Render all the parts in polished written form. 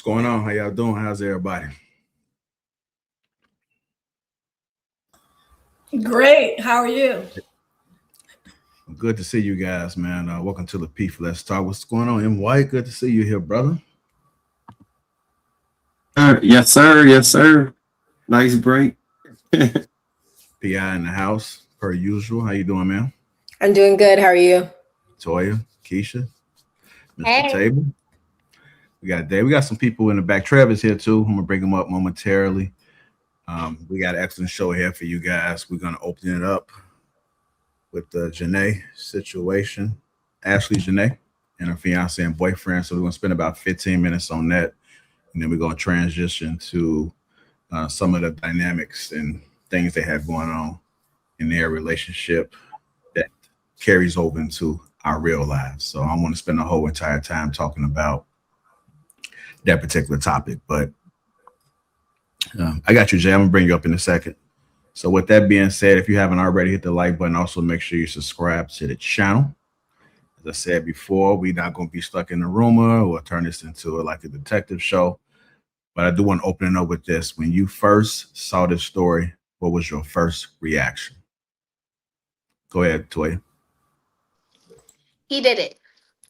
going on? How y'all doing? How's everybody? Great. How are you? Good to see you guys, man. Welcome to Lapeef. Let's talk. What's going on? M. White, good to see you here, brother. Yes, sir. Yes, sir. Nice break. PI in the house, per usual. How you doing, man? I'm doing good. How are you? Toya, Keisha, Mr. Hey. Table. We got Dave. We got some people in the back. Trevor's here too. I'm gonna bring him up momentarily. We got an excellent show here for you guys. We're gonna open it up with the Jenae situation. Ashlee Jenae and her fiance and boyfriend. So we're gonna spend about 15 minutes on that, and then we're gonna transition to some of the dynamics and things they have going on in their relationship that carries over into our real lives. So I want to spend the whole entire time talking about that particular topic, but I got you, Jay. I'm gonna bring you up in a second. So with that being said, if you haven't already, hit the like button. Also make sure you subscribe to the channel. As I said before, we're not going to be stuck in a rumor or turn this into like a detective show, but I do want to open it up with this. When you first saw this story, what was your first reaction? Go ahead, Toya. He did it.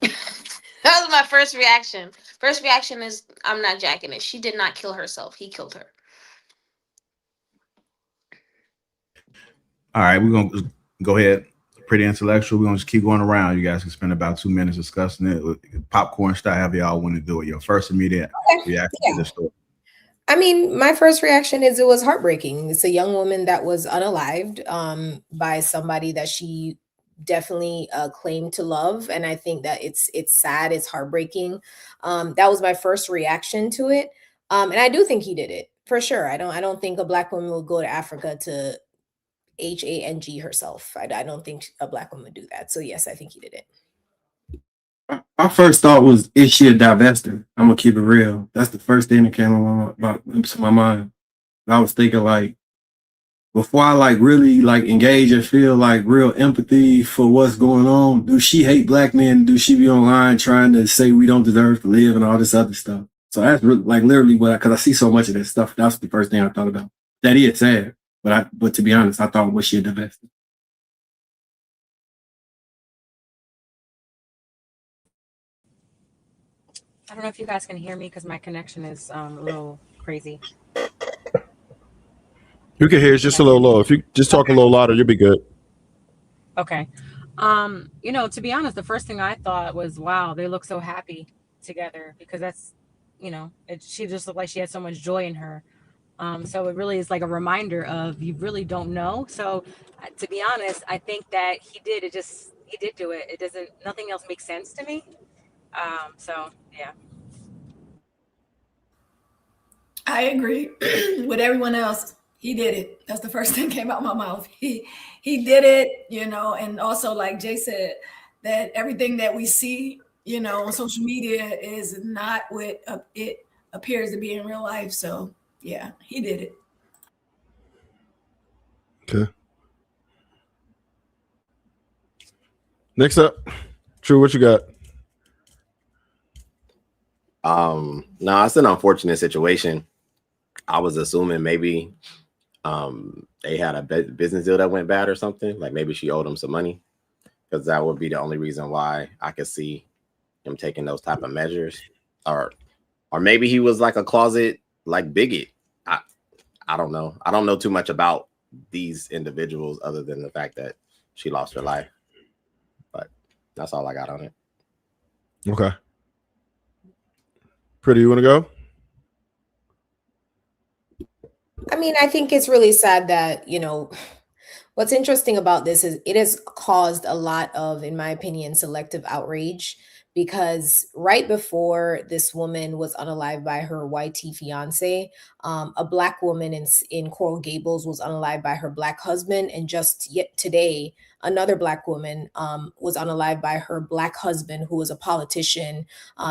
That was my first reaction. First reaction is, I'm not jacking it. She did not kill herself. He killed her. All right, we're going to go ahead. Pretty intellectual. We're going to just keep going around. You guys can spend about 2 minutes discussing it with popcorn style, however y'all want to do it. Your first immediate reaction to this story. I mean, my first reaction is it was heartbreaking. It's a young woman that was unalived by somebody that she definitely claimed to love, and I think that it's sad, it's heartbreaking. That was my first reaction to it, and I do think he did it for sure. I don't think a Black woman will go to Africa to HANG herself. I don't think a Black woman would do that. So yes, I think he did it. My first thought was, is she a divester? I'm gonna keep it real. That's the first thing that came to my mind. I was thinking, like, before I like really like engage and feel like real empathy for what's going on, do she hate Black men? Do she be online trying to say we don't deserve to live and all this other stuff? So that's really, like, literally what, because I see so much of that stuff. That's the first thing I thought about. That is sad, but to be honest, I thought, was she a divester? I don't know if you guys can hear me because my connection is a little crazy. You can hear it's just a little low. If you just talk a little louder, you'll be good. Okay. To be honest, the first thing I thought was, wow, they look so happy together, because that's, she just looked like she had so much joy in her. So it really is like a reminder of, you really don't know. So to be honest, I think that he did do it. Nothing else makes sense to me. So yeah. I agree with everyone else. He did it. That's the first thing came out of my mouth. He did it, and also, like Jay said, that everything that we see, on social media is not what it appears to be in real life. So yeah, he did it. Okay. Next up, True, what you got? No, it's an unfortunate situation. I was assuming maybe they had a business deal that went bad or something. Like maybe she owed him some money, because that would be the only reason why I could see him taking those type of measures. Or maybe he was like a closet like bigot. I don't know. I don't know too much about these individuals other than the fact that she lost her life. But that's all I got on it. Okay. Pretty, you want to go? I mean, I think it's really sad that, what's interesting about this is it has caused a lot of, in my opinion, selective outrage, because right before this woman was unalived by her YT fiance, a Black woman in Coral Gables was unalived by her Black husband. And just yet today, another Black woman was unalived by her Black husband, who was a politician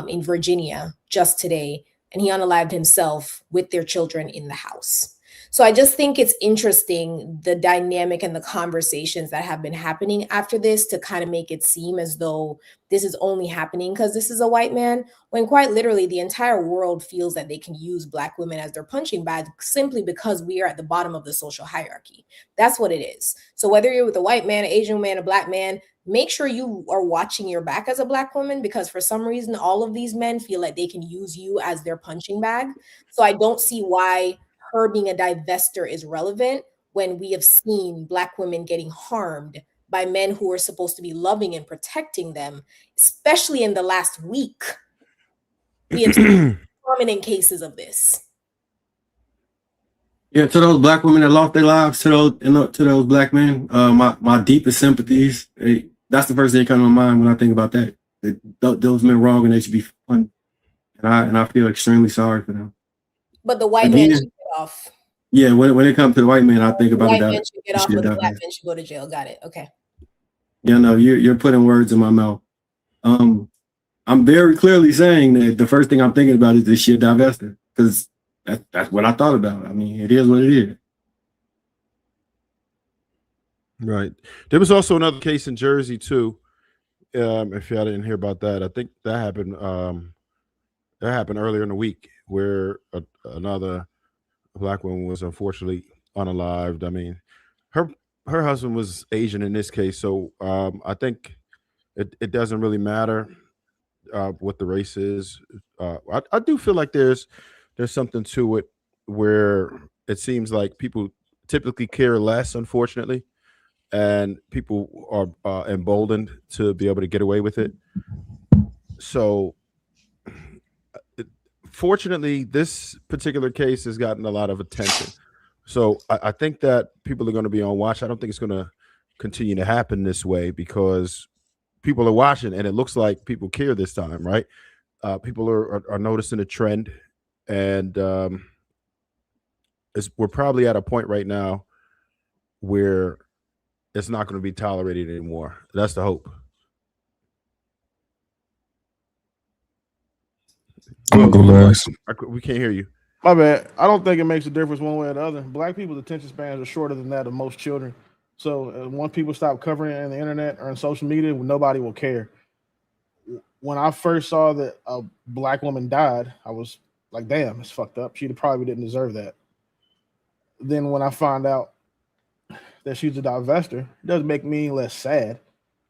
in Virginia just today. And he unalived himself with their children in the house. So I just think it's interesting, the dynamic and the conversations that have been happening after this, to kind of make it seem as though this is only happening because this is a white man, when quite literally the entire world feels that they can use Black women as their punching bag simply because we are at the bottom of the social hierarchy. That's what it is. So whether you're with a white man, an Asian man, a Black man, make sure you are watching your back as a Black woman, because for some reason, all of these men feel like they can use you as their punching bag. So I don't see why her being a divester is relevant when we have seen Black women getting harmed by men who are supposed to be loving and protecting them, especially in the last week. We have seen prominent cases of this. Yeah, to those Black women that lost their lives, to those Black men, my deepest sympathies. That's the first thing that comes to my mind when I think about that. Those men wrong and they should be punished. And I feel extremely sorry for them. But the white man should get off. Yeah, when it comes to the white man, I think about white it. Men should get off, but the Black men should go to jail. Got it. Okay. Yeah, no, you're putting words in my mouth. I'm very clearly saying that the first thing I'm thinking about is this shit divester, because that's what I thought about. I mean, it is what it is. Right. There was also another case in Jersey too. If y'all didn't hear about that, I think that happened. That happened earlier in the week, where another Black woman was unfortunately unalived. I mean, her husband was Asian in this case, so I think it doesn't really matter what the race is. I do feel like there's something to it where it seems like people typically care less, unfortunately, and people are emboldened to be able to get away with it. So fortunately, this particular case has gotten a lot of attention. So I think that people are going to be on watch. I don't think it's going to continue to happen this way because people are watching, and it looks like people care this time, right? People are noticing a trend, and we're probably at a point right now where it's not going to be tolerated anymore. That's the hope. We can't hear you. My bad. I don't think it makes a difference one way or the other. Black people's attention spans are shorter than that of most children. So once people stop covering it on the internet or on social media, nobody will care. When I first saw that a Black woman died, I was like, damn, it's fucked up. She probably didn't deserve that. Then when I found out that she's a divester, it doesn't make me any less sad,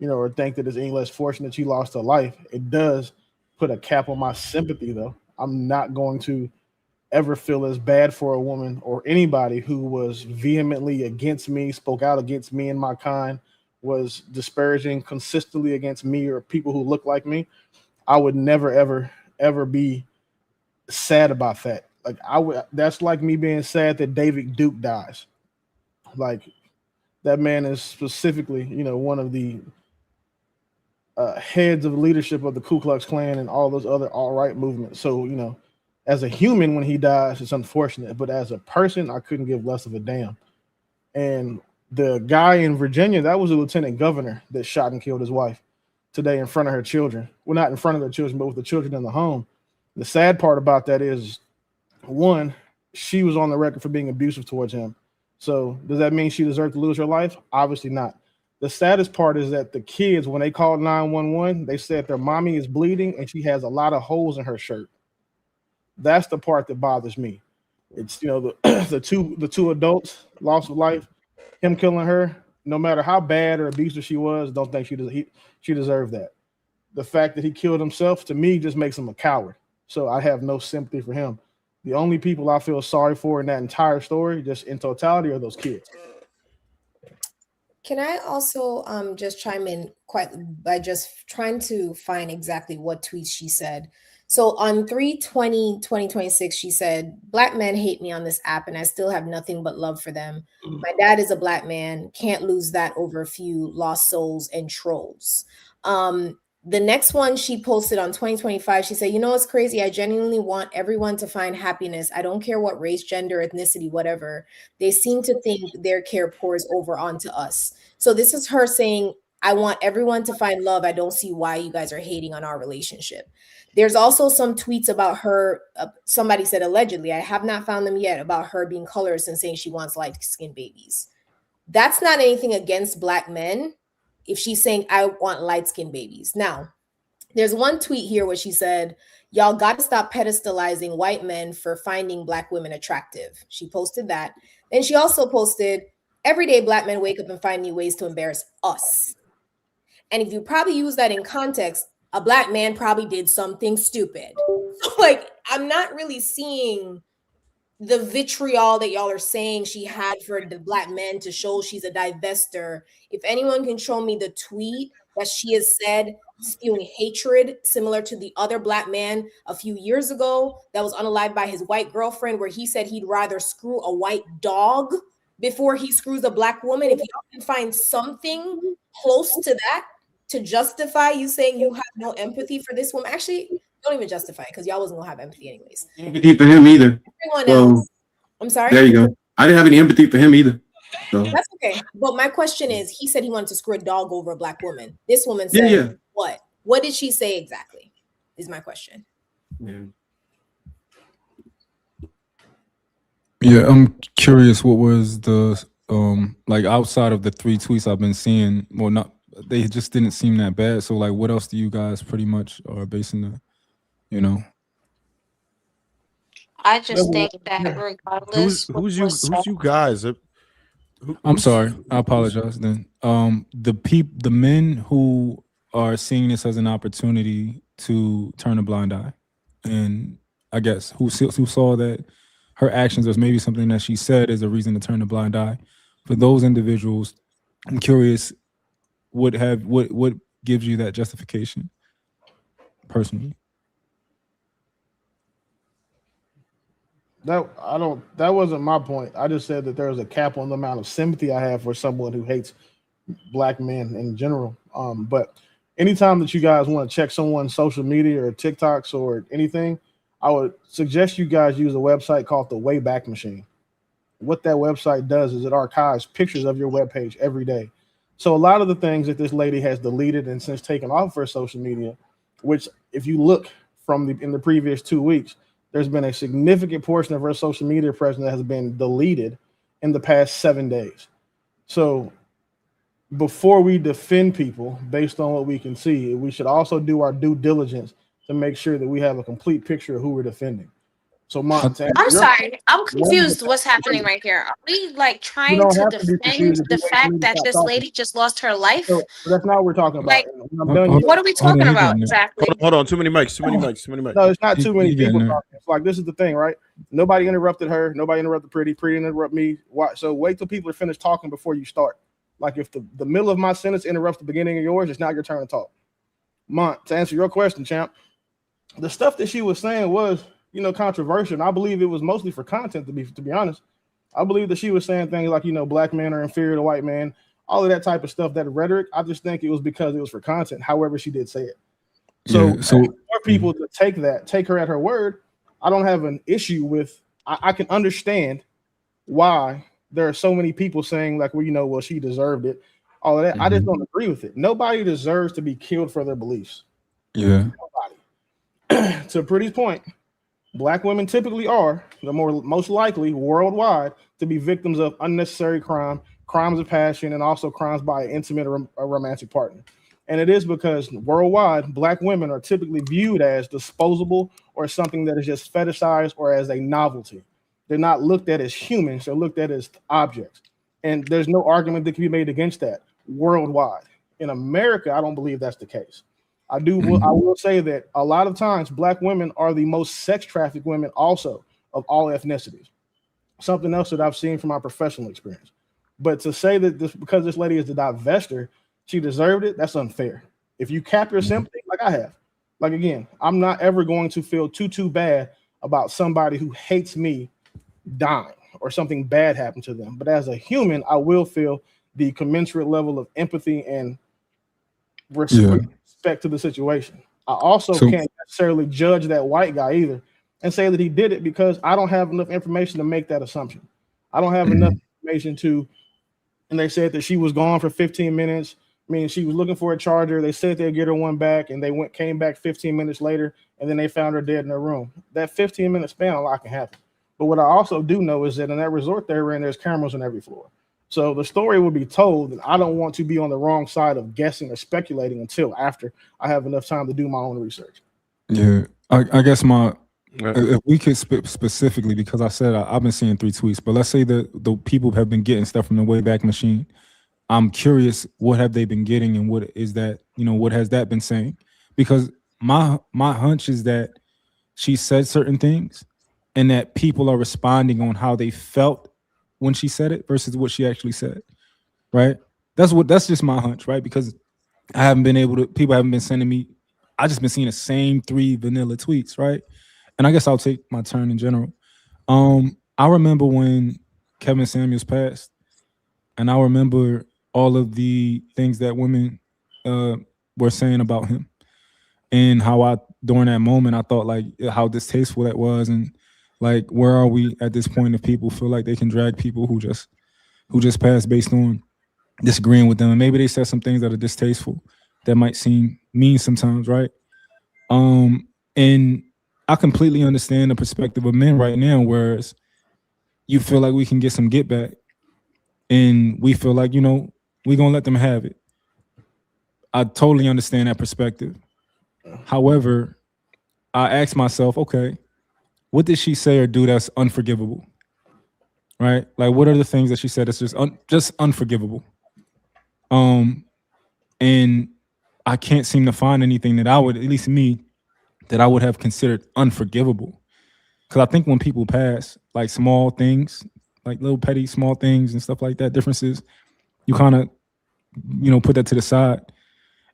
or think that it's any less fortunate she lost her life. It does put a cap on my sympathy, though. I'm not going to ever feel as bad for a woman or anybody who was vehemently against me, spoke out against me and my kind, was disparaging consistently against me or people who look like me. I would never, ever, ever be sad about that. Like that's like me being sad that David Duke dies. Like that man is specifically, one of the heads of leadership of the Ku Klux Klan and all those other alt-right movements. So, as a human, when he dies, it's unfortunate. But as a person, I couldn't give less of a damn. And the guy in Virginia, that was a lieutenant governor that shot and killed his wife today in front of her children. Well, not in front of their children, but with the children in the home. The sad part about that is, one, she was on the record for being abusive towards him. So does that mean she deserved to lose her life? Obviously not. The saddest part is that the kids, when they called 911, they said their mommy is bleeding and she has a lot of holes in her shirt. That's the part that bothers me. It's the two adults loss of life, him killing her. No matter how bad or abusive she was, don't think she deserved that. The fact that he killed himself, to me, just makes him a coward. So I have no sympathy for him. The only people I feel sorry for in that entire story, just in totality, are those kids. Can I also just chime in by just trying to find exactly what tweets she said? So on 3/20/2026, she said, "Black men hate me on this app and I still have nothing but love for them. My dad is a Black man. Can't lose that over a few lost souls and trolls." The next one she posted on 2025, she said, "It's crazy. I genuinely want everyone to find happiness. I don't care what race, gender, ethnicity, whatever. They seem to think their care pours over onto us." So this is her saying, I want everyone to find love. I don't see why you guys are hating on our relationship. There's also some tweets about her. Somebody said allegedly, I have not found them yet, about her being colorist and saying she wants light-skinned babies. That's not anything against Black men if she's saying, I want light-skinned babies. Now, there's one tweet here where she said, y'all got to stop pedestalizing white men for finding Black women attractive. She posted that. And she also posted, every day Black men wake up and find new ways to embarrass us. And if you probably use that in context, a Black man probably did something stupid. Like, I'm not really seeing the vitriol that y'all are saying she had for the Black men to show she's a divester. If anyone can show me the tweet that she has said spewing hatred similar to the other Black man a few years ago that was unalived by his white girlfriend, where he said he'd rather screw a white dog before he screws a Black woman. If y'all can find something close to that to justify you saying you have no empathy for this woman, actually, don't even justify it, because y'all wasn't gonna have empathy anyways. Empathy for him either. Everyone else. I'm sorry. There you go. I didn't have any empathy for him either. So That's okay. But my question is, he said he wanted to screw a dog over a Black woman. This woman said, yeah. what? What did she say exactly? Is my question. Yeah, I'm curious, what was the like outside of the 3 tweets I've been seeing, well, not, they just didn't seem that bad. So like, what else do you guys pretty much are basing the, you know? I just think that regardless, who's you guys? I'm sorry, I apologize then. The men who are seeing this as an opportunity to turn a blind eye, and I guess who saw that her actions was maybe something that she said is a reason to turn a blind eye. For those individuals, I'm curious, what gives you that justification personally? That wasn't my point. I just said that there's a cap on the amount of sympathy I have for someone who hates Black men in general. But anytime that you guys want to check someone's social media or TikToks or anything, I would suggest you guys use a website called the Wayback Machine. What that website does is it archives pictures of your webpage every day. So a lot of the things that this lady has deleted and since taken off her social media, which if you look in the previous 2 weeks, there's been a significant portion of her social media presence that has been deleted in the past 7 days. So before we defend people based on what we can see, we should also do our due diligence to make sure that we have a complete picture of who we're defending. So Montana, I'm sorry, I'm confused. What's happening right here? Are we like trying to defend the fact that this lady just lost her life? So that's not what we're talking about. Like, what are we talking about exactly? Hold on, too many mics. No, it's not too many people talking. It's like, this is the thing, right? Nobody interrupted her. Nobody interrupted Pretty interrupt me. So wait till people are finished talking before you start. Like if the middle of my sentence interrupts the beginning of yours, it's not your turn to talk. Mont, to answer your question, champ, the stuff that she was saying was, controversial. And I believe it was mostly for content, to be honest. I believe that she was saying things like, Black men are inferior to white men, all of that type of stuff, that rhetoric. I just think it was because it was for content. However, she did say it. So for people to take her at her word, I don't have an issue with, I can understand why there are so many people saying like, well, she deserved it. All of that. I just don't agree with it. Nobody deserves to be killed for their beliefs. Yeah. Nobody. To Pretty's point, Black women typically are most likely worldwide to be victims of unnecessary crime, crimes of passion, and also crimes by an intimate or a romantic partner. And it is because worldwide, Black women are typically viewed as disposable or something that is just fetishized or as a novelty. They're not looked at as humans, they're looked at as objects. And there's no argument that can be made against that worldwide. In America, I don't believe that's the case. I will say that a lot of times Black women are the most sex trafficked women also of all ethnicities. Something else that I've seen from my professional experience. But to say that because this lady is the divester, she deserved it, that's unfair. If you cap your sympathy, like I have, like again, I'm not ever going to feel too bad about somebody who hates me dying or something bad happened to them. But as a human, I will feel the commensurate level of empathy and respect to the situation. I also can't necessarily judge that white guy either and say that he did it because I don't have enough information to make that assumption. I don't have enough information and they said that she was gone for 15 minutes. I mean, she was looking for a charger. They said they'd get her one back, and they came back 15 minutes later, and then they found her dead in her room. That 15-minute span, a lot can happen. But what I also do know is that in that resort they were in, there's cameras on every floor. So the story will be told, and I don't want to be on the wrong side of guessing or speculating until after I have enough time to do my own research. Yeah, I guess if we could specifically, because I said I've been seeing 3 tweets, but let's say the people have been getting stuff from the Wayback Machine. I'm curious, what have they been getting, and what is that? What has that been saying? Because my hunch is that she said certain things, and that people are responding on how they felt when she said it versus what she actually said. Right? That's just my hunch, right? Because people haven't been sending me. I just been seeing the same 3 vanilla tweets, right? And I guess I'll take my turn in general. I remember when Kevin Samuels passed, and I remember all of the things that women were saying about him, and how during that moment I thought like how distasteful that was, and like where are we at this point if people feel like they can drag people who just passed based on disagreeing with them, and maybe they said some things that are distasteful that might seem mean sometimes, right? And I completely understand the perspective of men right now, whereas you feel like we can get some get back, and we feel like, we're gonna let them have it. I totally understand that perspective. However, I ask myself, okay, what did she say or do that's unforgivable? Right? Like, what are the things that she said that's just unforgivable? And I can't seem to find anything that I would, at least me, that I would have considered unforgivable. Because I think when people pass, like small things, like little petty small things and stuff like that, differences, you kind of, put that to the side.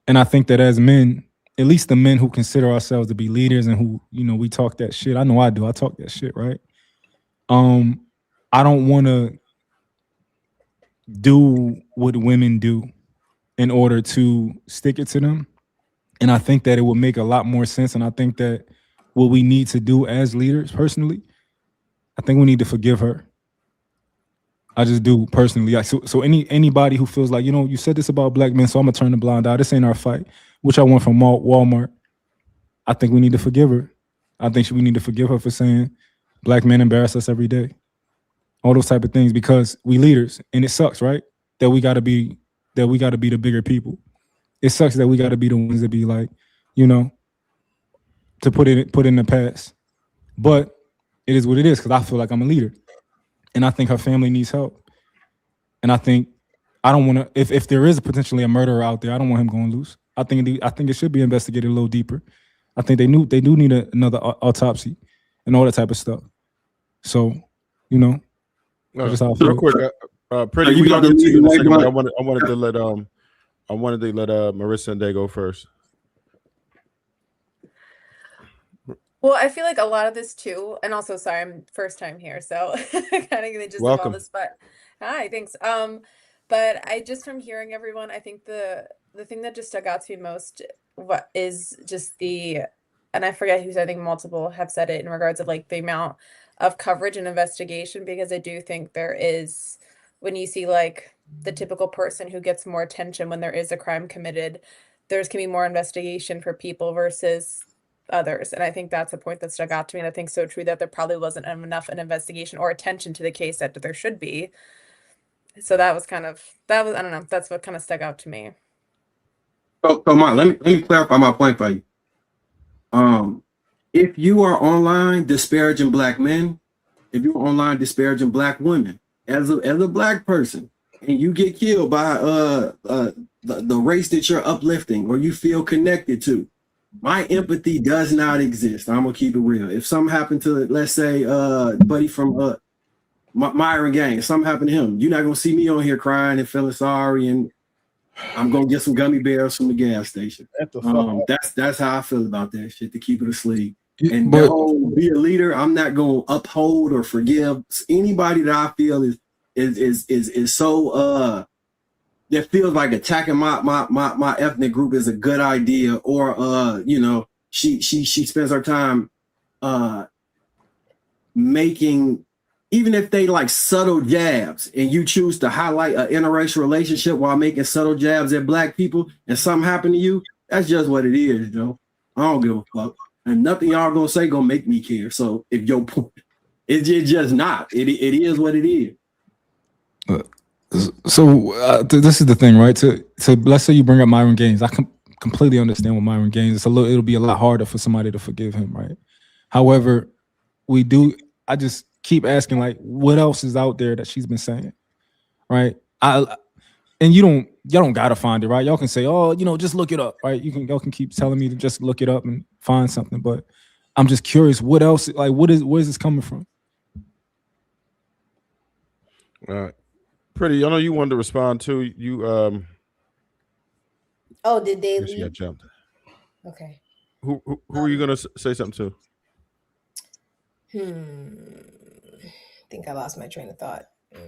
And I think that as men, at least the men who consider ourselves to be leaders and who, we talk that shit. I know I do. I talk that shit, right? I don't want to do what women do in order to stick it to them. And I think that it would make a lot more sense. And I think that what we need to do as leaders, personally, I think we need to forgive her. I just do personally. So anybody who feels like, you said this about black men, so I'm gonna turn the blind eye. This ain't our fight, which I want from Walmart. I think we need to forgive her. I think we need to forgive her for saying black men embarrass us every day. All those type of things, because we leaders, and it sucks, right? That we gotta be the bigger people. It sucks that we gotta be the ones that be like, to put in the past. But it is what it is, because I feel like I'm a leader. And I think her family needs help. And I think I don't want to. If there is potentially a murderer out there, I don't want him going loose. I think it should be investigated a little deeper. I think they do need another autopsy and all that type of stuff. So, just how I feel. Real quick, Pretty, we got to you in a second, but I wanted to let Marissa and Day go first. Well, I feel like a lot of this too, and also sorry, I'm first time here, so kind of gonna just Welcome. all this, but hi, thanks. But I just from hearing everyone, I think the thing that just stuck out to me most is just and I forget who's, I think multiple have said it in regards of like the amount of coverage and investigation, because I do think there is, when you see like the typical person who gets more attention when there is a crime committed, there's can be more investigation for people versus others. And I think that's a point that stuck out to me. And I think so true that there probably wasn't enough an investigation or attention to the case that there should be. So that was I don't know, that's what kind of stuck out to me. So Mark, let me clarify my point for you. If you are online disparaging black men, if you're online disparaging black women, as a black person, and you get killed by the race that you're uplifting or you feel connected to, my empathy does not exist. I'm gonna keep it real. If something happened to, let's say, buddy from Myron Gang, if something happened to him, you're not gonna see me on here crying and feeling sorry, and I'm gonna get some gummy bears from the gas station. That's how I feel about that shit, to keep it asleep. And be a leader, I'm not gonna uphold or forgive anybody that I feel is so that feels like attacking my ethnic group is a good idea, or she spends her time making even if they like subtle jabs and you choose to highlight an interracial relationship while making subtle jabs at black people and something happen to you, that's just what it is, Joe. I don't give a fuck. And nothing y'all gonna say gonna make me care. So if your point, it's just not. It is what it is. So this is the thing, right? To let's say you bring up Myron Gaines. I completely understand with Myron Gaines. It'll be a lot harder for somebody to forgive him, right? However, I just keep asking, like, what else is out there that she's been saying, right? And y'all don't gotta find it, right? Y'all can say, oh, just look it up, right? Y'all can keep telling me to just look it up and find something, but I'm just curious, what else? Like, where's this coming from? All right, Pretty. I know you wanted to respond too. You Oh, did they she got leave? jumped. Okay. Who are you gonna say something to? I think I lost my train of thought. We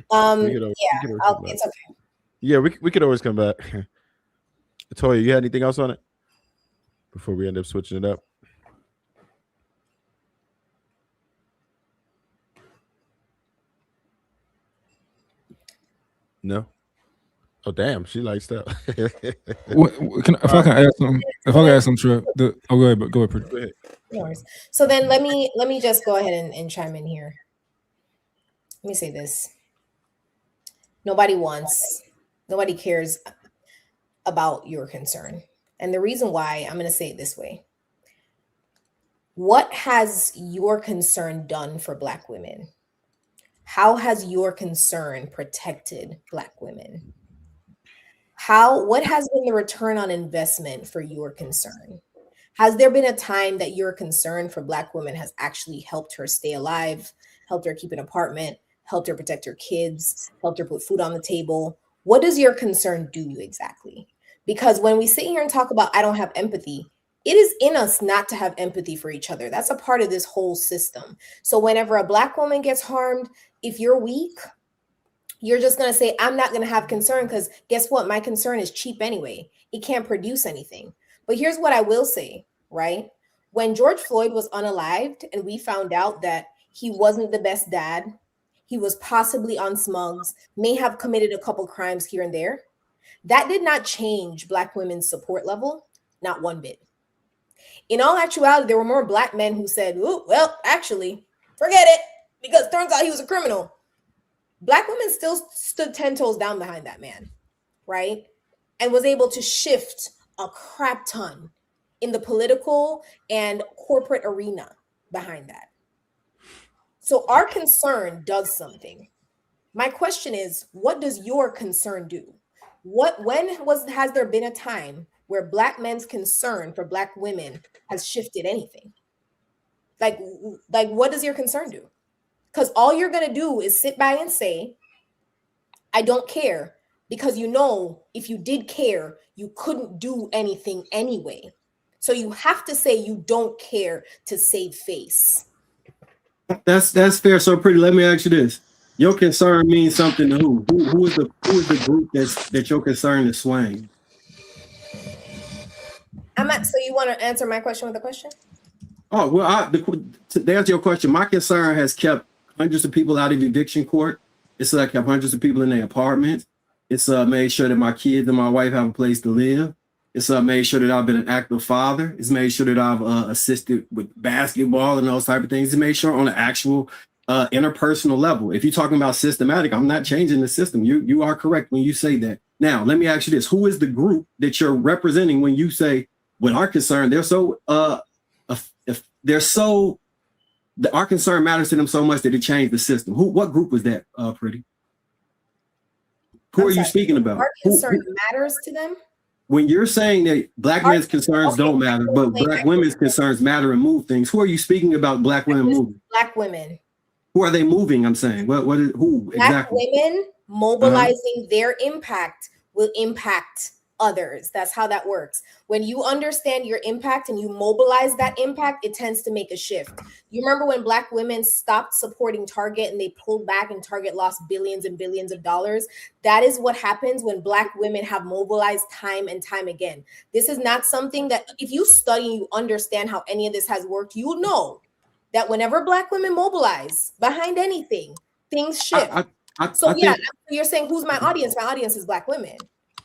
could Yeah, it's okay. Yeah, we could always come back. Toya, you had anything else on it before we end up switching it up? No. Oh damn, she likes that. If I can add some, Trip. Go ahead, Pretty. Go ahead. No worries. So then let me just go ahead and chime in here. Let me say this. Nobody cares about your concern. And the reason why, I'm going to say it this way. What has your concern done for Black women? How has your concern protected Black women? What has been the return on investment for your concern? Has there been a time that your concern for Black women has actually helped her stay alive, helped her keep an apartment, helped her protect her kids, helped her put food on the table? What does your concern do you exactly? Because when we sit here and talk about I don't have empathy, it is in us not to have empathy for each other. That's a part of this whole system. So whenever a Black woman gets harmed, if you're weak, you're just going to say, I'm not going to have concern because guess what? My concern is cheap anyway. It can't produce anything. But here's what I will say, right? When George Floyd was unalived and we found out that he wasn't the best dad, he was possibly on smugs, may have committed a couple crimes here and there, that did not change Black women's support level, not one bit. In all actuality, there were more Black men who said, "Ooh, well, actually, forget it, because it turns out he was a criminal." Black women still stood 10 toes down behind that man, right? And was able to shift a crap ton in the political and corporate arena behind that. So our concern does something. My question is, what does your concern do? Has there been a time where Black men's concern for Black women has shifted anything? Like what does your concern do? Because all you're going to do is sit by and say, I don't care, because if you did care, you couldn't do anything anyway. So you have to say you don't care to save face. That's fair. So Pretty, let me ask you this. Your concern means something to who? Who is the group that your concern is swaying? So you want to answer my question with a question? Oh, well, to answer your question, my concern has kept hundreds of people out of eviction court. It's kept hundreds of people in their apartments. It's made sure that my kids and my wife have a place to live. It's made sure that I've been an active father. It's made sure that I've assisted with basketball and those type of things. It's made sure on an actual interpersonal level. If you're talking about systematic, I'm not changing the system. You are correct when you say that. Now, let me ask you this. Who is the group that you're representing when you say, what our concern, our concern matters to them so much that it changed the system. What group was that, Pretty? Who are you speaking about? Our concern matters to them? When you're saying that Black men's concerns don't matter, but Black women's concerns matter and move things, who are you speaking about Black women moving? Black women. Who are they moving, I'm saying? Who Black exactly? women mobilizing their impact will impact others. That's how that works. When you understand your impact and you mobilize that impact, it tends to make a shift. You remember when Black women stopped supporting Target and they pulled back and Target lost billions and billions of dollars? That is what happens when Black women have mobilized time and time again. This is not something that if you study and you understand how any of this has worked, you know that whenever Black women mobilize behind anything, things shift. So you're saying who's my audience? My audience is Black women,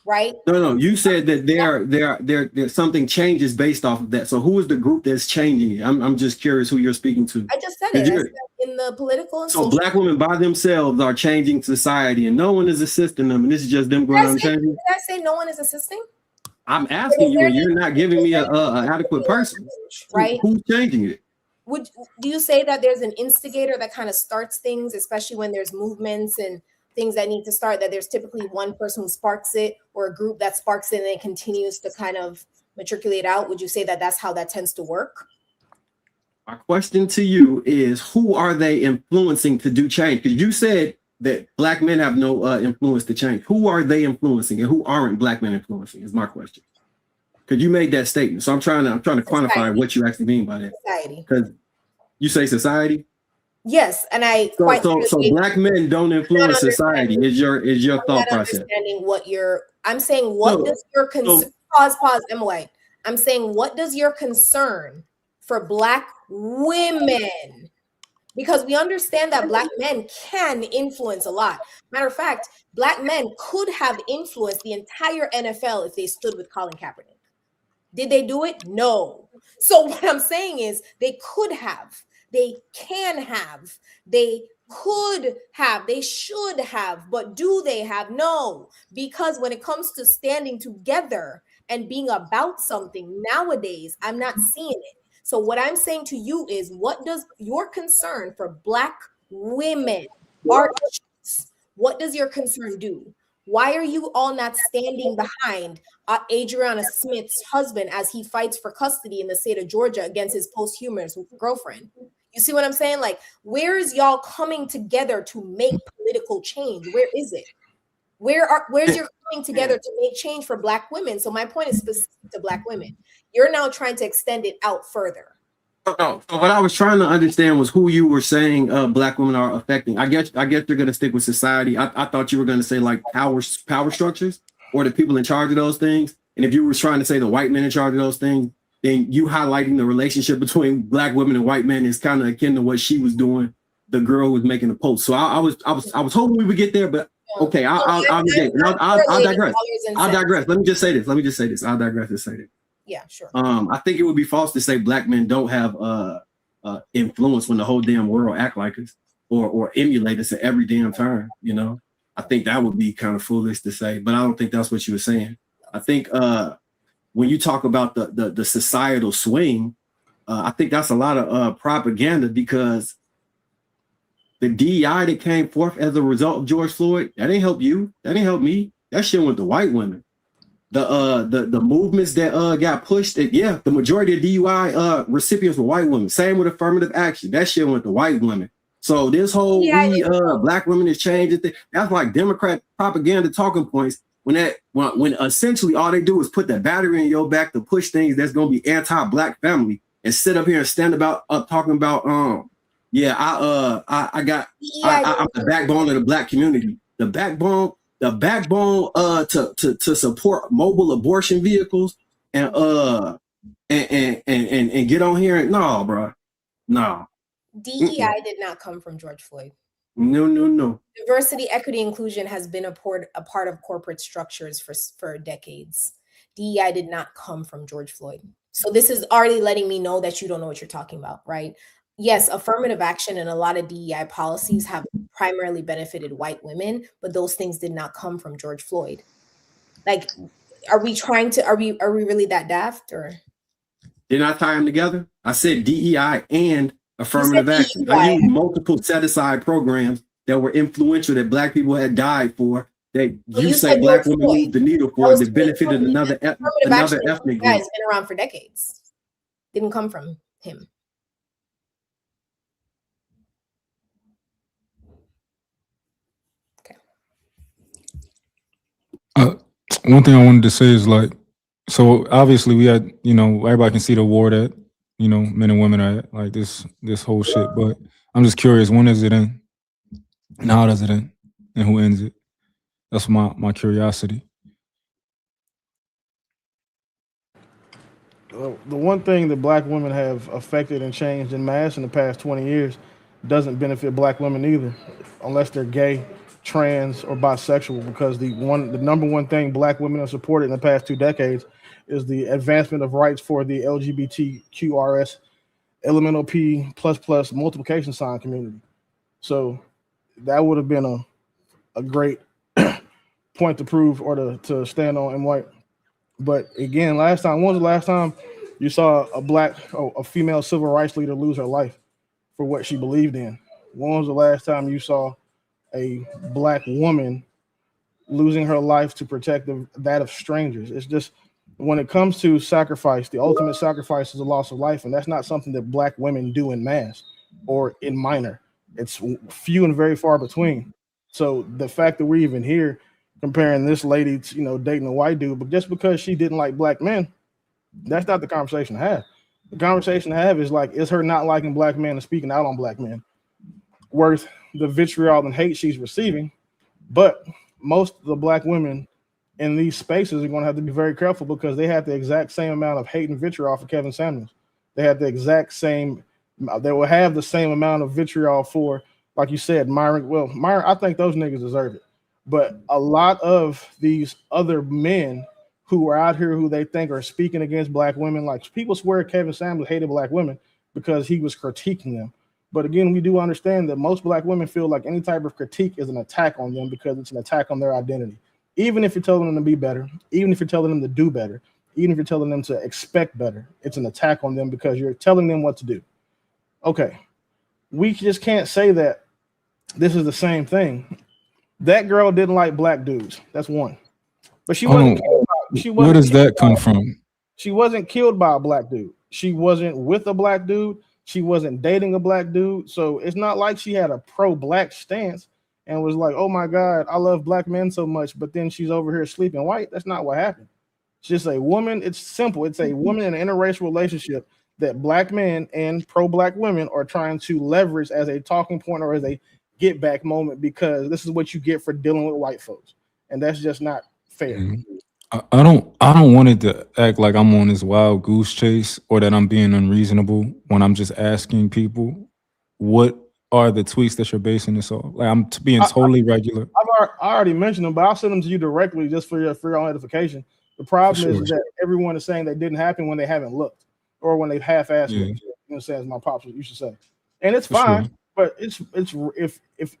right? No. You said that there something changes based off of that. So who is the group that's changing it? I'm just curious who you're speaking to. I just said it. I said in the political and so Black women by themselves are changing society, and no one is assisting them, and this is just them going on changing. Did I say no one is assisting? I'm asking you, and you're not giving me an adequate person. Right? Who's changing it? Do you say that there's an instigator that kind of starts things, especially when there's movements and things that need to start, that there's typically one person who sparks it or a group that sparks it and then continues to kind of matriculate out? Would you say that that's how that tends to work? My question to you is, who are they influencing to do change? Because you said that Black men have no influence to change. Who are they influencing, and who aren't Black men influencing is my question. Because you made that statement. So I'm trying to quantify what you actually mean by that. Society. Because you say society? Yes, and so Black men don't influence society is your thought process. Understanding what I'm saying, what does your concern pause, MY. I'm saying, what does your concern for Black women? Because we understand that Black men can influence a lot. Matter of fact, Black men could have influenced the entire NFL if they stood with Colin Kaepernick. Did they do it? No. So what I'm saying is they could have, they can have, they could have, they should have, but do they have? No. Because when it comes to standing together and being about something nowadays, I'm not seeing it. So what I'm saying to you is, what does your concern for Black women, artists, what does your concern do? Why are you all not standing behind Adriana Smith's husband as he fights for custody in the state of Georgia against his posthumous girlfriend? You see what I'm saying? Like, where is y'all coming together to make political change? Where is it? Where's your coming together to make change for Black women? So my point is specific to Black women. You're now trying to extend it out further. So what I was trying to understand was who you were saying Black women are affecting. I guess you're going to stick with society. I thought you were going to say like power structures or the people in charge of those things. And if you were trying to say the white men in charge of those things, then you highlighting the relationship between Black women and white men is kind of akin to what she was doing. The girl who was making the post. So I was hoping we would get there, but okay, I'll digress. I'll digress. Let me just say this. I'll digress and say this. Yeah, sure. I think it would be false to say Black men don't have influence when the whole damn world act like us or emulate us at every damn turn. You know, I think that would be kind of foolish to say, but I don't think that's what you were saying. I think when you talk about the societal swing, I think that's a lot of propaganda, because the DEI that came forth as a result of George Floyd, that didn't help you. That didn't help me. That shit went to white women. The movements that got pushed, the majority of DUI recipients were white women. Same with affirmative action. That shit went to white women. So this whole Black women is changing. That's like Democrat propaganda talking points. When essentially all they do is put that battery in your back to push things that's gonna be anti-Black family, and sit up here and stand up talking about I'm the backbone of the Black community. The backbone to support mobile abortion vehicles and get on here and no, bro. No. DEI did not come from George Floyd. No. Diversity, equity, inclusion has been a part of corporate structures for decades. DEI did not come from George Floyd. So this is already letting me know that you don't know what you're talking about, right? Yes, affirmative action and a lot of DEI policies have primarily benefited white women, but those things did not come from George Floyd. Like, are we really that daft, or? Didn't I tie them together? I said DEI and affirmative action. I used multiple set-aside programs that were influential that Black people had died for, that you say Black women moved the needle for, that benefited another ethnic group. Has been around for decades. Didn't come from him. One thing I wanted to say is, like, so obviously we had, everybody can see the war that, men and women are at, like this whole shit. But I'm just curious, when does it end? And how does it end? And who ends it? That's my curiosity. The one thing that black women have affected and changed in mass in the past 20 years doesn't benefit black women either, unless they're gay, trans, or bisexual, because the number one thing black women have supported in the past 2 decades is the advancement of rights for the LGBTQRS elemental P plus plus multiplication sign community. So that would have been a great point to prove or to stand on in white. But again, when was the last time you saw a female civil rights leader lose her life for what she believed in? When was the last time you saw a black woman losing her life to protect that of strangers? It's just, when it comes to sacrifice, the ultimate sacrifice is the loss of life, and that's not something that black women do in mass or in minor. It's few and very far between. So the fact that we're even here comparing this lady to, dating a white dude, but just because she didn't like black men, that's not the conversation to have. The conversation to have is like, is her not liking black men and speaking out on black men worth the vitriol and hate she's receiving? But most of the black women in these spaces are going to have to be very careful, because they have the exact same amount of hate and vitriol for Kevin Samuels. They have the exact same, they will have the same amount of vitriol for, like you said, Myron. Well, Myron, I think those niggas deserve it. But a lot of these other men who are out here who they think are speaking against black women, like people swear Kevin Samuels hated black women because he was critiquing them. But again, we do understand that most black women feel like any type of critique is an attack on them, because it's an attack on their identity. Even if you're telling them to be better, even if you're telling them to do better, even if you're telling them to expect better, it's an attack on them because you're telling them what to do. Okay, we just can't say that this is the same thing. That girl didn't like black dudes. That's one. But she wasn't. Where does that come from? She wasn't killed by a black dude. She wasn't with a black dude. She wasn't dating a black dude. So it's not like she had a pro-black stance and was like, oh my God, I love black men so much, but then she's over here sleeping white. That's not what happened. It's just a woman. It's simple. It's a woman in an interracial relationship that black men and pro-black women are trying to leverage as a talking point or as a get back moment, because this is what you get for dealing with white folks. And that's just not fair. I don't want it to act like I'm on this wild goose chase or that I'm being unreasonable when I'm just asking people, what are the tweets that you're basing this on? Like, I'm being totally regular. I already mentioned them, but I'll send them to you directly just for your own edification. The problem is that everyone is saying they didn't happen when they haven't looked, or when they've half-assed it. You know, as my pops used to say. And it's fine, but it's if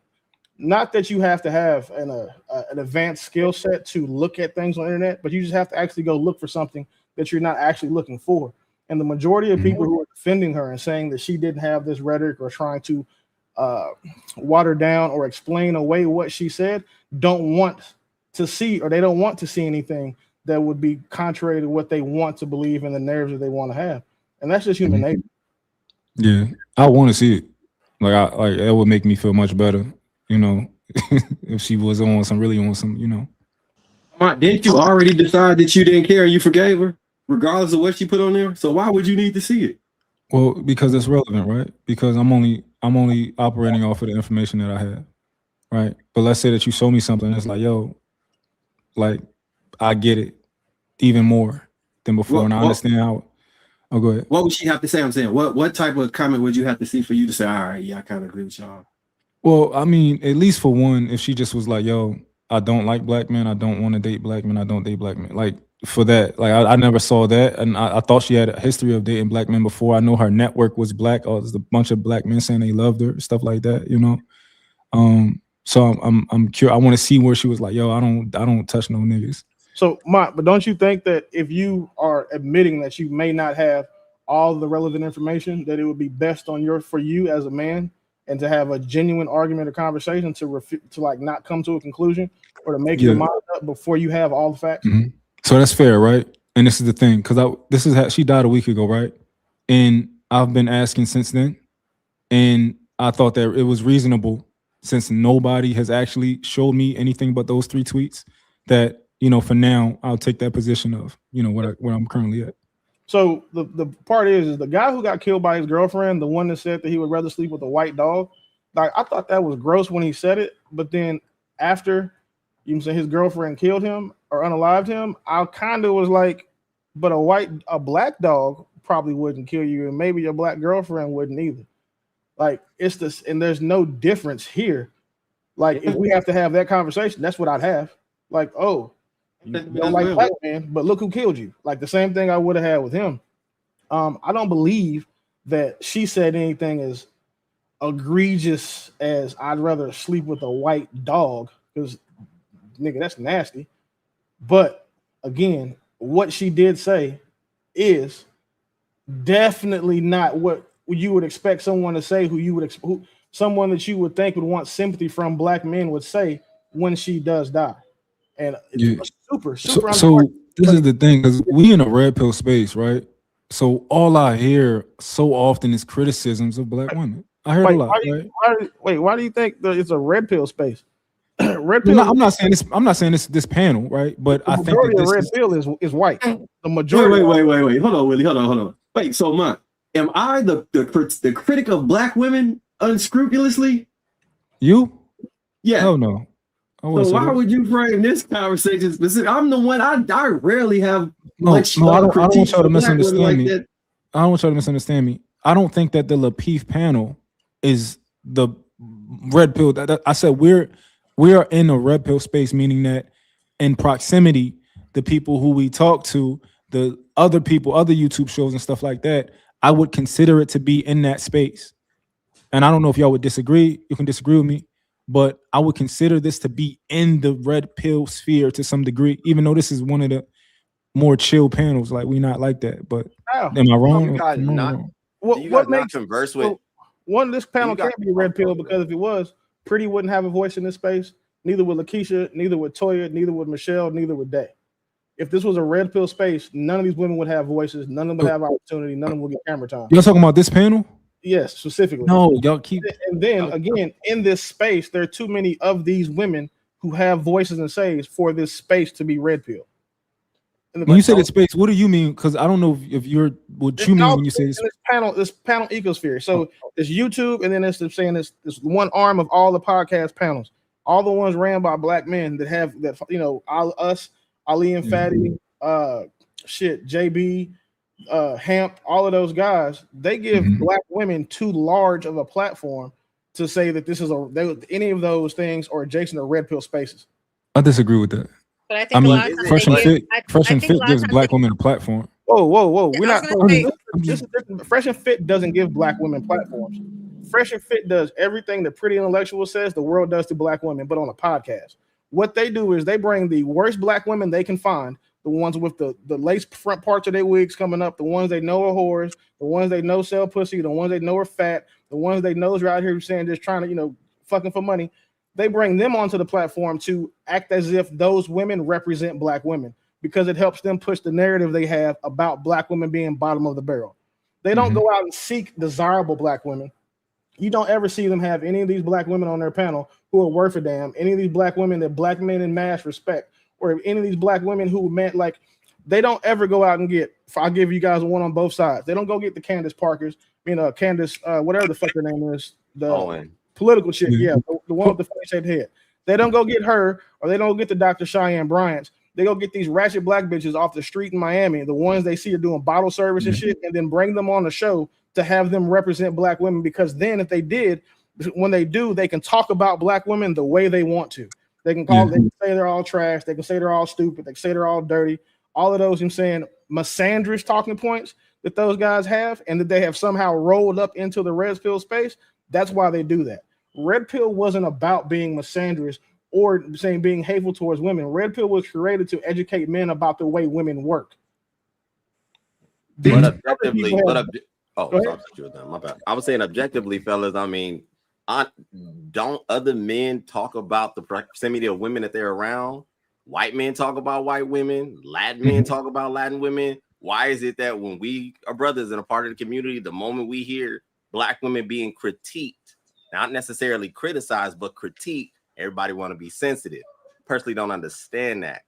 not that you have to have an advanced skill set to look at things on the internet, but you just have to actually go look for something that you're not actually looking for. And the majority of people who are defending her and saying that she didn't have this rhetoric or trying to water down or explain away what she said don't want to see, or they don't want to see anything that would be contrary to what they want to believe in the narratives that they want to have. And that's just human nature. Yeah, I want to see it. Like that would make me feel much better, you know, if she was on some, you know. Didn't you already decide that you didn't care and you forgave her, regardless of what she put on there? So why would you need to see it? Well, because it's relevant, right? Because I'm only operating off of the information that I have, right? But let's say that you show me something that's like, yo, like I get it even more than before, and I understand how. Oh, go ahead. What would she have to say? I'm saying, what type of comment would you have to see for you to say, all right, yeah, I kind of agree with y'all? Well, I mean, at least for one, if she just was like, yo, I don't like black men, I don't want to date black men, I don't date black men. Like, for that, like I never saw that, and I thought she had a history of dating black men before. I know her network was black. There's a bunch of black men saying they loved her, stuff like that, you know. So I'm curious. I want to see where she was like, yo, I don't touch no niggas. So, but don't you think that if you are admitting that you may not have all the relevant information, that it would be best for you as a man, and to have a genuine argument or conversation to like not come to a conclusion or to make your mind up before you have all the facts? So that's fair, right? And this is the thing, because she died a week ago, right? And I've been asking since then, and I thought that it was reasonable, since nobody has actually showed me anything but those 3 tweets, that, you know, for now I'll take that position of, you know, where I'm currently at. So the part is the guy who got killed by his girlfriend, the one that said that he would rather sleep with a white dog. Like, I thought that was gross when he said it, but then after, you can say, his girlfriend killed him or unalived him, I kind of was like, but a black dog probably wouldn't kill you, and maybe your black girlfriend wouldn't either. Like it's this, and there's no difference here. Like if we have to have that conversation, that's what I'd have. Like, oh, you don't like black men, but look who killed you. Like the same thing I would have had with him. I don't believe that she said anything as egregious as I'd rather sleep with a white dog, because nigga, that's nasty. But again, what she did say is definitely not what you would expect someone to say, someone that you would think would want sympathy from black men would say when she does die. And it's super. So this is the thing, because we in a red pill space, right? So all I hear so often is criticisms of black women. I heard a lot. Why do you think that it's a red pill space? Red pill. pill. I'm not saying this panel, right? But I think that red pill is white. The majority. Wait. Hold on, Willie. Hold on. Wait. So, am I the critic of black women unscrupulously? You? Yeah. Oh no. So why would you frame this conversation specific? I'm the one. I rarely have much. I don't want y'all to misunderstand me. That. I don't want y'all to misunderstand me. I don't think that the Lapeef panel is the red pill. I said we are in a red pill space, meaning that in proximity, the people who we talk to, the other people, other YouTube shows and stuff like that, I would consider it to be in that space. And I don't know if y'all would disagree. You can disagree with me, but I would consider this to be in the red pill sphere to some degree, even though this is one of the more chill panels. Like we not like that, but am I wrong? What makes converse with one? This panel can't be a red pill, because if it was, Pretty wouldn't have a voice in this space. Neither would Lakeisha, neither would Toya, neither would Michelle, neither would Day. If this was a red pill space, none of these women would have voices. None of them would have opportunity. None of them would get camera time. Y'all talking about this panel? Yes, specifically. No, y'all keep. And then again, in this space, there are too many of these women who have voices and says for this space to be red pill. When you say the space, what do you mean? Because I don't know if you're what you mean when you say this panel ecosphere. So it's YouTube, and then it's saying this one arm of all the podcast panels, all the ones ran by black men that have that, you know, us, Ali and Fatty, JB, Hamp, all of those guys. They give black women too large of a platform to say that this is any of those things are adjacent to red pill spaces. I disagree with that. But I think Fresh and Fit gives black women a platform. Whoa. We're not. Fresh and Fit doesn't give black women platforms. Fresh and Fit does everything that Pretty Intellectual says the world does to black women, but on a podcast. What they do is they bring the worst black women they can find, the ones with the lace front parts of their wigs coming up, the ones they know are whores, the ones they know sell pussy, the ones they know are fat, the ones they know is right here saying just trying to, you know, fucking for money. They bring them onto the platform to act as if those women represent black women, because it helps them push the narrative they have about black women being bottom of the barrel. They don't go out and seek desirable black women. You don't ever see them have any of these black women on their panel who are worth a damn, any of these black women that black men in mass respect, or any of these black women who meant like, they don't ever go out and get, I'll give you guys one on both sides. They don't go get the Candace Parkers, Candace, whatever the fuck her name is, the political shit, the one with the funny shaped head. They don't go get her, or they don't get the Dr. Cheyenne Bryant's. They go get these ratchet black bitches off the street in Miami, the ones they see are doing bottle service and shit, and then bring them on the show to have them represent black women, because then if they did, when they do, they can talk about black women the way they want to. They can call, they can say they're all trash, they can say they're all stupid, they can say they're all dirty. All of those, I'm saying, misandrous talking points that those guys have, and that they have somehow rolled up into the red pill space. That's why they do that. Red pill wasn't about being misandrous or saying being hateful towards women. Red pill was created to educate men about the way women work. But objectively, my bad. I was saying objectively, fellas. I mean, don't other men talk about the proximity of women that they're around? White men talk about white women. Latin men talk about Latin women. Why is it that when we are brothers and a part of the community, the moment we hear black women being critiqued, not necessarily criticized, but critiqued, everybody want to be sensitive? Personally, don't understand that.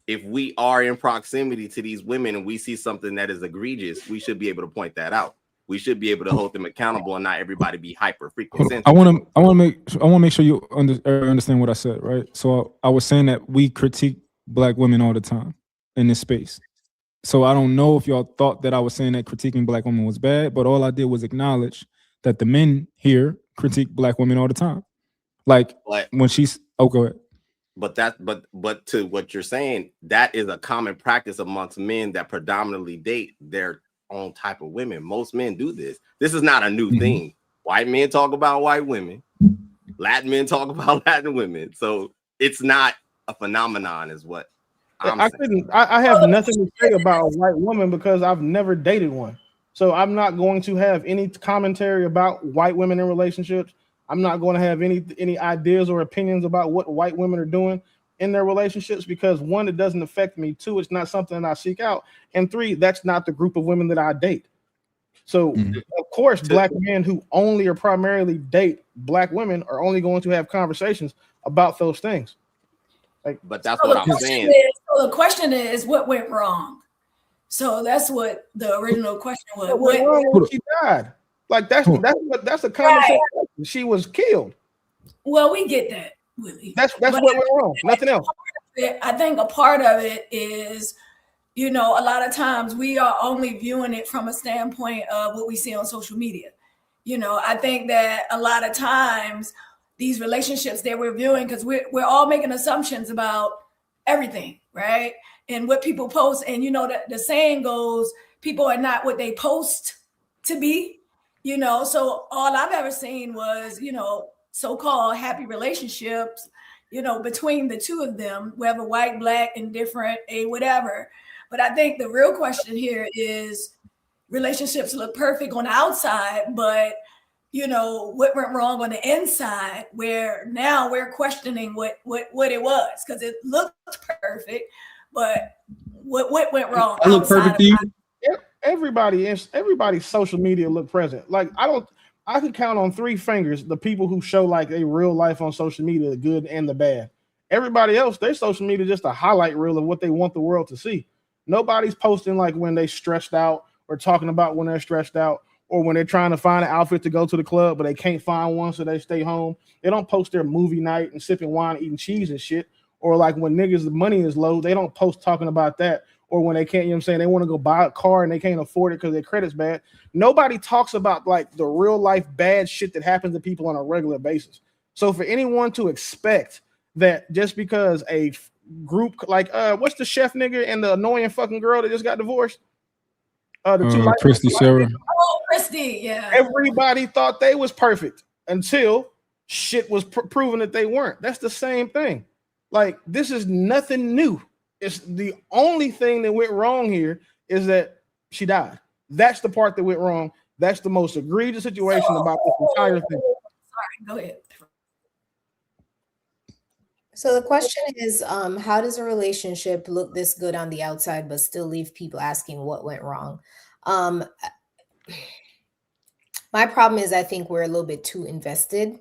If we are in proximity to these women and we see something that is egregious, we should be able to point that out. We should be able to hold them accountable and not everybody be hyper frequent. I want to make sure you understand what I said, right? So I was saying that we critique black women all the time, in this space. So I don't know if y'all thought that I was saying that critiquing Black women was bad, but all I did was acknowledge that the men here critique Black women all the time. Like when she's, go ahead. But to what you're saying, that is a common practice amongst men that predominantly date their own type of women. Most men do this. This is not a new thing. White men talk about white women. Latin men talk about Latin women. So it's not a phenomenon, is what I'm saying. I have nothing to say about a white woman because I've never dated one. So I'm not going to have any commentary about white women in relationships. I'm not going to have any ideas or opinions about what white women are doing in their relationships because one, it doesn't affect me. Two, it's not something that I seek out. And three, that's not the group of women that I date. So of course, Black men who only or primarily date Black women are only going to have conversations about those things. But that's what I'm saying. So the question is, what went wrong? So that's what the original question was. What went wrong when she died? Like that's a conversation. Right. She was killed. Well, we get that, Willie. That's what went wrong. Nothing else. I think a part of it is, a lot of times we are only viewing it from a standpoint of what we see on social media. I think that a lot of times these relationships that we're viewing, because we're all making assumptions about everything, right? And what people post, and the saying goes, people are not what they post to be. So all I've ever seen was, so-called happy relationships, between the two of them, whether white, Black, indifferent, whatever. But I think the real question here is relationships look perfect on the outside, but, what went wrong on the inside, where now we're questioning what it was, because it looked perfect, but what went wrong? I look perfect to you. Everybody's social media look present. Like I could count on 3 fingers the people who show like a real life on social media, the good and the bad. Everybody else, their social media just a highlight reel of what they want the world to see. Nobody's posting like when they stressed out or talking about when they're stressed out or when they're trying to find an outfit to go to the club but they can't find one, so they stay home. They don't post their movie night and sipping wine, eating cheese and shit. Or like when niggas the money is low, they don't post talking about that. Or when they can't, they want to go buy a car and they can't afford it because their credit's bad. Nobody talks about like the real life bad shit that happens to people on a regular basis. So for anyone to expect that just because a group like what's the chef nigga and the annoying fucking girl that just got divorced? Christy Sarah. Oh, Christy, yeah. Everybody thought they was perfect until shit was proven that they weren't. That's the same thing. Like this is nothing new. It's the only thing that went wrong here is that she died. That's the part that went wrong. That's the most egregious situation about this entire thing. Sorry, go ahead. So the question is, how does a relationship look this good on the outside, but still leave people asking what went wrong? My problem is I think we're a little bit too invested.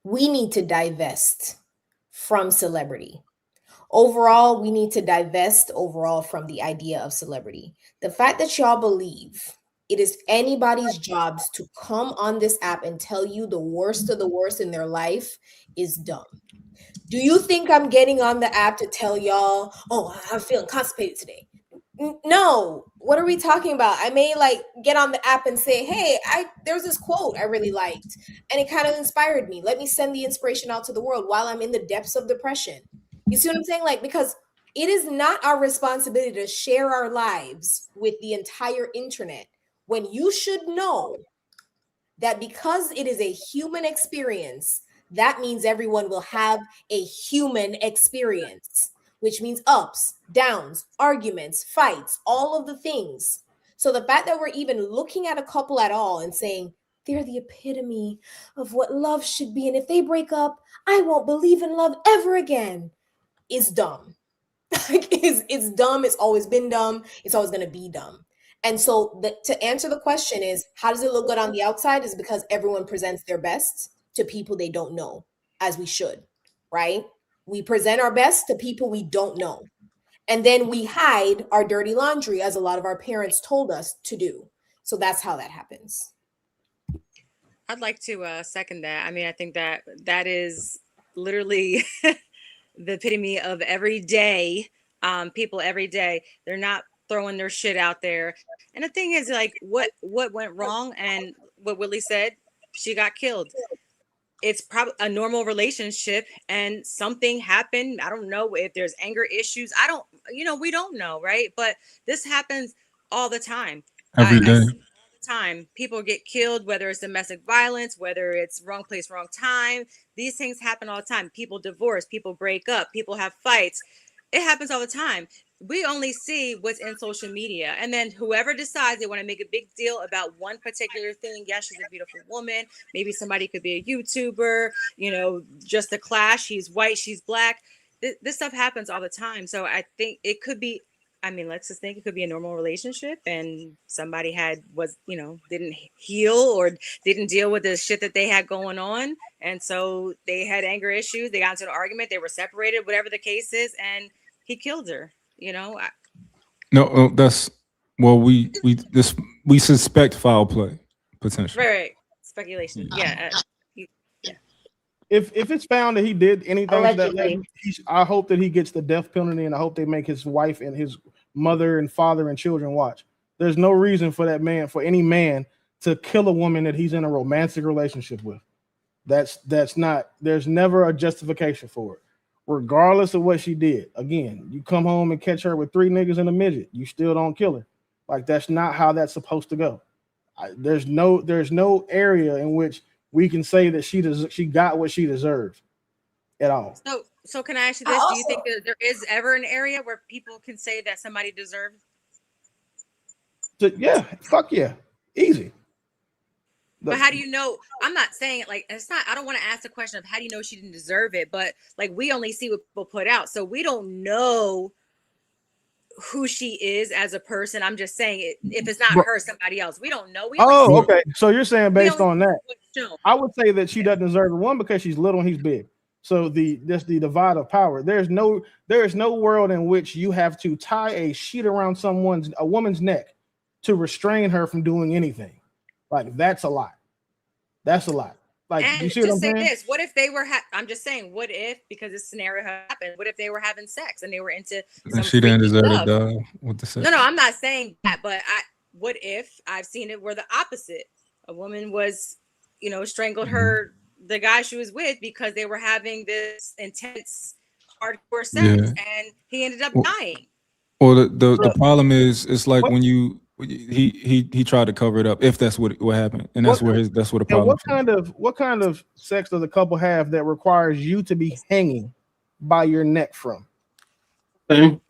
We need to divest from celebrity. Overall, we need to divest overall from the idea of celebrity. The fact that y'all believe it is anybody's jobs to come on this app and tell you the worst of the worst in their life is dumb. Do you think I'm getting on the app to tell y'all, oh, I'm feeling constipated today? No. What are we talking about? I may like get on the app and say, hey, there's this quote I really liked and it kind of inspired me. Let me send the inspiration out to the world while I'm in the depths of depression. You see what I'm saying? Like, because it is not our responsibility to share our lives with the entire internet when you should know that because it is a human experience, that means everyone will have a human experience, which means ups, downs, arguments, fights, all of the things. So the fact that we're even looking at a couple at all and saying, they're the epitome of what love should be, and if they break up, I won't believe in love ever again, is dumb. It's dumb. It's always been dumb. It's always going to be dumb. And so to answer the question is, how does it look good on the outside? Is because everyone presents their best to people they don't know, as we should, right? We present our best to people we don't know. And then we hide our dirty laundry, as a lot of our parents told us to do. So that's how that happens. I'd like to second that. I mean, I think that is literally the epitome of every day people every day. They're not throwing their shit out there. And the thing is, like, what went wrong? And what Willie said, she got killed. It's probably a normal relationship, and something happened. I don't know if there's anger issues. I don't, we don't know, right? But this happens all the time. Every I day. see all the time. People get killed, whether it's domestic violence, whether it's wrong place, wrong time. These things happen all the time. People divorce, people break up, people have fights. It happens all the time. We only see what's in social media, and then whoever decides they want to make a big deal about one particular thing. Yeah, she's a beautiful woman. Maybe somebody could be a YouTuber, just a clash. She's white, she's black. This stuff happens all the time. So I think it could be, let's just think it could be a normal relationship, and somebody didn't heal or didn't deal with the shit that they had going on. And so they had anger issues. They got into an argument. They were separated, whatever the case is. And he killed her, No, that's we suspect foul play potentially. Right. Speculation. Yeah. If it's found that he did anything to that Allegedly. lady, I hope that he gets the death penalty, and I hope they make his wife and his mother and father and children watch. There's no reason for any man to kill a woman that he's in a romantic relationship with. That's not, there's never a justification for it, regardless of what she did. Again, you come home and catch her with 3 niggas and a midget, you still don't kill her. Like, that's not how that's supposed to go. There's no area in which we can say that she got what she deserved at all. So can I ask you this? Do you think that there is ever an area where people can say that somebody deserves? Yeah, fuck yeah, easy. But how do you know? I'm not saying like it's not. I don't want to ask the question of how do you know she didn't deserve it. But like we only see what people put out, so we don't know who she is as a person. I'm just saying if it's not her, somebody else. We don't know. Okay. So you're saying based on that, I would say that she doesn't deserve it. One, because she's little and he's big. So that's the divide of power. There is no world in which you have to tie a sheet around a woman's neck to restrain her from doing anything. Like, that's a lot. That's a lot. Like, and you see what I'm saying? This: what if they were? I'm just saying, what if, because this scenario happened? What if they were having sex and they were into? And she didn't deserve it, with the sex. No, I'm not saying that. But what if I've seen it where the opposite? A woman was, strangled her, the guy she was with, because they were having this intense, hardcore sex, and he ended up dying. Well, the problem is, it's like when he tried to cover it up, if that's what happened, and that's where the problem. What kind of sex does a couple have that requires you to be hanging by your neck from? Like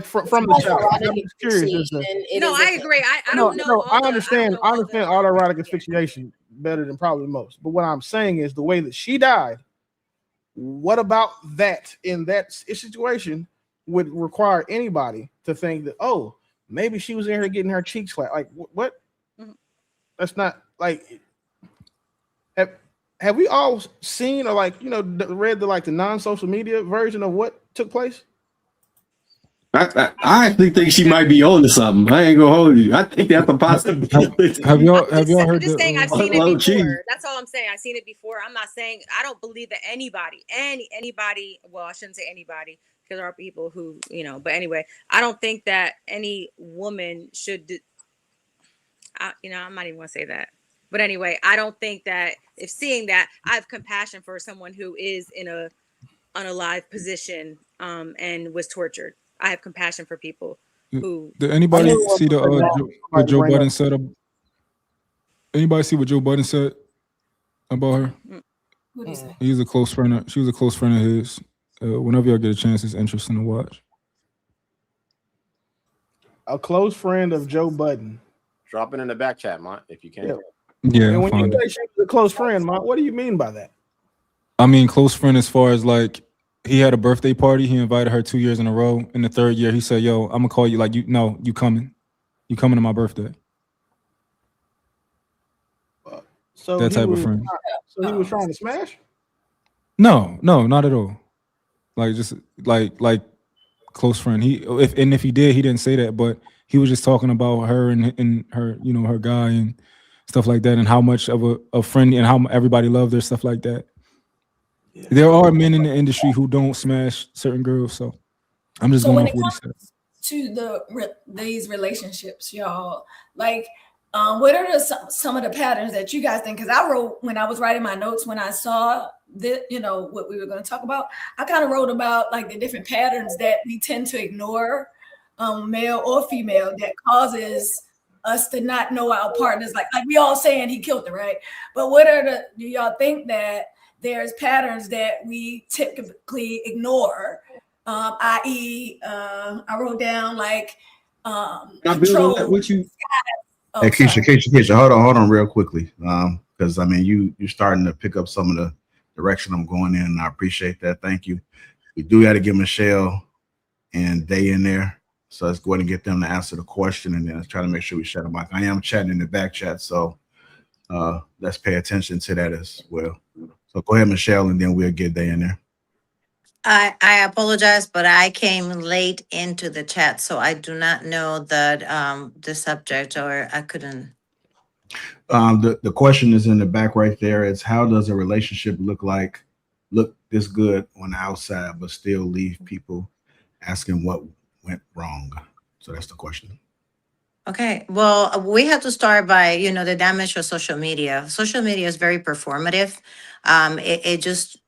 from the child. I'm just curious. No, I agree. I don't know. I understand autoerotic asphyxiation better than probably most. But what I'm saying is the way that she died. What about that in that situation would require anybody to think that, oh, maybe she was in here getting her cheeks flat? Like, what? Mm-hmm. That's not like. Have we all seen or read the non-social media version of what took place? I actually think she might be on to something. I ain't gonna hold you. I think that's a possibility. Have y'all heard? Just saying, I've seen it before. That's all I'm saying. I've seen it before. I'm not saying I don't believe that anybody. Well, I shouldn't say anybody, because there are people who, But anyway, I don't think that any woman should. I'm not even gonna say that. But anyway, I don't think that if seeing that, I have compassion for someone who is in a unalive position and was tortured. I have compassion for people who. Did anybody see what Joe Budden said? Anybody see what Joe Budden said about her? What did he say? He's a close friend. She was a close friend of his. Whenever y'all get a chance, it's interesting to watch. A close friend of Joe Budden. Drop it in the back chat, Mont, if you can. Yeah. And when you say she's a close friend, Mont, what do you mean by that? I mean, close friend as far as like. He had a birthday party. He invited her 2 years in a row. In the 3rd year, he said, "Yo, I'm gonna call you. Like, you coming? You coming to my birthday?" So that type of friend. So he was trying to smash? No, not at all. Like just like close friend. If he did, he didn't say that, but he was just talking about her and her, her guy and stuff like that, and how much of a friend and how everybody loved her, stuff like that. There are men in the industry who don't smash certain girls, so I'm just So going when off it what he said. comes to these relationships, y'all, like, what are some of the patterns that you guys think? Because I wrote when I was writing my notes when I saw that, you know, what we were going to talk about. I kind of wrote about like the different patterns that we tend to ignore, male or female, that causes us to not know our partners. Like we all saying he killed her, right? But do y'all think that there's patterns that we typically ignore? I.e., I wrote down like I build on that control. with you. Oh, Hey, sorry. Keisha, hold on real quickly. Because I mean you're starting to pick up some of the direction I'm going in, and I appreciate that. Thank you. We do got to get Michelle and Day in there. So let's go ahead and get them to answer the question, and then let's try to make sure we shut them off. I am chatting in the back chat, so let's pay attention to that as well. So go ahead, Michelle, and then we'll get Day in there. I apologize, but I came late into the chat, so I do not know that the subject, or I couldn't. The question is in the back right there. It's how does a relationship look this good on the outside, but still leave people asking what went wrong? So that's the question. Okay, well, we have to start by, the damage of social media. Social media is very performative. It just,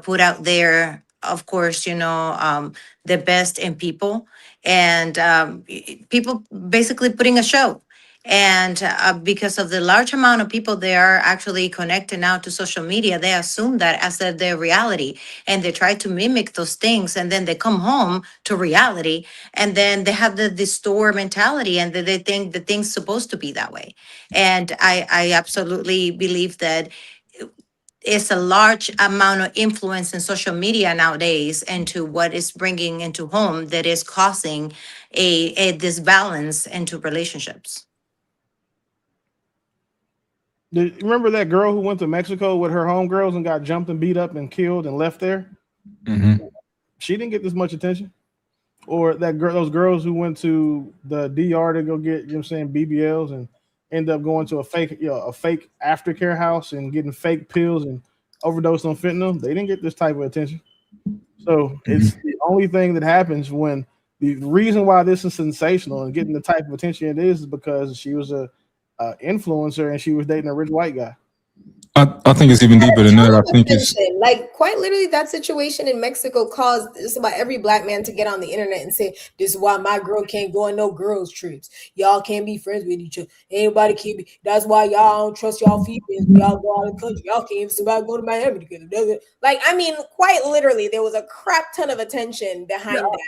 put out there, of course, the best in people, and people basically putting a show. And because of the large amount of people they are actually connected now to social media, they assume that as their reality, and they try to mimic those things, and then they come home to reality, and then they have the distort mentality, and they think the thing's supposed to be that way. And I absolutely believe that it's a large amount of influence in social media nowadays into what is bringing into home that is causing a disbalance into relationships. Do you remember that girl who went to Mexico with her homegirls and got jumped and beat up and killed and left there? Mm-hmm. She didn't get this much attention. Or those girls who went to the DR to go get, BBLs and end up going to a fake aftercare house and getting fake pills and overdose on fentanyl. They didn't get this type of attention. So it's the only thing that happens when the reason why this is sensational and getting the type of attention it is because she was a influencer and she was dating a rich white guy. I think it's even deeper than that. I think it's like quite literally that situation in Mexico caused just about every black man to get on the internet and say, "This is why my girl can't go on no girls trips. Y'all can't be friends with each other. Anybody can be. That's why y'all don't trust y'all females when y'all go out of the country. Y'all can't even survive go to Miami together." Like, I mean, quite literally, there was a crap ton of attention behind that.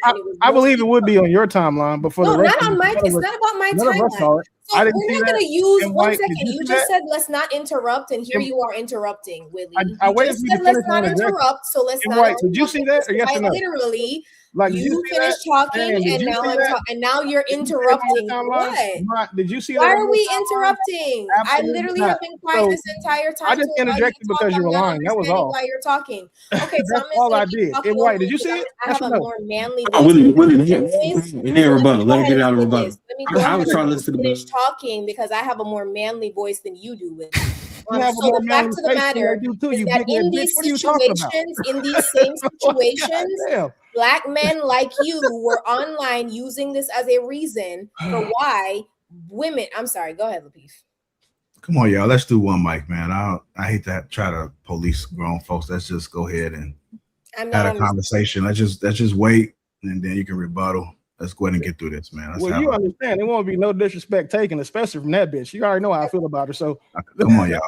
I believe it would be on your timeline, but for the rest not on my. It's not about my timeline. So we're not going to use 1 second. You just said let's not interrupt, and here you are interrupting, Willie. I you waited just for you said to let's finish not my interrupt, so let's not. White, did you see that? Or yes or no? Literally, like you finished talking, and now and now you're interrupting. What? Did you see Why that? are we interrupting? I literally have been quiet this entire time. I just interjected because you were lying. That was all. Why you're talking? Okay, that's all I did. White, did you see it? I have a more manly. Willie, in there rebuttal. Let her get it out of rebuttal. Let me go I was trying to listen to finish talking because I have a more manly voice than you do. With so the fact of the matter is that in these situations, in these same situations, black men like you were online using this as a reason for why women. I'm sorry. Go ahead, Lapeef. Come on, y'all. Let's do one mic, man. I hate to try to police grown folks. Let's just go ahead and have a conversation. Let's just wait, and then you can rebuttal. Let's go ahead and get through this, man. You understand there won't be no disrespect taken, especially from that bitch. You already know how I feel about her. So come on, y'all.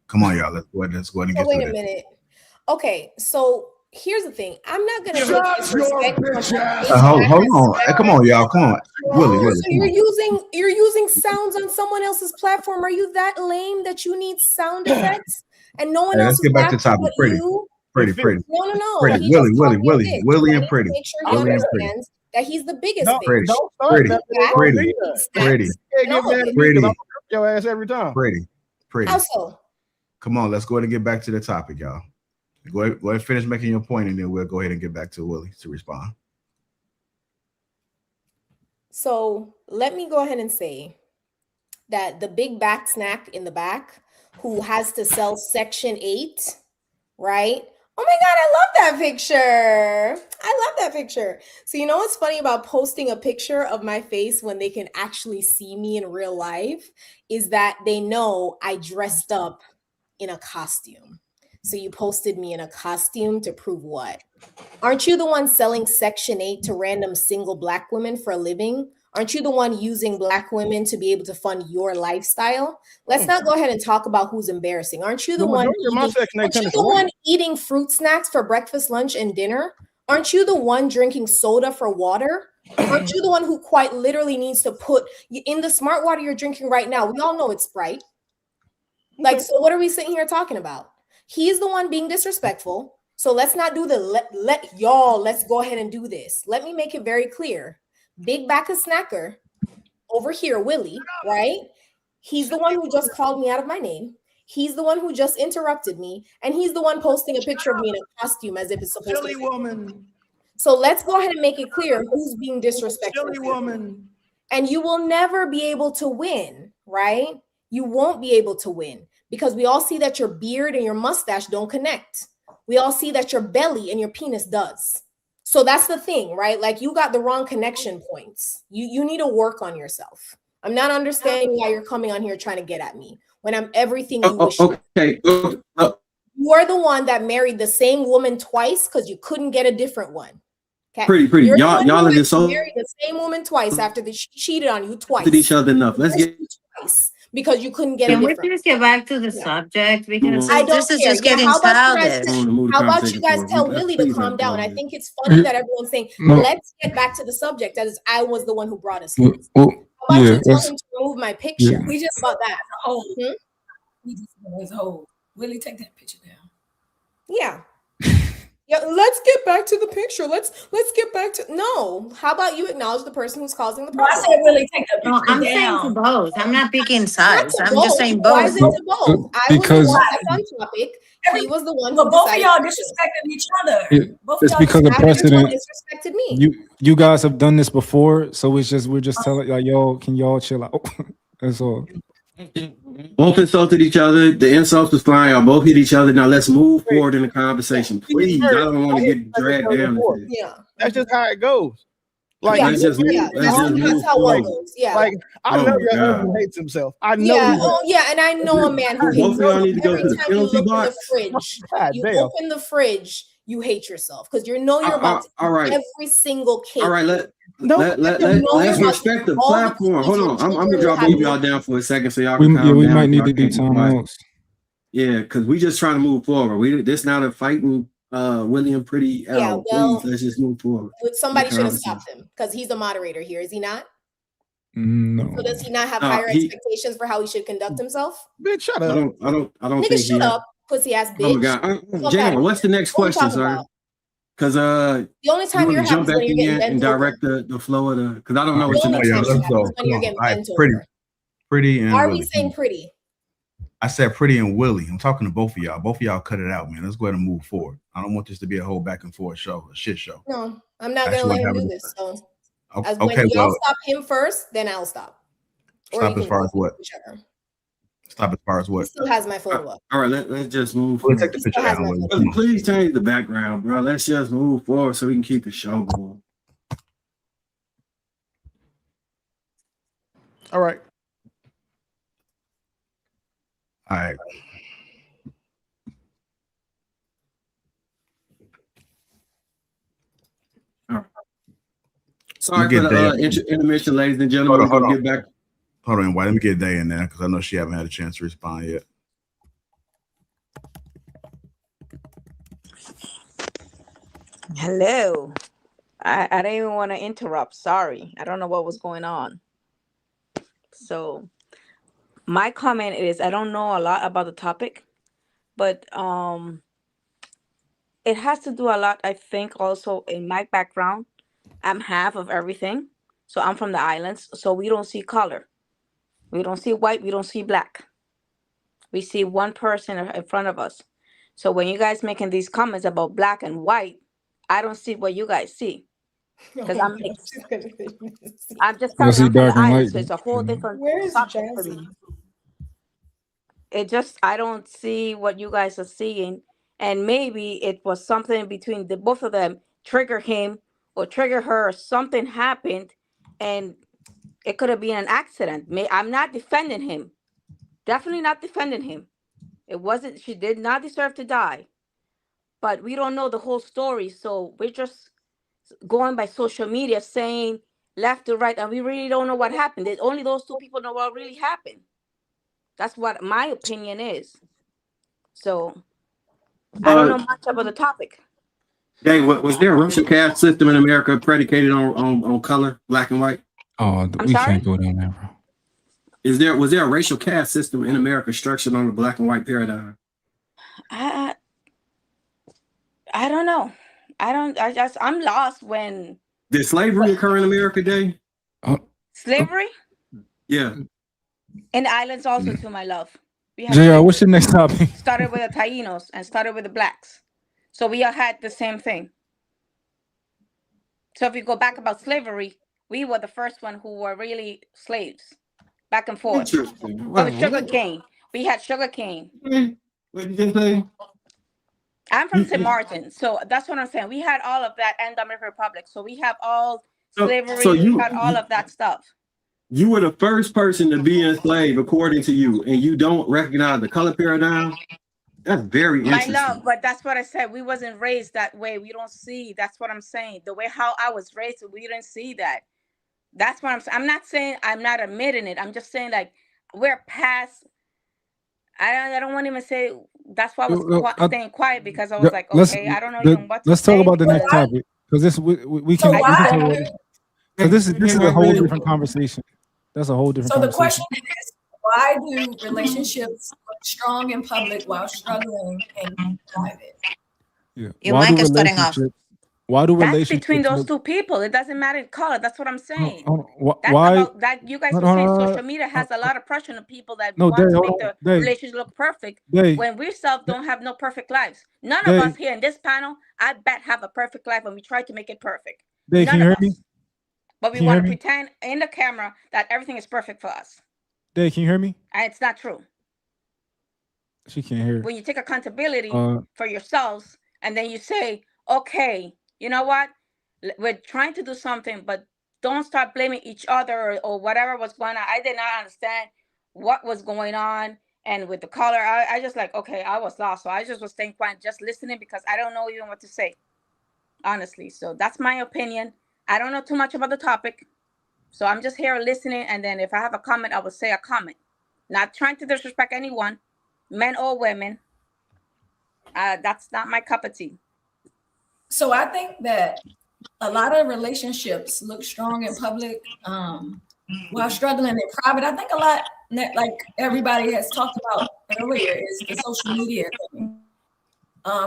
Come on, y'all. Let's go ahead and get through this. Wait a minute. Okay, so here's the thing. I'm not gonna disrespect. Hold on. Come on, y'all. Come on, Willie. So you're using sounds on someone else's platform. Are you that lame that you need sound effects and no one else? Let's get back to the topic. Pretty. No. Pretty. Willie, and Pretty. Make sure he understands that he's the biggest. Pretty. Your ass every time. Pretty. Also, come on, let's go ahead and get back to the topic, y'all. Go ahead and finish making your point, and then we'll go ahead and get back to Willie to respond. So let me go ahead and say that the big back snack in the back who has to sell Section 8 right? Oh my God, I love that picture. I love that picture. So, you know what's funny about posting a picture of my face when they can actually see me in real life is that they know I dressed up in a costume. So, you posted me in a costume to prove what? Aren't you the one selling Section 8 to random single Black women for a living? Aren't you the one using Black women to be able to fund your lifestyle? Let's not go ahead and talk about who's embarrassing. Aren't you the one eating fruit snacks for breakfast, lunch, and dinner? Aren't you the one drinking soda for water? Aren't you the one who quite literally needs to put in the smart water you're drinking right now? We all know it's Sprite. Like, so what are we sitting here talking about? He's the one being disrespectful. So let's not do the let's go ahead and do this. Let me make it very clear. Big back of snacker over here, Willie, right? He's the one who just called me out of my name. He's the one who just interrupted me. And he's the one posting a picture of me in a costume as if it's supposed to be. Woman. So let's go ahead and make it clear who's being disrespectful. Woman. And you will never be able to win, right? You won't be able to win because we all see that your beard and your mustache don't connect. We all see that your belly and your penis does. So that's the thing, right? Like you got the wrong connection points. You need to work on yourself. I'm not understanding why you're coming on here trying to get at me when I'm everything you wish. Okay. You are the one that married the same woman twice because you couldn't get a different one. Okay? Pretty. You're Y'all are just so married the same woman twice after she cheated on you twice. Did each other enough. Let's get twice. Because you couldn't get Can a we different. please get back to the subject because I don't this is care. just getting how about childish. how about you guys tell Willie to calm down? I think it's funny that everyone's saying, let's get back to the subject as I was the one who brought us here. How about you tell him to remove my picture? Yeah. We just about that. We just his whole. Willie, take that picture down. Yeah. Yeah, let's get back to the picture. Let's get back to no. How about you acknowledge the person who's causing the problem? I said Willie, take the picture No, I'm down. saying to both. I'm not picking sides. I'm both. just saying Why both. is it to both? I was the one that's on topic. He was the one. But both of y'all disrespecting each other. It's because of precedent. Disrespected me. You guys have done this before, so we're just telling like, yo, can y'all chill out? That's all. Both insulted each other. The insults was flying. Y'all both hit each other. Now let's move forward in the conversation, please. I don't want to get dragged down. Yeah, that's just how it goes. Like let's just move forward. Yeah, like I know your husband hates himself. I know. Yeah, and I know a man who hates both of y'all need to go to the penalty box. Open the fridge. You hate yourself because you're about to every single cake. All right, let's respect the platform. Hold on, I'm gonna drop both of y'all down for a second so y'all can calm down. We might need to do time outs. Yeah, because we just trying to move forward. This not a fighting William Pretty L. Yeah, well, please, let's just move forward. Somebody should have stopped him because he's the moderator here, is he not? No. So does he not have higher expectations for how he should conduct himself? Bitch, shut up. I don't Nigga, think shut up, pussy ass bitch. Oh my God, Jenae, what's the next question, sir? Because the only time you're jump back in and direct the flow of the because I don't know what the next question is. When you're getting bent over. Pretty and why are Willie. we saying pretty? I said Pretty and Willie. I'm talking to both of y'all. Both of y'all cut it out, man. Let's go ahead and move forward. I don't want this to be a whole back and forth show, a shit show. No, I'm not going to let him do this. So okay, when y'all stop him first, then I'll stop. Stop as far as what? Stop as far as what? He still has my photo up. All right, let's just move forward. Take the picture down. Please change the background, bro. Let's just move forward so we can keep the show going. All right. All right. Sorry for the intermission, ladies and gentlemen. Hold on. Get back. Hold on, let me get Day in there because I know she haven't had a chance to respond yet. Hello. I didn't even want to interrupt. Sorry. I don't know what was going on. So my comment is I don't know a lot about the topic, but it has to do a lot, I think, also in my background. I'm half of everything. So I'm from the islands. So we don't see color. We don't see white. We don't see black. We see one person in front of us. So when you guys making these comments about black and white, I don't see what you guys see. Because I'm mixed. I'm just telling you, I'm from the island, so it's a whole different subject for me. It just, I don't see what you guys are seeing and maybe it was something between the both of them trigger him or trigger her, or something happened, and it could have been an accident. I'm not defending him, definitely not defending him. It wasn't, she did not deserve to die, but we don't know the whole story, so we're just going by social media saying left to right, and we really don't know what happened. Only those two people know what really happened. That's what my opinion is. So I don't know much about the topic. Dave, was there a racial caste system in America predicated on color, black and white? Oh, I'm we sorry? can't go down there, bro. Was there a racial caste system in America structured on the black and white paradigm? I don't know. I'm lost when. Did slavery occur in America, Dave? Slavery? Yeah. In the islands also too, my love. We had JR, what's your next topic? started with the Tainos and started with the blacks. So we all had the same thing. So if you go back about slavery, we were the first one who were really slaves, back and forth. Interesting. But with sugar cane, we had sugar cane. What did you say? I'm from St. Martin, so that's what I'm saying. We had all of that and Dominican Republic. So we have all slavery, we had all of that stuff. You were the first person to be enslaved, according to you, and you don't recognize the color paradigm? That's very interesting. My love, but that's what I said. We wasn't raised that way. We don't see. That's what I'm saying. The way how I was raised, we didn't see that. That's what I'm saying. I'm not saying I'm not admitting it. I'm just saying like we're past. I don't want to even say. That's why I was staying quiet, because I was like, okay, I don't know even what to Let's say. talk about the next topic, because this we can talk about it. Because this is a whole different conversation. That's a whole different So the conversation. question is, why do relationships look strong in public while struggling in private? Yeah. Your mic is cutting off. Why do That's relationships between those two people. It doesn't matter the color. That's what I'm saying. That's why? about that. You guys were saying social media has a lot of pressure on people that want to make the relationship look perfect. When we self don't have no perfect lives. None of us here in this panel, I bet, have a perfect life, and we try to make it perfect. None of us. Me? But we want to pretend in the camera that everything is perfect for us. Dave, can you hear me? And it's not true. She can't hear. When you take accountability for yourselves, and then you say, okay, you know what? We're trying to do something, but don't start blaming each other or whatever was going on. I did not understand what was going on. And with the caller, I just like, okay, I was lost. So I just was staying quiet, just listening, because I don't know even what to say, honestly. So that's my opinion. I don't know too much about the topic. So I'm just here listening. And then if I have a comment, I will say a comment. Not trying to disrespect anyone, men or women. That's not my cup of tea. So I think that a lot of relationships look strong in public while struggling in private. I think a lot, like everybody has talked about earlier, is the social media thing.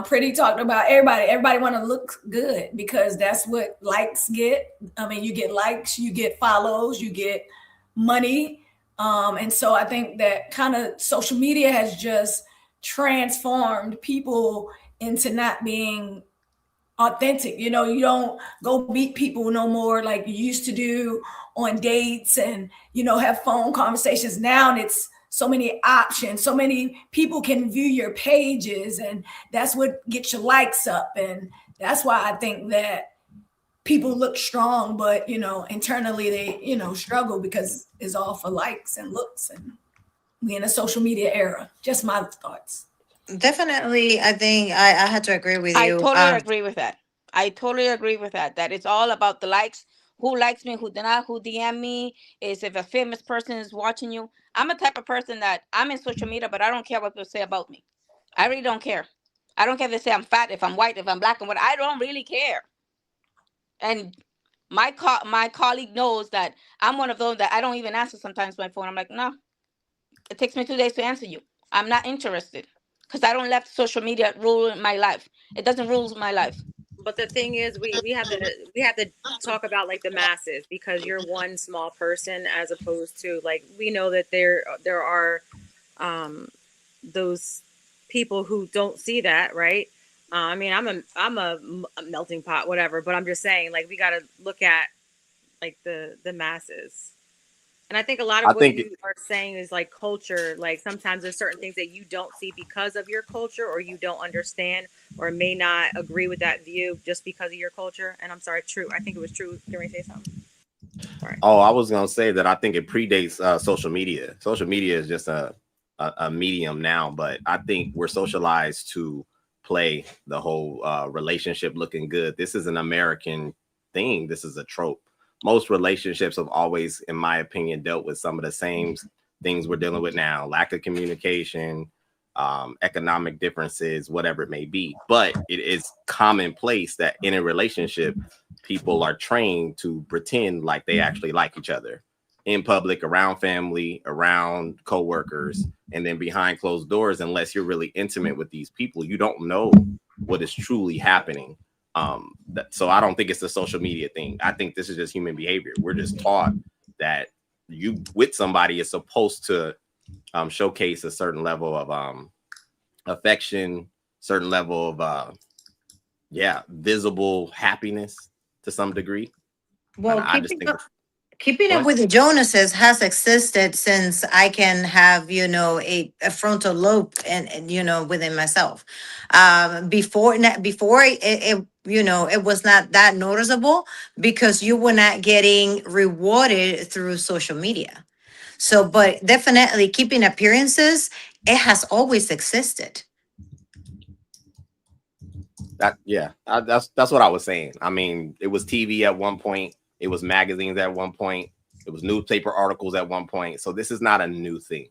Pretty talked about everybody want to look good because that's what likes get. I mean, you get likes, you get follows, you get money. And so I think that kind of social media has just transformed people into not being authentic. You know, you don't go meet people no more like you used to do on dates and, you know, have phone conversations. Now it's so many options, so many people can view your pages, and that's what gets your likes up. And that's why I think that people look strong, but, you know, internally they, you know, struggle because it's all for likes and looks. And we in a social media era. Just my thoughts. Definitely, I think I had to agree with you. I totally agree with that. I totally agree with that. That it's all about the likes. Who likes me, who did not, who DM me, is if a famous person is watching you. I'm a type of person that I'm in social media, but I don't care what people say about me. I really don't care. I don't care if they say I'm fat, if I'm white, if I'm black, and what. I don't really care. And my colleague knows that I'm one of those that I don't even answer sometimes my phone. I'm like, no, it takes me 2 days to answer you. I'm not interested because I don't let social media rule my life. It doesn't rule my life. But the thing is, we have to talk about like the masses, because you're one small person as opposed to, like, we know that there are those people who don't see that, right? I mean, I'm a melting pot, whatever, but I'm just saying, like, we got to look at like the masses. And I think a lot I of what think you are saying is like culture. Like sometimes there's certain things that you don't see because of your culture, or you don't understand, or may not agree with that view just because of your culture. And I'm sorry, True. I think it was True. Can we say something? Sorry. Oh, I was gonna say that I think it predates social media. Social media is just a medium now, but I think we're socialized to play the whole relationship looking good. This is an American thing. This is a trope. Most relationships have always, in my opinion, dealt with some of the same things we're dealing with now: lack of communication, economic differences, whatever it may be. But it is commonplace that in a relationship, people are trained to pretend like they actually like each other in public, around family, around coworkers, and then behind closed doors. Unless you're really intimate with these people, you don't know what is truly happening. So I don't think it's a social media thing. I think this is just human behavior. We're just taught that you with somebody is supposed to showcase a certain level of affection, certain level of visible happiness to some degree. Well, I just think keeping Go up ahead. with the Jonases has existed since I can have, a frontal lobe and within myself. Before it was not that noticeable because you were not getting rewarded through social media. So, but definitely keeping appearances, it has always existed. That's what I was saying. I mean, it was TV at one point, it was magazines at one point, it was newspaper articles at one point. So this is not a new thing,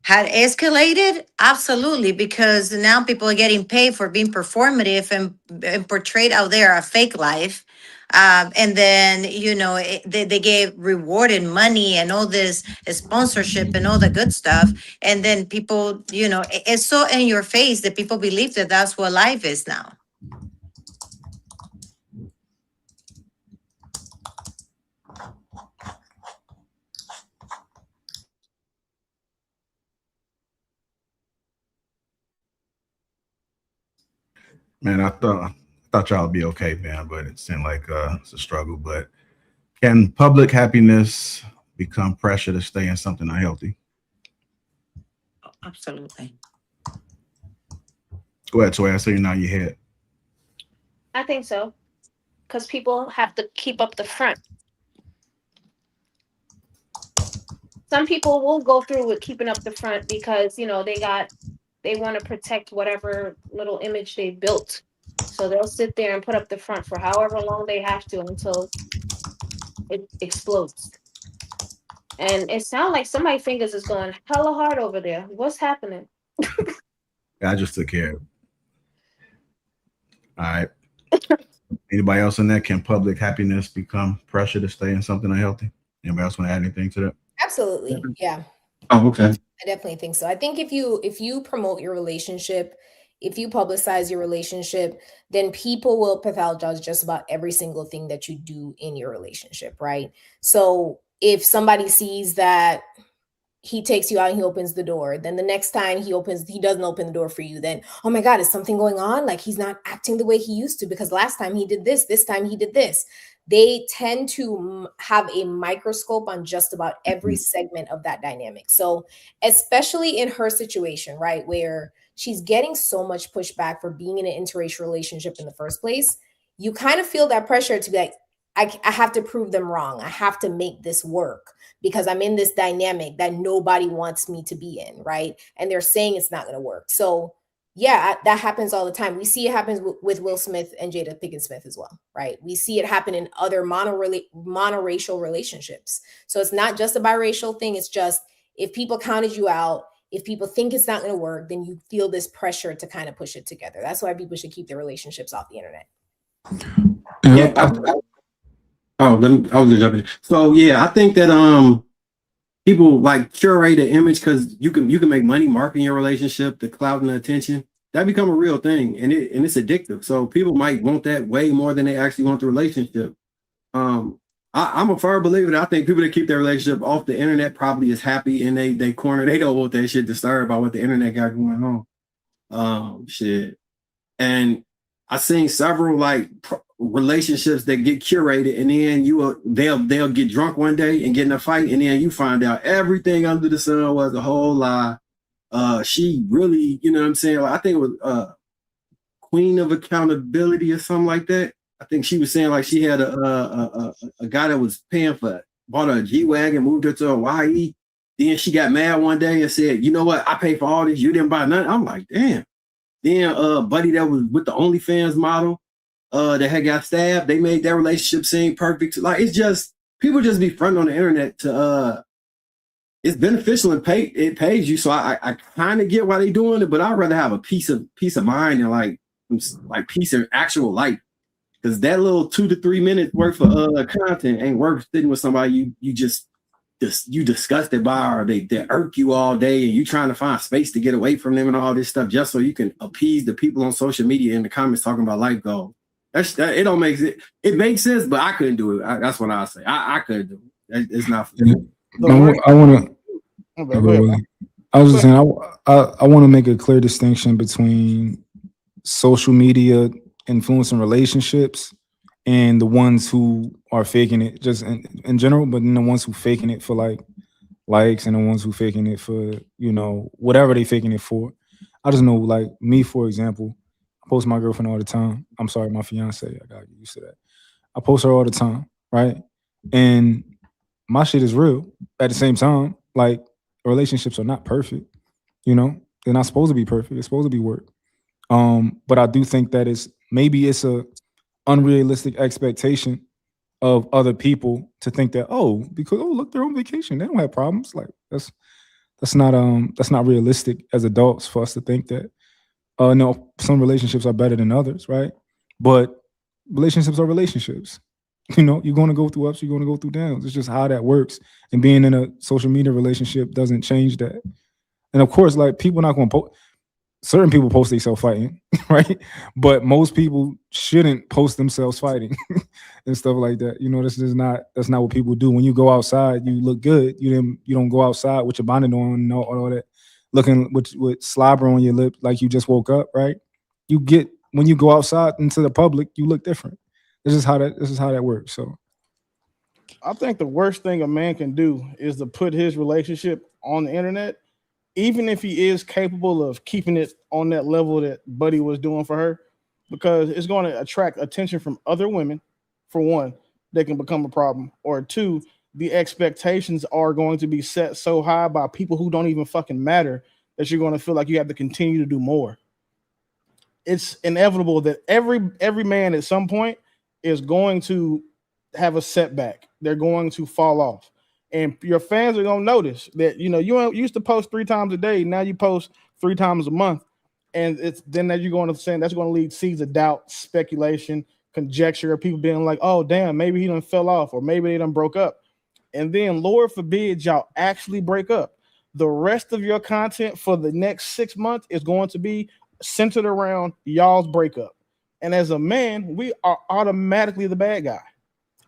Had escalated? Absolutely, because now people are getting paid for being performative and portrayed out there a fake life. And then, they gave rewarded money and all this sponsorship and all the good stuff. And then people, it's so in your face that people believe that that's what life is now. Man, I thought y'all would be okay, man, but it seemed like it's a struggle. But can public happiness become pressure to stay in something unhealthy? Absolutely. Go ahead, Toy. I see you now your head. I think so, because people have to keep up the front. Some people will go through with keeping up the front because they want to protect whatever little image they built. So they'll sit there and put up the front for however long they have to until it explodes. And it sounds like somebody's fingers is going hella hard over there. What's happening? I just took care of it. All right. Anybody else in that? Can public happiness become pressure to stay in something unhealthy? Anybody else want to add anything to that? Absolutely. Yeah. Oh, okay. I definitely think so. I think if you promote your relationship, if you publicize your relationship, then people will pathologize just about every single thing that you do in your relationship, right? So if somebody sees that he takes you out and he opens the door, then the next time he doesn't open the door for you, then, oh my God, is something going on? Like he's not acting the way he used to because last time he did this time he did this. They tend to have a microscope on just about every segment of that dynamic. So especially in her situation, right, where she's getting so much pushback for being in an interracial relationship in the first place, you kind of feel that pressure to be like, I have to prove them wrong. I have to make this work because I'm in this dynamic that nobody wants me to be in, right? And they're saying it's not going to work. So yeah, that happens all the time. We see it happens with Will Smith and Jada Pinkett Smith as well, right? We see it happen in other monoracial relationships. So it's not just a biracial thing. It's just if people counted you out, if people think it's not going to work, then you feel this pressure to kind of push it together. That's why people should keep their relationships off the internet. Yeah. I was gonna jump in. So yeah, I think that people like curate an image because you can make money marketing your relationship, the clout and the attention. That become a real thing, and it's addictive. So people might want that way more than they actually want the relationship. I'm a firm believer that I think people that keep their relationship off the internet probably is happy in they corner. They don't want that shit disturbed by what the internet got going on. Shit. And I seen several relationships that get curated, and then they'll get drunk one day and get in a fight, and then you find out everything under the sun was a whole lie. She really, you know what I'm saying? Like, I think it was Queen of Accountability or something like that. I think she was saying like she had a guy that was bought her a G-Wagon, moved her to Hawaii. Then she got mad one day and said, you know what? I paid for all this. You didn't buy nothing. I'm like, damn. Then buddy that was with the OnlyFans model that had got stabbed, they made their relationship seem perfect. Like, it's just, people just be fronting on the internet to it's beneficial and it pays you. So I kind of get why they doing it, but I'd rather have a peace of mind and like peace in actual life. Because that little 2 to 3 minutes worth of content ain't worth sitting with somebody you disgusted by, or they irk you all day, and you trying to find space to get away from them and all this stuff just so you can appease the people on social media in the comments talking about life goals. It don't make it. It makes sense, but I couldn't do it. That's what I say. I couldn't do it. It's not for me. I want to. I was just saying. I want to make a clear distinction between social media influencing relationships and the ones who are faking it, just in general, but then the ones who faking it for like likes, and the ones who faking it for, you know, whatever they faking it for. I just know, like me, for example, I post my girlfriend all the time. I'm sorry, my fiance. I gotta get used to that. I post her all the time, right? And my shit is real. At the same time, like, relationships are not perfect. You know, they're not supposed to be perfect. It's supposed to be work. But I do think that it's a unrealistic expectation of other people to think that, because look, they're on vacation, they don't have problems. Like, that's not realistic as adults for us to think that. No, some relationships are better than others, right? But relationships are relationships. You know, you're going to go through ups, you're going to go through downs. It's just how that works. And being in a social media relationship doesn't change that. And of course, like, people not going to post. Certain people post themselves fighting, right? But most people shouldn't post themselves fighting and stuff like that. You know, that's not what people do. When you go outside, you look good. You don't go outside with your bonnet on and all that, looking with slobber on your lip like you just woke up, right? When you go outside into the public, you look different. This is how that works. So I think the worst thing a man can do is to put his relationship on the internet, even if he is capable of keeping it on that level that Buddy was doing for her, because it's going to attract attention from other women. For one, they can become a problem. Or two, the expectations are going to be set so high by people who don't even fucking matter that you're going to feel like you have to continue to do more. It's inevitable that every man at some point is going to have a setback. They're going to fall off. And your fans are gonna notice that, you know, you used to post 3 times a day. Now you post 3 times a month, and that's going to lead seeds of doubt, speculation, conjecture of people being like, "Oh, damn, maybe he done fell off, or maybe they done broke up." And then, Lord forbid, y'all actually break up. The rest of your content for the next 6 months is going to be centered around y'all's breakup. And as a man, we are automatically the bad guy.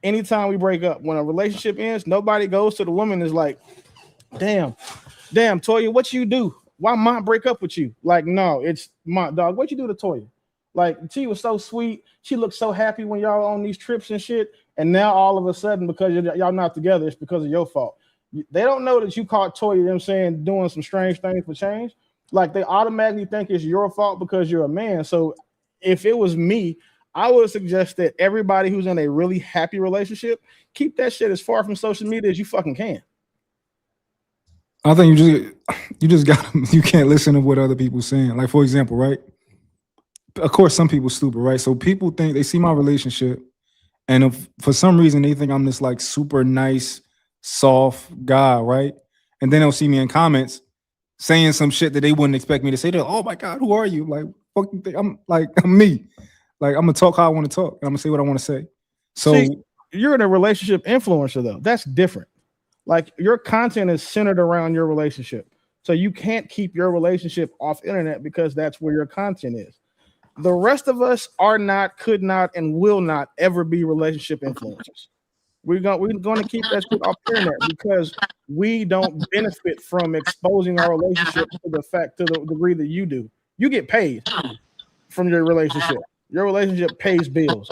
Anytime we break up, when a relationship ends, nobody goes to the woman and is like, damn, Toya, what you do? Why mom break up with you? Like, no, it's my dog. What you do to Toya? Like, she was so sweet. She looked so happy when y'all on these trips and shit. And now all of a sudden, because y'all not together, it's because of your fault. They don't know that you caught Toya, you know what I'm saying, doing some strange things for change. Like, they automatically think it's your fault because you're a man. So if it was me, I would suggest that everybody who's in a really happy relationship, keep that shit as far from social media as you fucking can. I think you can't listen to what other people saying. Like, for example, right? Of course, some people stupid, right? So people think they see my relationship, and if for some reason they think I'm this like super nice, soft guy, right? And then they'll see me in comments saying some shit that they wouldn't expect me to say. They're like, "Oh my God, who are you?" Like, fucking think I'm me. Like, I'm gonna talk how I want to talk, and I'm gonna say what I want to say. So you're in a relationship influencer, though. That's different. Like, your content is centered around your relationship, so you can't keep your relationship off internet because that's where your content is. The rest of us are not, could not, and will not ever be relationship influencers. We're going to keep that shit off the internet because we don't benefit from exposing our relationship to the degree that you do. You get paid from your relationship. Your relationship pays bills.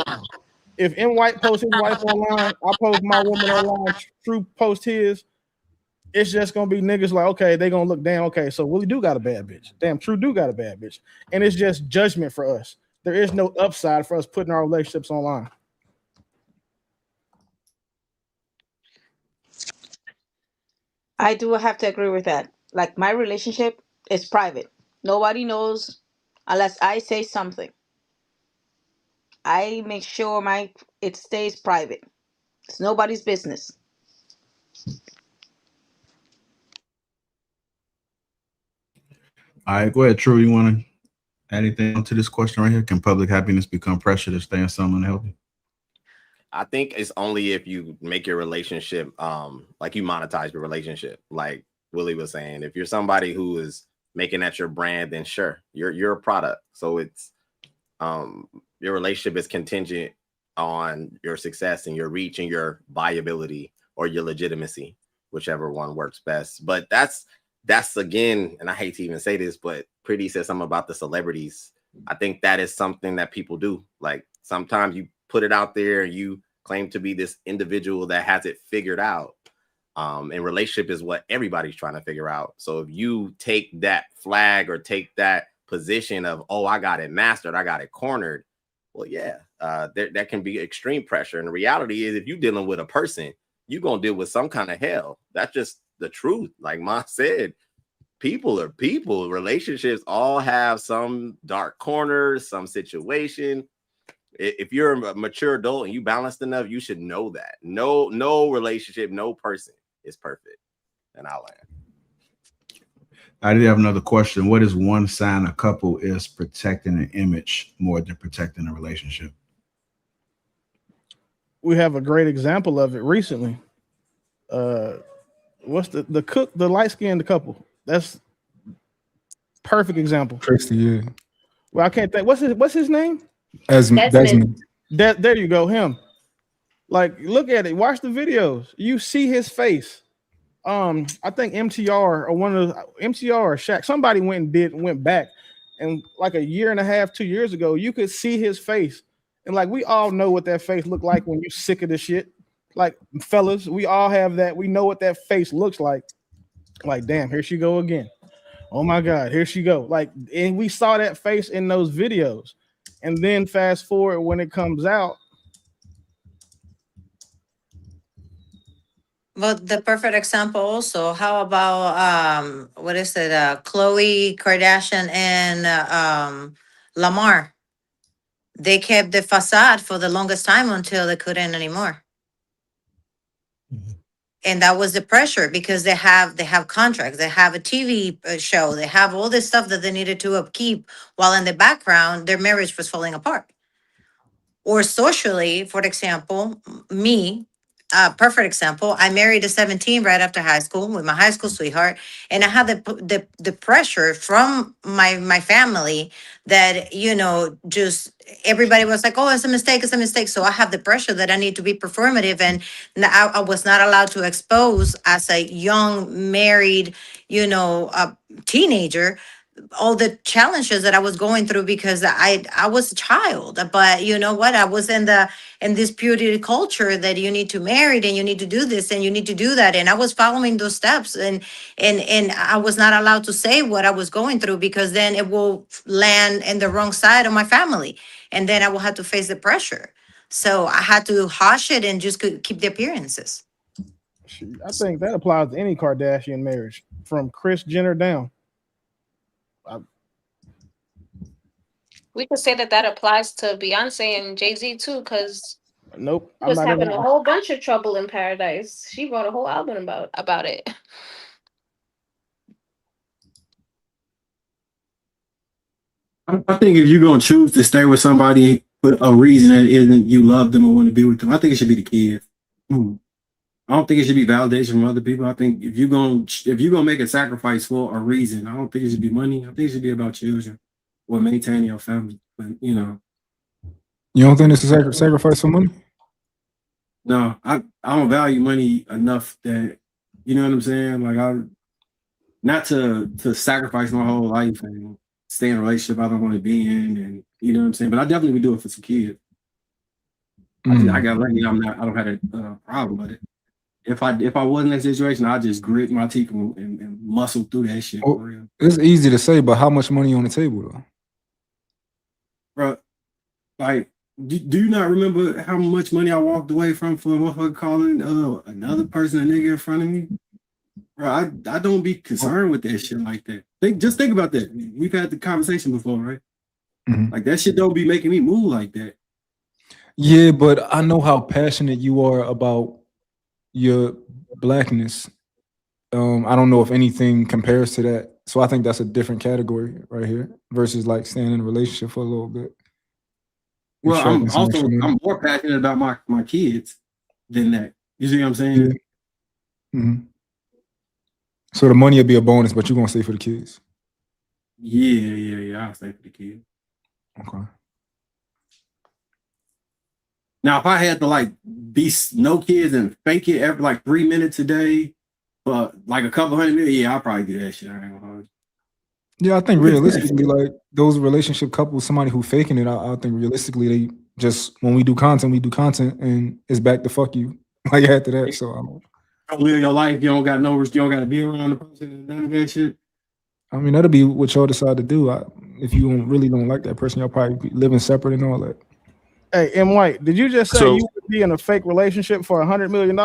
If M White posts his wife online, I post my woman online, True post his, it's just gonna be niggas like, okay, they gonna look, damn, okay, so Willie do got a bad bitch. Damn, True do got a bad bitch. And it's just judgment for us. There is no upside for us putting our relationships online. I do have to agree with that. Like my relationship is private. Nobody knows unless I say something. I make sure it stays private. It's nobody's business. All right, go ahead, True. You want to add anything to this question right here? Can public happiness become pressure to stay in something unhealthy? I think it's only if you make your relationship, like you monetize your relationship. Like Willie was saying, if you're somebody who is making that your brand, then sure, you're a product. So it's your relationship is contingent on your success and your reach and your viability or your legitimacy, whichever one works best. But that's again, and I hate to even say this, but Pretty said something about the celebrities. I think that is something that people do. Like sometimes you put it out there and you claim to be this individual that has it figured out. And relationship is what everybody's trying to figure out. So if you take that flag or take that position of, oh, I got it mastered, I got it cornered, well, yeah, that can be extreme pressure. And the reality is, if you're dealing with a person, you're going to deal with some kind of hell. That's just the truth. Like Ma said, people are people. Relationships all have some dark corners, some situation. If you're a mature adult and you balanced enough, you should know that. No relationship, no person is perfect. And I'll land. I did have another question. What is one sign a couple is protecting an image more than protecting a relationship? We have a great example of it recently. What's the cook, the light-skinned couple? That's perfect example. Christy, yeah. Well, I can't think. What's his name? Desmond. There you go, him. Like, look at it. Watch the videos. You see his face. I think MTR or one of the MTR or Shaq, somebody went back, and like a year and a half, 2 years ago, you could see his face. And like we all know what that face looked like when you're sick of this shit. Like, fellas, we all have that. We know what that face looks like. Like, damn, here she go again. Oh my God, here she go. Like, and we saw that face in those videos. And then fast forward when it comes out. Well, the perfect example also, how about what is it? Khloe Kardashian and Lamar. They kept the facade for the longest time until they couldn't anymore. And that was the pressure because they have contracts, they have a TV show, they have all this stuff that they needed to upkeep, while in the background their marriage was falling apart. Or socially, for example, me, perfect example, I married at 17 right after high school with my high school sweetheart, and I had the pressure from my family that, you know, just everybody was like, oh, it's a mistake, it's a mistake. So I have the pressure that I need to be performative, and I was not allowed to expose as a young married, you know, teenager, all the challenges that I was going through because I was a child. But you know what? I was in this purity culture that you need to marry and you need to do this and you need to do that. And I was following those steps, and I was not allowed to say what I was going through because then it will land in the wrong side of my family. And then I will have to face the pressure. So I had to hush it and just keep the appearances. I think that applies to any Kardashian marriage from Kris Jenner down. We could say that applies to Beyonce and Jay-Z too, because nope, she was having a whole bunch of trouble in Paradise. She wrote a whole album about it. I think if you're gonna choose to stay with somebody for a reason that isn't you love them or want to be with them, I think it should be the kids. I don't think it should be validation from other people. I think if you're gonna make a sacrifice for a reason, I don't think it should be money. I think it should be about children or maintaining your family. But you know, you don't think it's a sacrifice for money? No, I don't value money enough that, you know what I'm saying. Like not to sacrifice my whole life and stay in a relationship I don't want to be in, and you know what I'm saying. But I definitely would do it for some kids. I got lucky. I don't have a problem with it. If I wasn't in that situation, I'd just grit my teeth and muscle through that shit for real. It's easy to say, but how much money on the table though? Bro, like, do you not remember how much money I walked away from for a motherfucker calling another person a nigga in front of me? Bro, I don't be concerned with that shit like that. Just think about that. We've had the conversation before, right? Like that shit don't be making me move like that. Yeah, but I know how passionate you are about your blackness. I don't know if anything compares to that. So I think that's a different category right here versus like staying in a relationship for a little bit. Well, I'm more passionate about my kids than that. You see what I'm saying? Yeah. Mm-hmm. So the money will be a bonus, but you're gonna stay for the kids. Yeah. I'll stay for the kids. Okay. Now, if I had to like be no kids and fake it every like 3 minutes a day, but like a couple $100 million, yeah, I'll probably do that shit. I ain't gonna hold you. Yeah, I think realistically, like those relationship couples, somebody who faking it, I think realistically, they just when we do content, and it's back to fuck you like after that. So I don't live your life. You don't got no risk. You don't got to be around the person and none of that shit. I mean, that'll be what y'all decide to do. If you really don't like that person, y'all probably be living separate and all that. Hey, M. White, did you just say you would be in a fake relationship for $100 million?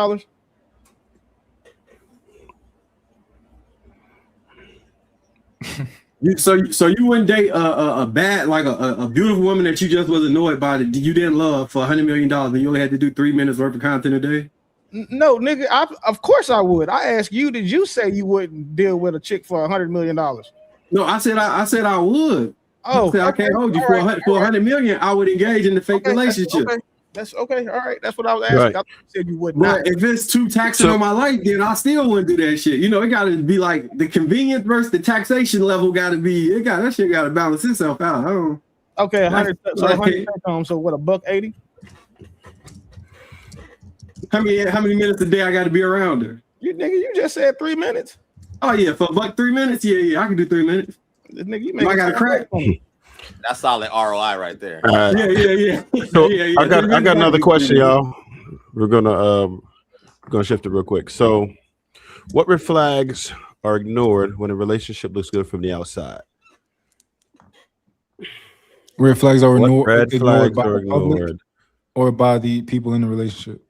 So you wouldn't date a bad, like a beautiful woman that you just was annoyed by that you didn't love for $100 million, and you only had to do 3 minutes worth of content a day? No, nigga. Of course I would. I asked you. Did you say you wouldn't deal with a chick for $100 million? No, I said I would. Oh, I can't hold you for $100 million. I would engage in the fake relationship. That's okay. All right. That's what I was asking. Right. I said you would not. But if it's too taxing on my life, then I still wouldn't do that shit. You know, it got to be like the convenience versus the taxation level. Got to be. That shit got to balance itself out. I don't. Okay, 100. So 100 take home. So what? $180? How many minutes a day I got to be around her? You just said 3 minutes. Oh yeah, for $1 3 minutes. Yeah, I can do 3 minutes. This nigga, you make I got a crack. That's solid ROI right there. Yeah. So yeah. I got another question, y'all. We're gonna shift it real quick. So, what red flags are ignored when a relationship looks good from the outside? Red flags are ignored by are the public or by the people in the relationship?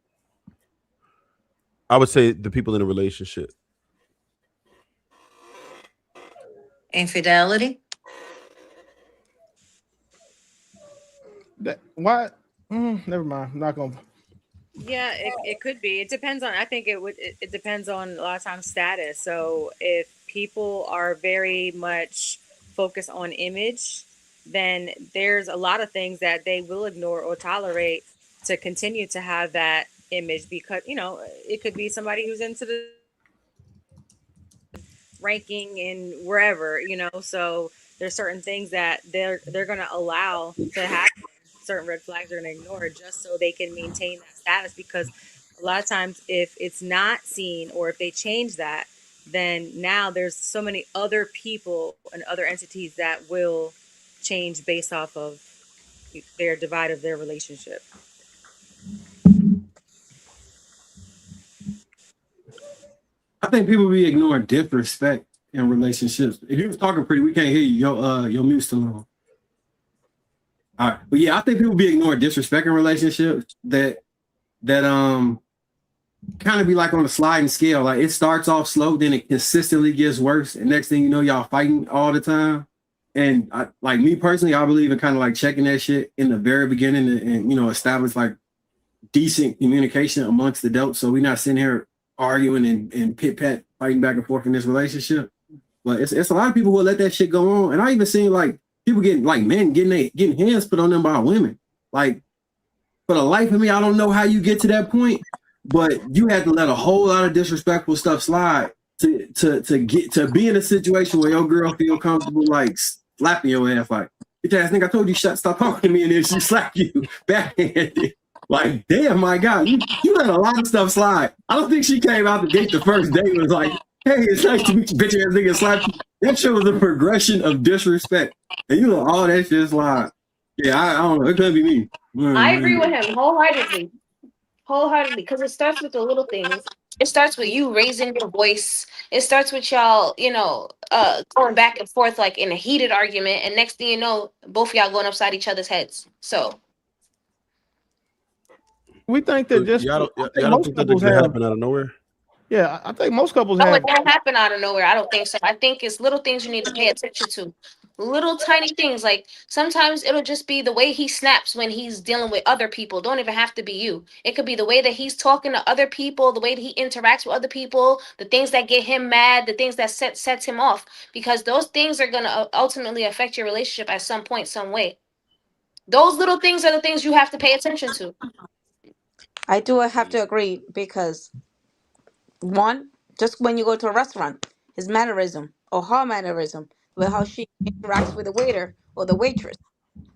I would say the people in the relationship. Infidelity. What? Never mind. I'm not gonna. Yeah, it could be. It depends on. I think it depends on a lot of times status. So if people are very much focused on image, then there's a lot of things that they will ignore or tolerate to continue to have that image, because it could be somebody who's into the ranking and wherever, so there's certain things that they're going to allow to happen. Certain red flags are going to ignore just so they can maintain that status, because a lot of times if it's not seen or if they change that, then now there's so many other people and other entities that will change based off of their divide of their relationship. I think people be ignoring disrespect in relationships. If you was talking pretty, we can't hear you. Your mute's still on. All right, but yeah, I think people be ignoring disrespect in relationships that kind of be like on a sliding scale. Like it starts off slow, then it consistently gets worse, and next thing you know, y'all fighting all the time. And like me personally, I believe in kind of like checking that shit in the very beginning and establish like decent communication amongst adults, so we're not sitting here arguing and pit-pat fighting back and forth in this relationship. But it's a lot of people who will let that shit go on. And I even seen like people getting like men getting hands put on them by women. Like for the life of me, I don't know how you get to that point, but you had to let a whole lot of disrespectful stuff slide to get to be in a situation where your girl feel comfortable like slapping your ass. Like, I think I told you stop talking to me, and then she slapped you backhanded. Like, damn, my God, you let a lot of stuff slide. I don't think she came out the gate the first day and was like, hey, it's nice to meet you, bitch ass nigga, slap you. That shit was a progression of disrespect. And you let all that shit slide. Yeah, I don't know. It could be me. I agree with him wholeheartedly. Because it starts with the little things. It starts with you raising your voice. It starts with y'all, going back and forth like in a heated argument, and next thing you know, both of y'all going upside each other's heads. So We think that just Y'all I think don't most think that couples could have. happen out of nowhere? Yeah, I think most couples no, have. it don't happen out of nowhere. I don't think so. I think it's little things you need to pay attention to. Little tiny things. Like sometimes it'll just be the way he snaps when he's dealing with other people. Don't even have to be you. It could be the way that he's talking to other people, the way that he interacts with other people, the things that get him mad, the things that sets him off. Because those things are gonna ultimately affect your relationship at some point, some way. Those little things are the things you have to pay attention to. I do have to agree because one, just when you go to a restaurant, his mannerism or her mannerism, with how she interacts with the waiter or the waitress,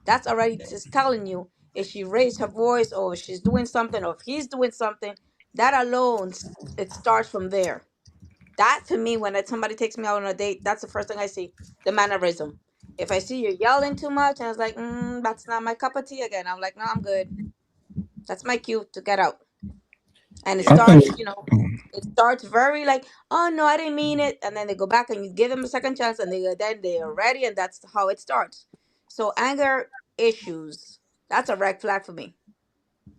that's already just telling you if she raised her voice or if she's doing something or if he's doing something. That alone, it starts from there. That to me, when somebody takes me out on a date, that's the first thing I see, the mannerism. If I see you're yelling too much, and I was like, that's not my cup of tea again. I'm like, no, I'm good. That's my cue to get out. And it I think starts, it starts very like, oh no, I didn't mean it, and then they go back and you give them a second chance, and then they are ready, and that's how it starts. So anger issues, that's a red flag for me from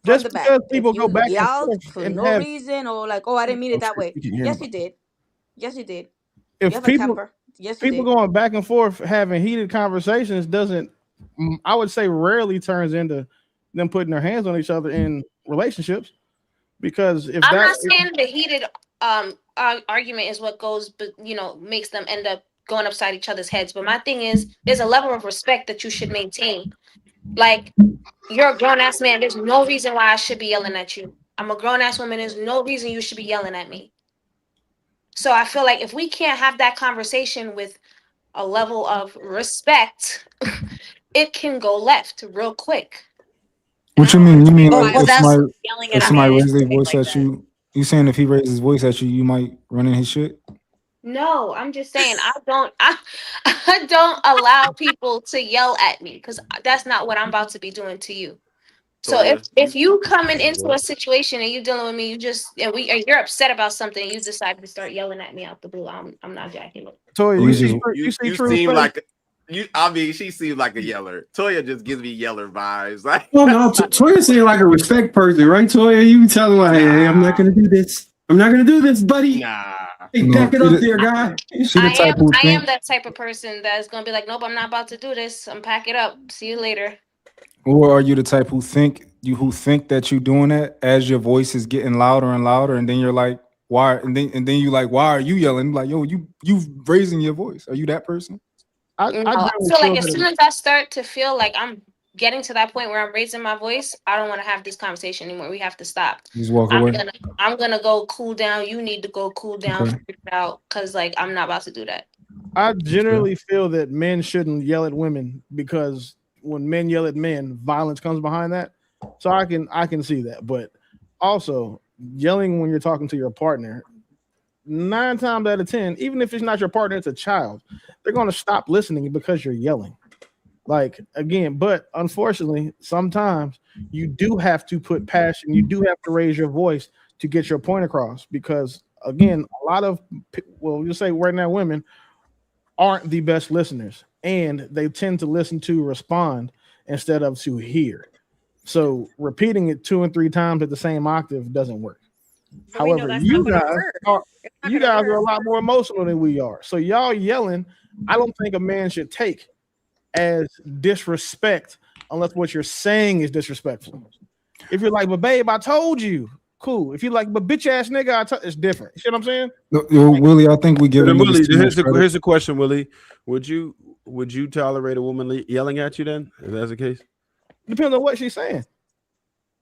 Just the back. because If people go you back and yelled forth for and no have, reason or like, oh, I didn't mean it oh, that shit, way. you can hear Yes, me. you did. Yes, you did. You if have a people temper. Yes, you people did. going back and forth having heated conversations doesn't, I would say, rarely turns into them putting their hands on each other in relationships. Because if I'm that, not saying the heated argument is what goes, but makes them end up going upside each other's heads. But my thing is, there's a level of respect that you should maintain. Like you're a grown ass man. There's no reason why I should be yelling at you. I'm a grown ass woman. There's no reason you should be yelling at me. So I feel like if we can't have that conversation with a level of respect, it can go left real quick. What you mean? You mean Well, like well, that's yelling at if a somebody man is raises their something voice like at that. you saying if he raises his voice at you, you might run in his shit? No, I'm just saying I don't allow people to yell at me because that's not what I'm about to be doing to you. So Toya, if you coming oh, into good. a situation and you dealing with me, you're upset about something, and you decide to start yelling at me out the blue. I'm not jacking it. Toya, We just you see You True's seem face. like I mean, she seems like a yeller. Toya just gives me yeller vibes. Like, Well, no, Toya seems like a respect person, right? Toya, you tell him like, hey, I'm not gonna do this. I'm not gonna do this, buddy. nah. Hey, no. back it up there, guy. She the type who I am think, that type of person that's gonna be like, nope, I'm not about to do this. I'm pack it up. See you later. or are you the type who think that you're doing that as your voice is getting louder and louder, and then you're like, why? And then you like, why are you yelling? Like, yo, you raising your voice. Are you that person? I No, I generally feel like feel as soon that. as I start to feel like I'm getting to that point where I'm raising my voice, I don't want to have this conversation anymore. We have to stop. Just walk I'm away. gonna I'm gonna go cool down. You need to go cool down, Okay. figure it out, because like I'm not about to do that. I That's fair. generally feel that men shouldn't yell at women because when men yell at men, violence comes behind that. So I can see that, but also yelling when you're talking to your partner, 9 times out of 10, even if it's not your partner, it's a child, they're going to stop listening because you're yelling. Like again, but unfortunately, sometimes you do have to put passion, you do have to raise your voice to get your point across because again, a lot of you say right now women aren't the best listeners and they tend to listen to respond instead of to hear. So repeating it 2 and 3 times at the same octave doesn't work. But we know However, that's not going to work. It's not you going to guys are work. a lot more emotional than we are. So y'all yelling, I don't think a man should take as disrespect unless what you're saying is disrespectful. If you're like, but babe, I told you, cool. If you're like, but bitch ass nigga, it's different. You see what I'm saying? Yo, Willie, I think we giving Willie, niggas too much credit. here's a question, Willie. Would you tolerate a woman yelling at you then, if that's the case? Depends on what she's saying.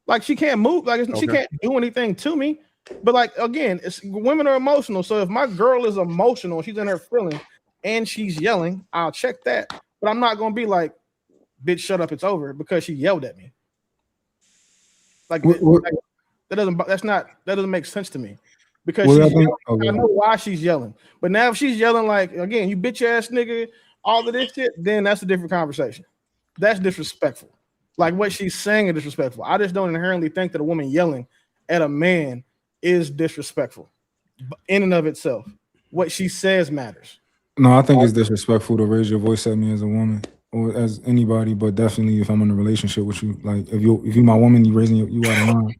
Like she can't move, like she can't do anything to me. But like again, women are emotional. So if my girl is emotional, she's in her feelings, and she's yelling, I'll check that. But I'm not gonna be like, bitch, shut up, it's over, because she yelled at me. Like that doesn't make sense to me. Because she's yelling, I know why she's yelling. But now if she's yelling like again, you bitch ass nigga, all of this shit, then that's a different conversation. that's disrespectful. Like what she's saying is disrespectful. I just don't inherently think that a woman yelling at a man is disrespectful in and of itself. What she says matters. No, I think it's disrespectful to raise your voice at me as a woman or as anybody, but definitely if I'm in a relationship with you, like if you my woman, you raising you out of line.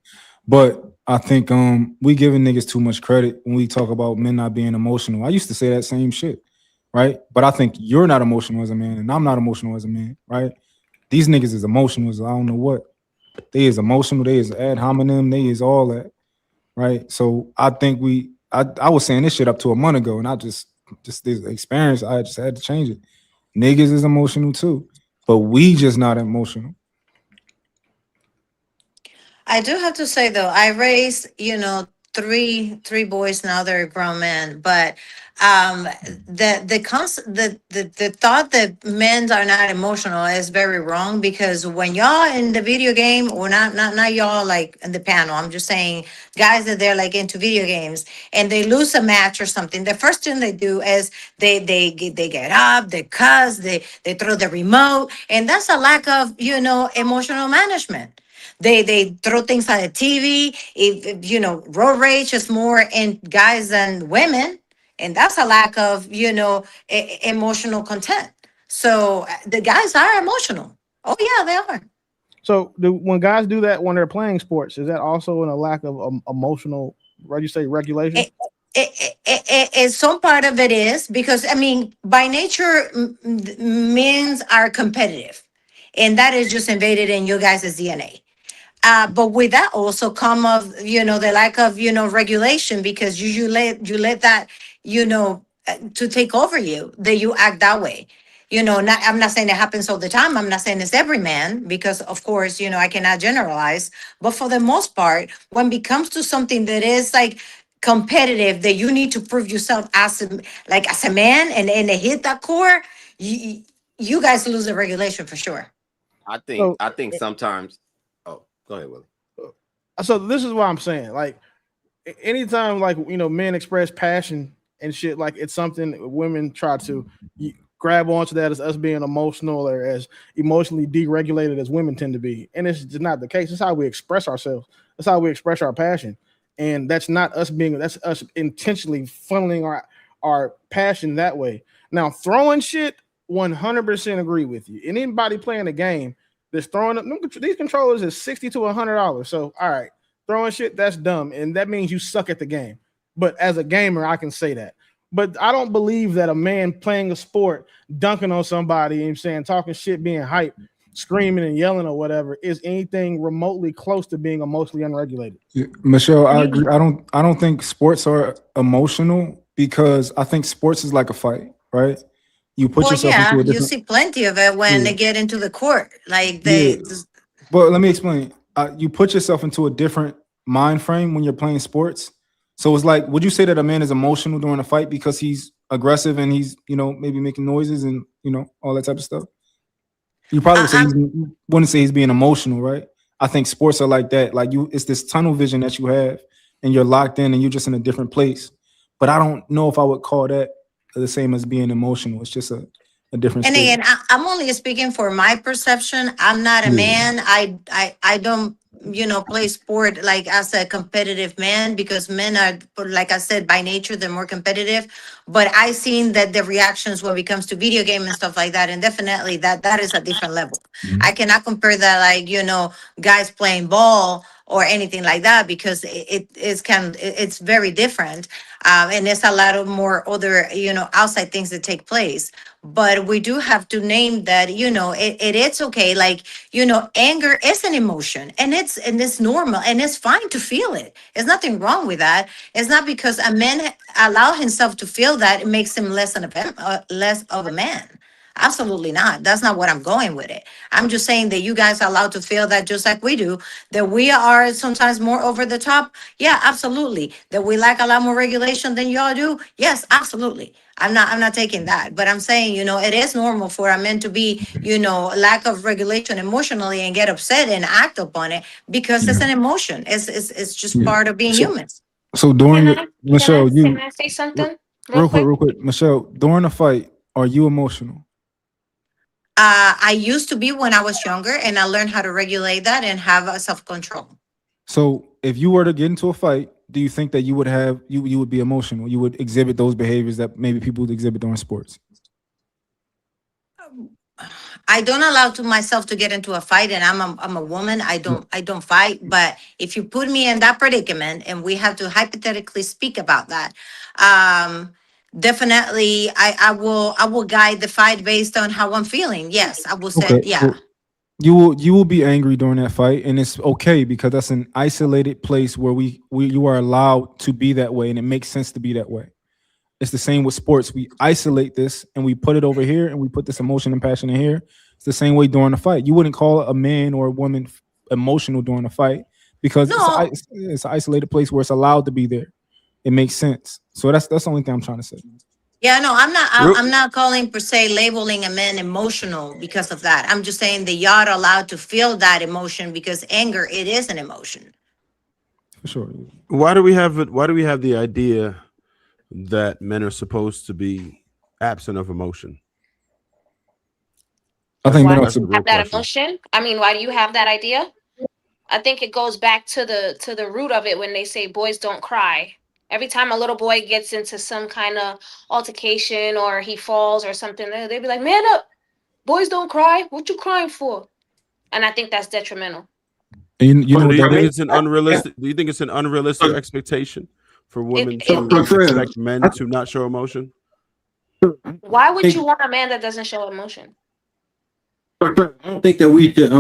But I think we giving niggas too much credit when we talk about men not being emotional. I used to say that same shit, right? But I think you're not emotional as a man, and I'm not emotional as a man, right? These niggas is emotional as I don't know what. They is emotional. They is ad hominem. They is all that, right? So I think I was saying this shit up to a month ago, and I just this experience, I just had to change it. Niggas is emotional too, but we just not emotional. I do have to say though, I raised, three boys, now they're grown men, but the thought that men are not emotional is very wrong, because when y'all in the video game, or not y'all like in the panel, I'm just saying guys that they're like into video games and they lose a match or something, the first thing they do is they get up, they cuss, they throw the remote, and that's a lack of emotional management. They throw things on the TV. Road rage is more in guys than women, and that's a lack of emotional content. So the guys are emotional. Oh yeah, they are. So when guys do that when they're playing sports, is that also in a lack of emotional, you say, regulation? Some part of it is because, I mean, by nature, men are competitive, and that is just invaded in you guys' DNA. But with that also come of the lack of regulation, because you let that to take over you, that you act that way. I'm not saying it happens all the time. I'm not saying it's every man, because of course I cannot generalize. But for the most part, when it comes to something that is like competitive, that you need to prove yourself as a man, and it hit that core, you guys lose the regulation for sure. I So think sometimes. Oh, go ahead, Willie. So this is what I'm saying. Like anytime, like men express passion and shit, like it's something women try to grab onto that as us being emotional or as emotionally deregulated as women tend to be, and it's just not the case. It's how we express ourselves. That's how we express our passion, and that's not us being. That's us intentionally funneling our passion that way. Now throwing shit, 100% agree with you. And anybody playing a game that's throwing up these controllers is $60 to $100. So all right, throwing shit, that's dumb, and that means you suck at the game. But as a gamer, I can say that. But I don't believe that a man playing a sport, dunking on somebody, and saying, talking shit, being hype, screaming and yelling or whatever, is anything remotely close to being emotionally unregulated. Yeah, Michelle, I agree. I don't think sports are emotional, because I think sports is like a fight, right? You put yourself into a different. You see plenty of it when they get into the court, like But let me explain. You put yourself into a different mind frame when you're playing sports. So it's like, would you say that a man is emotional during a fight because he's aggressive and he's maybe making noises and all that type of stuff? You probably would say wouldn't say he's being emotional, right? I think sports are like that. Like it's this tunnel vision that you have, and you're locked in, and you're just in a different place. But I don't know if I would call that the same as being emotional. It's just a different and state. again, I'm only speaking for my perception. I'm not a man. I don't play sport like as a competitive man, because men are, like I said, by nature they're more competitive. But I seen that the reactions when it comes to video game and stuff like that, and definitely that is a different level. I cannot compare that guys playing ball or anything like that, because it's very different, and there's a lot of more other outside things that take place. But we do have to name that it's okay. Like anger is an emotion, and it's normal, and it's fine to feel it. There's nothing wrong with that. It's not because a man allow himself to feel that it makes him less of a man. Absolutely not. That's not what I'm going with it. I'm just saying that you guys are allowed to feel that just like we do, that we are sometimes more over the top. Yeah, absolutely. That we lack a lot more regulation than y'all do. Yes, absolutely. I'm not taking that, but I'm saying, it is normal for a man to be, lack of regulation emotionally and get upset and act upon it, because it's an emotion. It's just part of being human. So during Michelle, can I say something real quick, Michelle, during a fight, are you emotional? I used to be when I was younger, and I learned how to regulate that and have self-control. So if you were to get into a fight, do you think that you would have you would be emotional? You would exhibit those behaviors that maybe people would exhibit during sports? I don't allow to myself to get into a fight, and I'm a woman. I don't fight. But if you put me in that predicament, and we have to hypothetically speak about that, definitely I will guide the fight based on how I'm feeling. Yes, I will say, Okay. yeah. So you will be angry during that fight, and it's okay because that's an isolated place where you are allowed to be that way, and it makes sense to be that way. It's the same with sports. We isolate this and we put it over here, and we put this emotion and passion in here. It's the same way during a fight. You wouldn't call a man or a woman emotional during a fight because No. it's an isolated place where it's allowed to be there. It makes sense. So that's the only thing I'm trying to say. Yeah, no, I'm not. Real- I'm not calling per se labeling a man emotional because of that. I'm just saying that y'all are allowed to feel that emotion because anger, it is an emotion. For sure. Why do we have it? Why do we have the idea that men are supposed to be absent of emotion? I think Why men do are. That's the you real have that question. emotion? I mean, why do you have that idea? I think it goes back to the root of it when they say boys don't cry. Every time a little boy gets into some kind of altercation or he falls or something, they be like, "Man up, boys don't cry. What you crying for?" And I think that's detrimental. And you know So what do you that think is? it's an unrealistic? Do you think it's an unrealistic expectation for women It, to it, expect men to not show emotion? why would you want a man that doesn't show emotion? I don't think that we should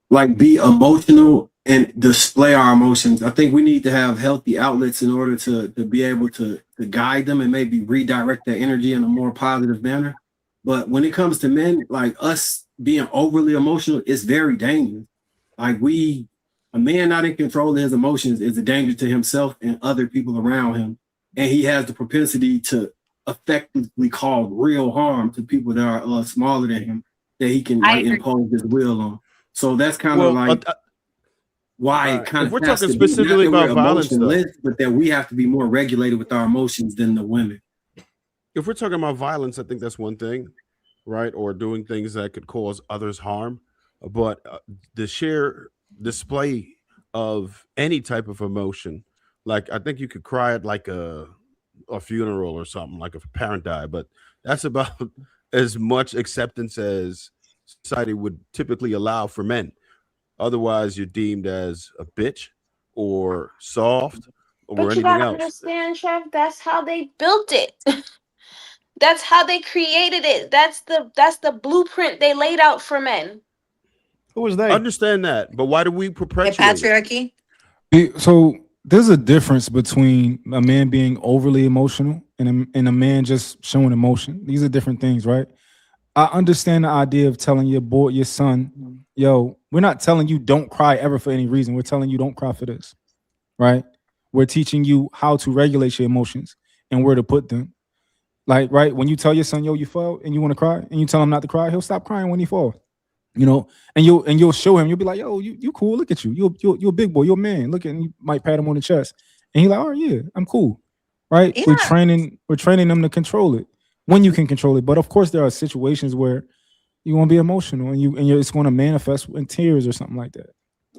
like be emotional and display our emotions. I think we need to have healthy outlets in order to be able to guide them and maybe redirect their energy in a more positive manner. But when it comes to men, like us being overly emotional, it's very dangerous. Like a man not in control of his emotions is a danger to himself and other people around him. And he has the propensity to effectively cause real harm to people that are smaller than him that he can I like agree. impose his will on. So that's kind of Well, like why it kind if we're of has talking to be. Not specifically that we're about violence, though, emotionless, but that we have to be more regulated with our emotions than the women. if we're talking about violence, I think that's one thing, right? Or doing things that could cause others harm. But the sheer display of any type of emotion, like I think you could cry at like a funeral or something, like if a parent died, but that's about as much acceptance as society would typically allow for men. Otherwise, you're deemed as a bitch or soft or But you anything gotta else. understand, Chef, that's how they built it. That's how they created it. That's the blueprint they laid out for men. Who was they? Understand that, but why do we The perpetuate it? patriarchy. So there's a difference between a man being overly emotional and a man just showing emotion. These are different things, right? I understand the idea of telling your son, yo, we're not telling you don't cry ever for any reason. We're telling you don't cry for this, right? We're teaching you how to regulate your emotions and where to put them. Like, right, when you tell your son, yo, you fall and you want to cry, and you tell him not to cry, he'll stop crying when he falls. You know, and you'll show him, you'll be like, yo, you cool, look at you. You're a big boy, you're a man. Look at, and you might pat him on the chest. And he's like, oh yeah, I'm cool. Right? Yeah. We're training them to control it when you can control it. But of course, there are situations where you want to be emotional and it's going to manifest in tears or something like that.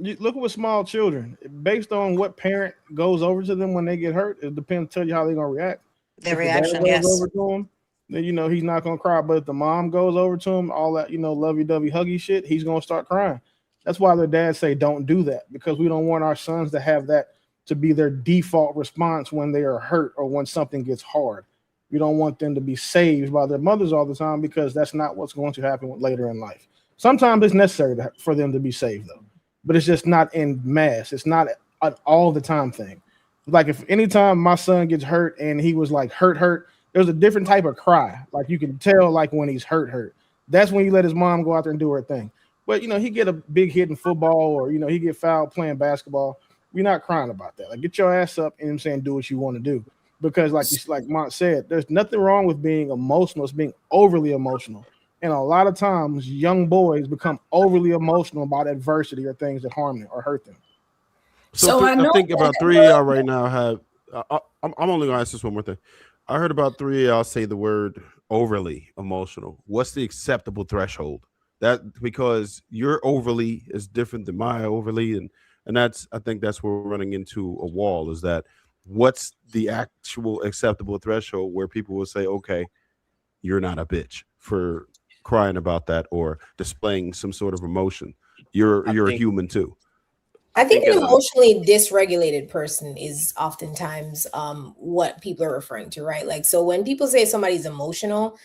You look with small children. Based on what parent goes over to them when they get hurt, it depends. Tell you how they're gonna react. The If reaction, the dad goes yes. over to him, then he's not gonna cry. But if the mom goes over to him, all that lovey-dovey huggy shit, he's gonna start crying. That's why their dads say don't do that, because we don't want our sons to have that to be their default response when they are hurt or when something gets hard. We don't want them to be saved by their mothers all the time, because that's not what's going to happen later in life. Sometimes it's necessary for them to be saved though, but it's just not in mass. It's not an all the time thing. Like if anytime my son gets hurt and he was like hurt, there's a different type of cry. Like you can tell like when he's hurt. That's when you let his mom go out there and do her thing. But he get a big hit in football, or he get fouled playing basketball. We're not crying about that. Like get your ass up and do what you want to do. Because like Mont said, there's nothing wrong with being emotional. It's being overly emotional. And a lot of times young boys become overly emotional about adversity or things that harm them or hurt them. So I I know think that. about three of y'all right now have. I'm only gonna ask this one more thing. I heard about three of y'all say the word overly emotional? What's the acceptable threshold? That because your overly is different than my overly, and that's, I think that's where we're running into a wall. Is that what's the actual acceptable threshold where people will say, okay, you're not a bitch for crying about that or displaying some sort of emotion. You're a human too. I think think an as a emotionally dysregulated person is oftentimes what people are referring to, right? Like, so when people say somebody's emotional,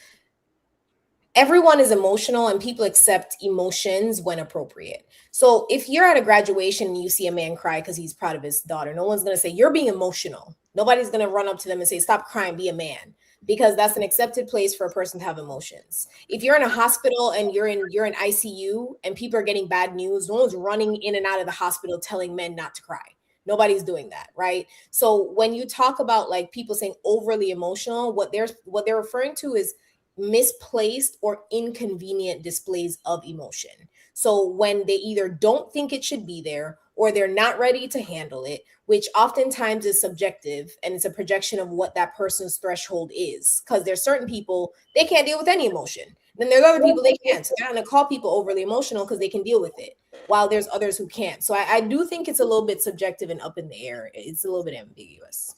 everyone is emotional and people accept emotions when appropriate. So if you're at a graduation and you see a man cry because he's proud of his daughter, no one's going to say, you're being emotional. Nobody's going to run up to them and say, stop crying, be a man, because that's an accepted place for a person to have emotions. If you're in a hospital and you're in ICU and people are getting bad news, no one's running in and out of the hospital telling men not to cry. Nobody's doing that, right? So when you talk about like people saying overly emotional, what they're referring to is misplaced or inconvenient displays of emotion. So when they either don't think it should be there or they're not ready to handle it, which oftentimes is subjective and it's a projection of what that person's threshold is. Because there's certain people, they can't deal with any emotion. Then there's other people they can't. So they're going to call people overly emotional because they can deal with it, while there's others who can't. So I do think it's a little bit subjective and up in the air. It's a little bit ambiguous.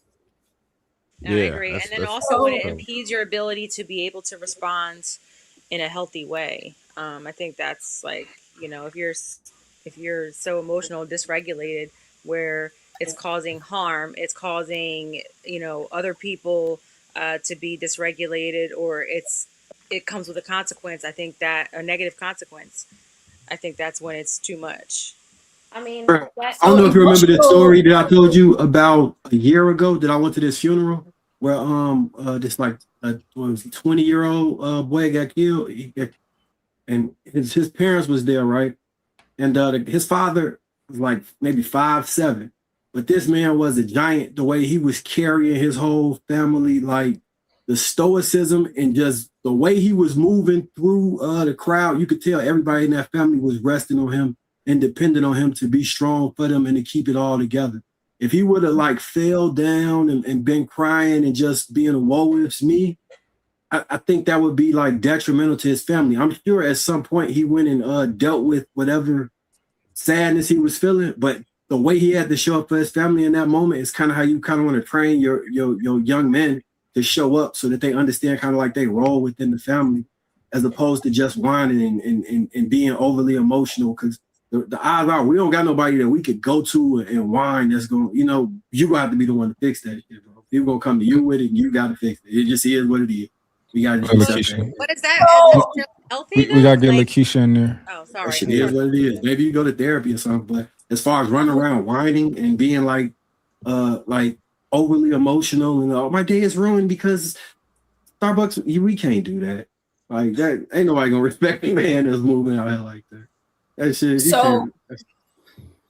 I agree. And then also when it so- impedes your ability to be able to respond in a healthy way. I think that's like, if you're so emotional, dysregulated, where it's causing harm, it's causing, other people to be dysregulated, or it comes with a consequence. I think that a negative consequence. I think that's when it's too much. I mean, I don't know if you remember the story that I told you about a year ago that I went to this funeral where this like what was it, 20-year-old boy got killed. And his parents was there, right? And his father was like maybe 5'7", but this man was a giant. The way he was carrying his whole family, like the stoicism and just the way he was moving through the crowd, you could tell everybody in that family was resting on him and dependent on him to be strong for them and to keep it all together. If he would have like fell down and been crying and just being a woe is me, I think that would be like detrimental to his family. I'm sure at some point he went and dealt with whatever sadness he was feeling, but the way he had to show up for his family in that moment is kind of how you kind of want to train your young men to show up so that they understand kind of like they role within the family, as opposed to just whining and being overly emotional. Because the odds are we don't got nobody that we could go to and whine that's going, you gonna have to be the one to fix that shit, bro. People gonna come to you with it and you gotta fix it. It just is what it is. We gotta just accept that. What is that? Healthy? We gotta get Lakeisha in there. Oh, That sorry. shit is what it is. Maybe you go to therapy or something, but as far as running around whining and being like overly emotional and my day is ruined because Starbucks, we can't do that. Like that, ain't nobody gonna respect a man that's moving out here like that. That shit.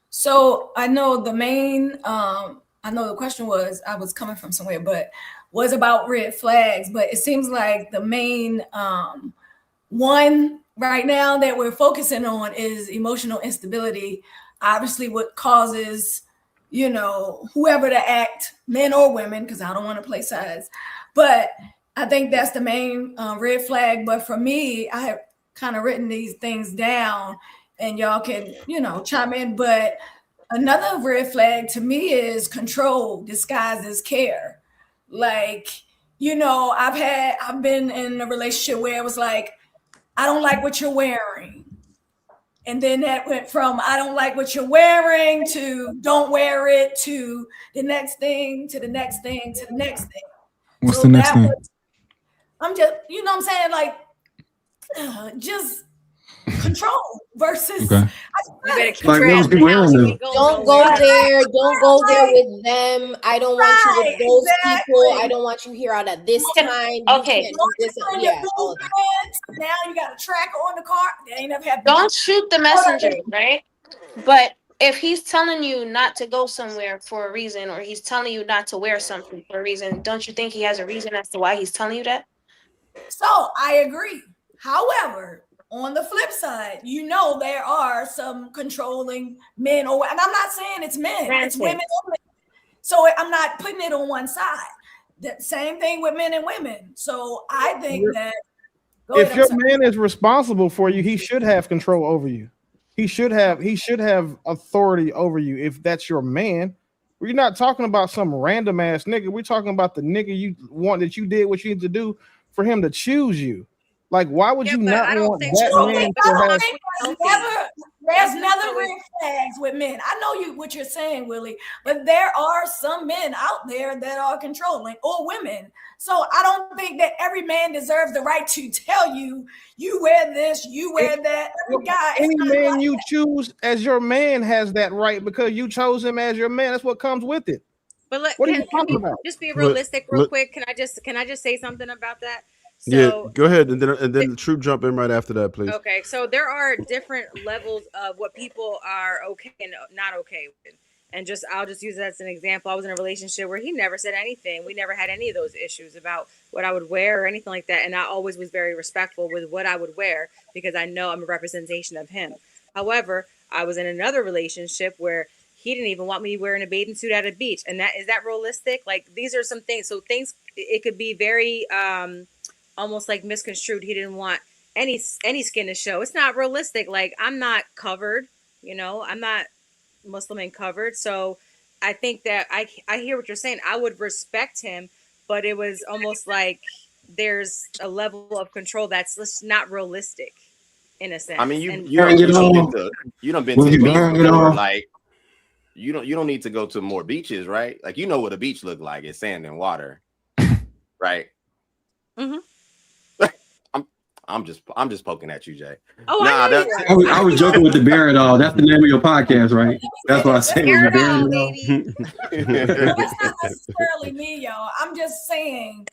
So I know the main. I know the question was, I was coming from somewhere, but was about red flags. But it seems like the main one right now that we're focusing on is emotional instability. Obviously, what causes, whoever to act, men or women, because I don't want to play sides. But I think that's the main red flag. But for me, I have kind of written these things down, and y'all can, chime in. But another red flag to me is control disguised as care. Like, I've been in a relationship where it was like, I don't like what you're wearing. And then that went from I don't like what you're wearing to don't wear it to the next thing, to the next thing, to the next thing. What's the next thing? I'm just, what I'm saying? Like, just control versus. Okay. Don't go there. Don't go there with them. I don't want you with those people. I don't want you here out at this time. Okay. Yeah. Now you got a tracker on the car. That ain't never happened. Don't shoot the messenger, right? But if he's telling you not to go somewhere for a reason, or he's telling you not to wear something for a reason, don't you think he has a reason as to why he's telling you that? So I agree. However, on the flip side, there are some controlling men, and I'm not saying it's men, it's women only. So I'm not putting it on one side. The same thing with men and women. So I think that. If your man is responsible for you, he should have control over you. He should have authority over you if that's your man. We're not talking about some random ass nigga. We're talking about the nigga you want, that you did what you need to do for him to choose you. Like, why would you not want that man to have? There's never red flags with men. I know what you're saying, Willie, but there are some men out there that are controlling, or women. So I don't think that every man deserves the right to tell you, you wear this, you wear that. Every guy, any man you choose as your man has that right because you chose him as your man. That's what comes with it. But look, what are can you talking about? Just be realistic real quick? Can I just say something about that? So, yeah, go ahead, and then True jump in right after that, please. Okay, so there are different levels of what people are okay and not okay with. And I'll just use that as an example. I was in a relationship where he never said anything. We never had any of those issues about what I would wear or anything like that. And I always was very respectful with what I would wear because I know I'm a representation of him. However, I was in another relationship where he didn't even want me wearing a bathing suit at a beach. And is that realistic? Like, these are some things. So things, it could be very almost like misconstrued. He didn't want any skin to show. It's not realistic. Like, I'm not covered, I'm not Muslim and covered. So I think that I hear what you're saying. I would respect him, but it was almost like there's a level of control that's just not realistic in a sense. I mean, you done been to the beach before. Like, you don't need to go to more beaches, right? Like, you know what a beach look like. It's sand and water, right? Mm-hmm. I'm just poking at you, Jay. Oh, I was joking with the bear at all. That's the name of your podcast, right? That's what I said. That's not necessarily me, y'all. I'm just saying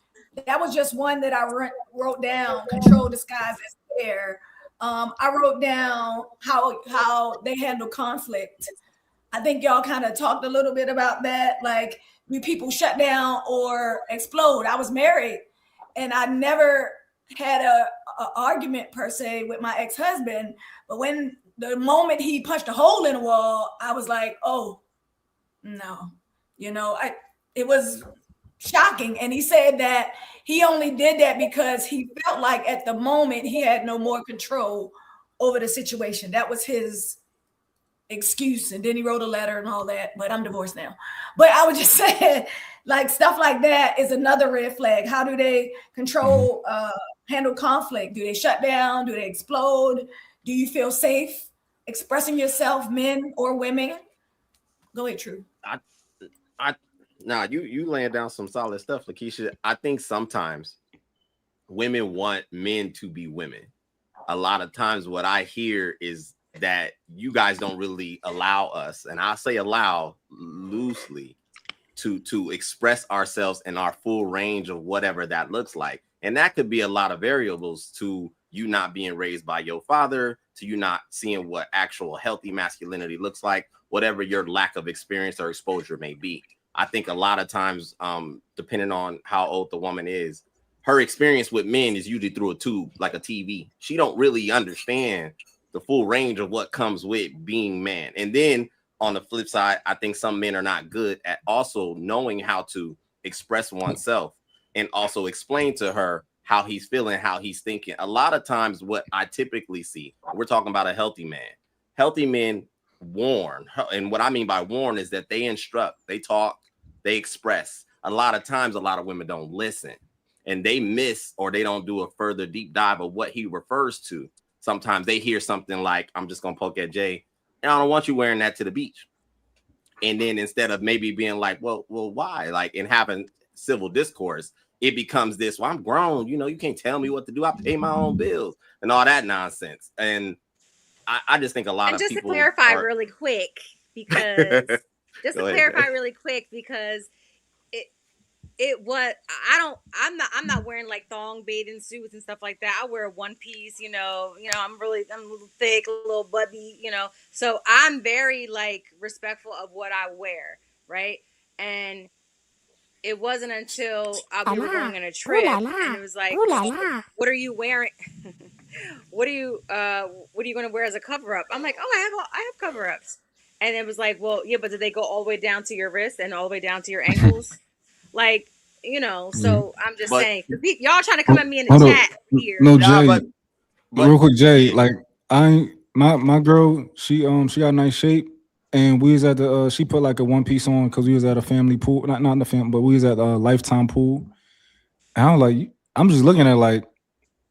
that was just one that I wrote down. Control, disguise as fear. I wrote down how they handle conflict. I think y'all kind of talked a little bit about that. Like, when people shut down or explode. I was married, and I never had a argument per se with my ex-husband, but when the moment he punched a hole in the wall, I was like, oh no, it was shocking. And he said that he only did that because he felt like at the moment he had no more control over the situation. That was his excuse. And then he wrote a letter and all that, but I'm divorced now. But I was just saying, like, stuff like that is another red flag. How do they control handle conflict? Do they shut down? Do they explode? Do you feel safe expressing yourself, men or women? Go ahead, True. You laying down some solid stuff, Lakeisha. I think sometimes women want men to be women. A lot of times what I hear is that you guys don't really allow us, and I say allow loosely, to express ourselves in our full range of whatever that looks like. And that could be a lot of variables, to you not being raised by your father, to you not seeing what actual healthy masculinity looks like, whatever your lack of experience or exposure may be. I think a lot of times, depending on how old the woman is, her experience with men is usually through a tube, like a TV. She don't really understand the full range of what comes with being man. And then on the flip side, I think some men are not good at also knowing how to express oneself and also explain to her how he's feeling, how he's thinking. A lot of times what I typically see, we're talking about a healthy man. Healthy men warn. And what I mean by warn is that they instruct, they talk, they express. A lot of times, a lot of women don't listen, and they miss, or they don't do a further deep dive of what he refers to. Sometimes they hear something like, I'm just going to poke at Jay, and I don't want you wearing that to the beach. And then instead of maybe being like, well, why? Like, and having civil discourse, it becomes this, well, I'm grown, you can't tell me what to do. I pay my own bills and all that nonsense. And I just think a lot of people. Just to clarify really quick, because I'm not wearing like thong bathing suits and stuff like that. I wear a one piece, I'm a little thick, a little bubby, so I'm very like respectful of what I wear, right? And it wasn't until we were going on a trip, and it was like, what are you wearing? What are you going to wear as a cover up? I'm like, I have cover ups. And it was like, well, yeah, but did they go all the way down to your wrist and all the way down to your ankles? Like, you know. So I'm just But saying, 'cause y'all trying to come at me in the Hold up. chat here. No, nah, Jay. but Real quick, Jay. Like my girl, she got nice shape, and we was at the she put like a one piece on because we was at a family pool, not in the family, but we was at a Lifetime pool. And I'm like, I'm just looking at like,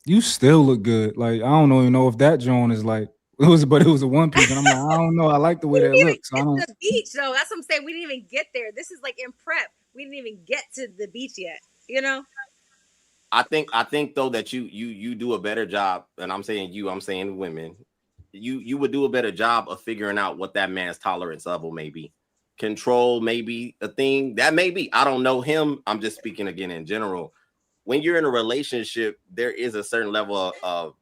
you still look good. Like I don't even know if that Joan is like it was a one piece, and I'm like, I don't know, I like the way We that didn't even looks. So I get don't. to the beach, though. That's what I'm saying. We didn't even get there. This is like in prep. We didn't even get to the beach yet. You know. I think though that you do a better job, and I'm saying women, you would do a better job of figuring out what that man's tolerance level may be. Control may be a thing that may be. I don't know him. I'm just speaking again in general. When you're in a relationship, there is a certain level of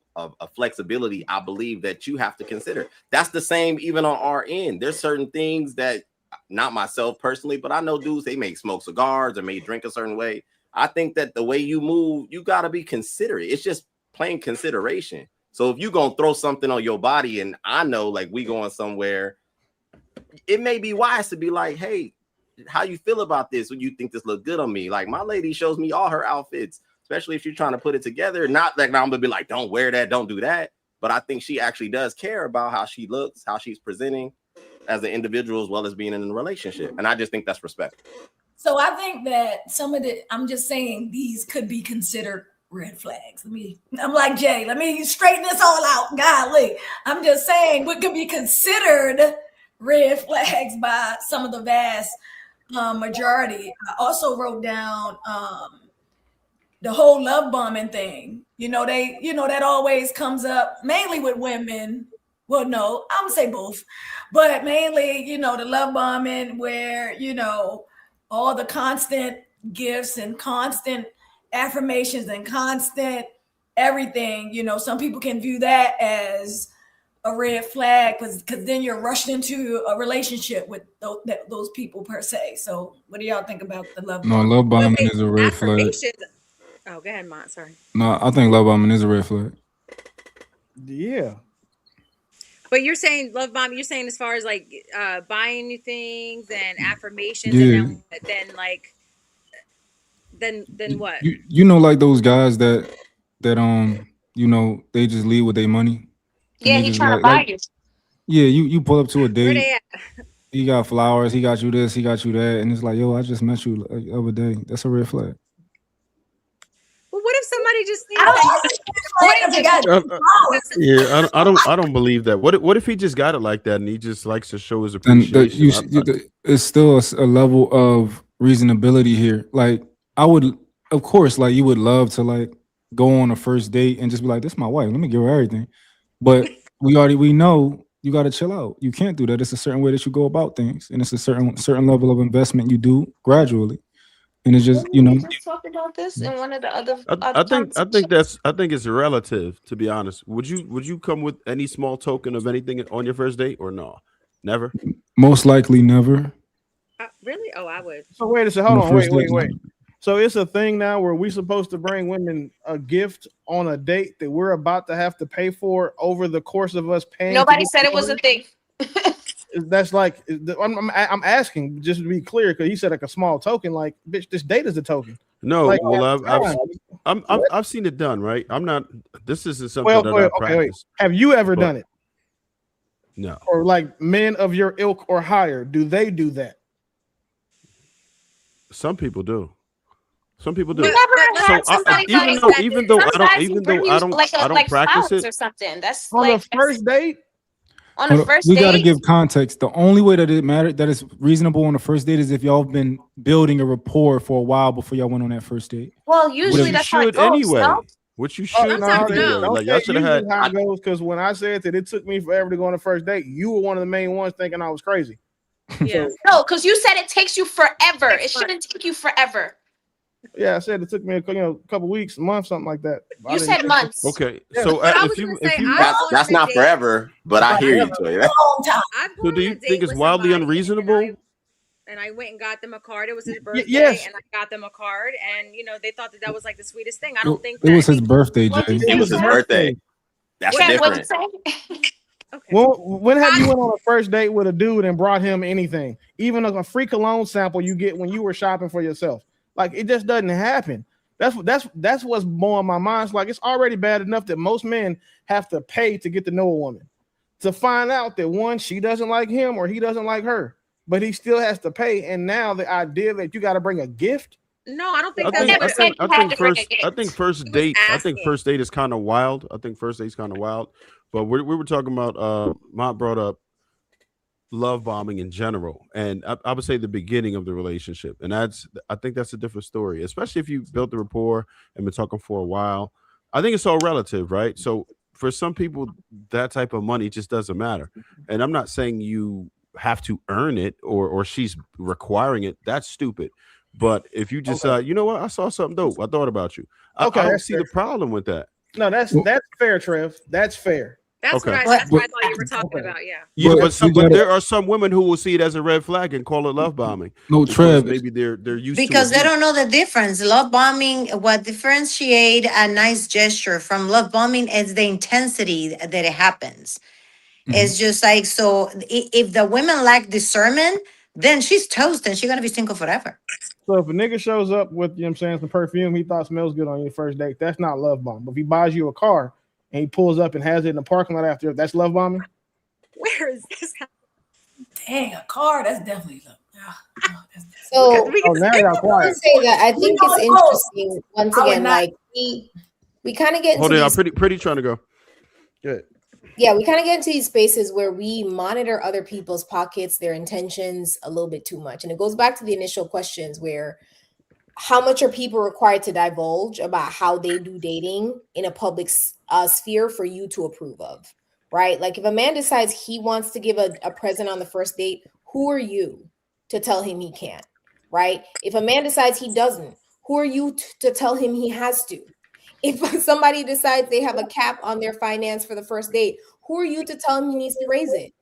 flexibility, I believe, that you have to consider. That's the same even on our end. There's certain things that, not myself personally, but I know dudes, they may smoke cigars or may drink a certain way. I think that the way you move, you got to be considerate. It's just plain consideration. So if you're going to throw something on your body, and I know like we going somewhere, it may be wise to be like, hey, how you feel about this? When you think this look good on me? Like my lady shows me all her outfits, especially if you're trying to put it together. Not that I'm gonna be like, don't wear that, don't do that. But I think she actually does care about how she looks, how she's presenting as an individual, as well as being in a relationship. And I just think that's respectful. So I think that I'm just saying these could be considered red flags. I'm like, Jay, let me straighten this all out. Golly. I'm just saying what could be considered red flags by some of the vast majority. I also wrote down the whole love bombing thing. That always comes up mainly with women. Well, no, I'm gonna say both, but mainly, the love bombing where, all the constant gifts and constant affirmations and constant everything. Some people can view that as a red flag because then you're rushed into a relationship with those people per se. So what do y'all think about the love No, bombing? love bombing is a red flag. Oh, go ahead, Mont. Sorry. No, I think love bombing is a red flag. Yeah. But you're saying love bomb. You're saying as far as like buying new things and affirmations, Yeah. and then what? You know, like those guys that they just leave with their money. Yeah, he he's trying to buy you. Yeah, you pull up to a date. Where they at? He got flowers. He got you this. He got you that, and it's like, yo, I just met you the other day. That's a red flag. Well, what if somebody just Yeah, I don't believe that. What if he just got it like that and he just likes to show his And appreciation? it's still a level of reasonability here. Like I would, of course, like you would love to like go on a first date and just be like, "This is my wife. Let me give her everything." But we know you got to chill out. You can't do that. It's a certain way that you go about things, and it's a certain level of investment you do gradually. And it's just, We just talked about this in one of the other. I think it's relative, to be honest. Would you come with any small token of anything on your first date or no? Never. Most likely never. Really? Oh, I would. So wait a second. Hold on. Wait. So it's a thing now where we supposed to bring women a gift on a date that we're about to have to pay for over the course of us paying. Nobody said it was a thing. That's like I'm asking just to be clear because he said like a small token. Like, bitch, this date is a token. No, like, well, I've seen it done. Right, I'm not. This isn't something that I practice. Wait. Have you ever done it? No. Or like men of your ilk or higher, do they do that? Some people do. Some people do. Even though I don't practice it or something. That's on like the first date. On the first we date, got to give context. The only way that it matters, that is reasonable on the first date, is if y'all been building a rapport for a while before y'all went on that first date. Well, usually that's how it goes, anyway. No? Which you should anyway. Like y'all should have had. How it goes, because when I said that it took me forever to go on the first date, you were one of the main ones thinking I was crazy. Yeah. No, because you said it takes you forever. It shouldn't take you forever. Yeah, I said it took me a couple weeks, a month, something like that. You said months. Okay, yeah. so if you that's not forever, but I hear you, Toya. So do you think it's wildly unreasonable? And I went and got them a card. It was his birthday, yes. and I got them a card, and they thought that was like the sweetest thing. I don't think it was his birthday, Jay. It was his birthday. That's different. Okay. Well, when have you went on a first date with a dude and brought him anything, even a free cologne sample you get when you were shopping for yourself? Like it just doesn't happen. That's what's blowing my mind. It's like it's already bad enough that most men have to pay to get to know a woman, to find out that one, she doesn't like him or he doesn't like her, but he still has to pay. And now the idea that you got to bring a gift. No, I don't think I that's think what I think I think first He was date asking. first date is kind of wild. I think first date's kind of wild. But we were talking about Mont brought up love bombing in general, and I would say the beginning of the relationship, and I think that's a different story, especially if you built the rapport and been talking for a while. I think it's all relative, right? So for some people, that type of money just doesn't matter, and I'm not saying you have to earn it or she's requiring it. That's stupid. But if you just you know what, I saw something dope, I thought about you. I don't see the problem with that. No, that's fair, Trev. That's fair. That's what I thought you were talking about. Yeah. Yeah, But but there are some women who will see it as a red flag and call it love bombing. No, because Trev. maybe they're used Because to they it. don't know the difference. Love bombing, what differentiate a nice gesture from love bombing is the intensity that it happens. It's just like, so if the women lack discernment, then she's toast and she's gonna be single forever. So if a nigga shows up with, you know what I'm saying, some perfume he thought smells good on your first date, that's not love bombing. But if he buys you a car and he pulls up and has it in the parking lot after, that's love bombing? Where is this? Dang, a car, that's definitely love. So now y'all quiet. say that I think it's interesting. Once again, like we kind of get into Hold on, I'm these, pretty trying to go. Good. yeah, we kind of get into these spaces where we monitor other people's pockets, their intentions a little bit too much. And it goes back to the initial questions where how much are people required to divulge about how they do dating in a public sphere for you to approve of, right? Like if a man decides he wants to give a present on the first date, who are you to tell him he can't, right? If a man decides he doesn't, who are you to tell him he has to? If somebody decides they have a cap on their finance for the first date, who are you to tell him he needs to raise it?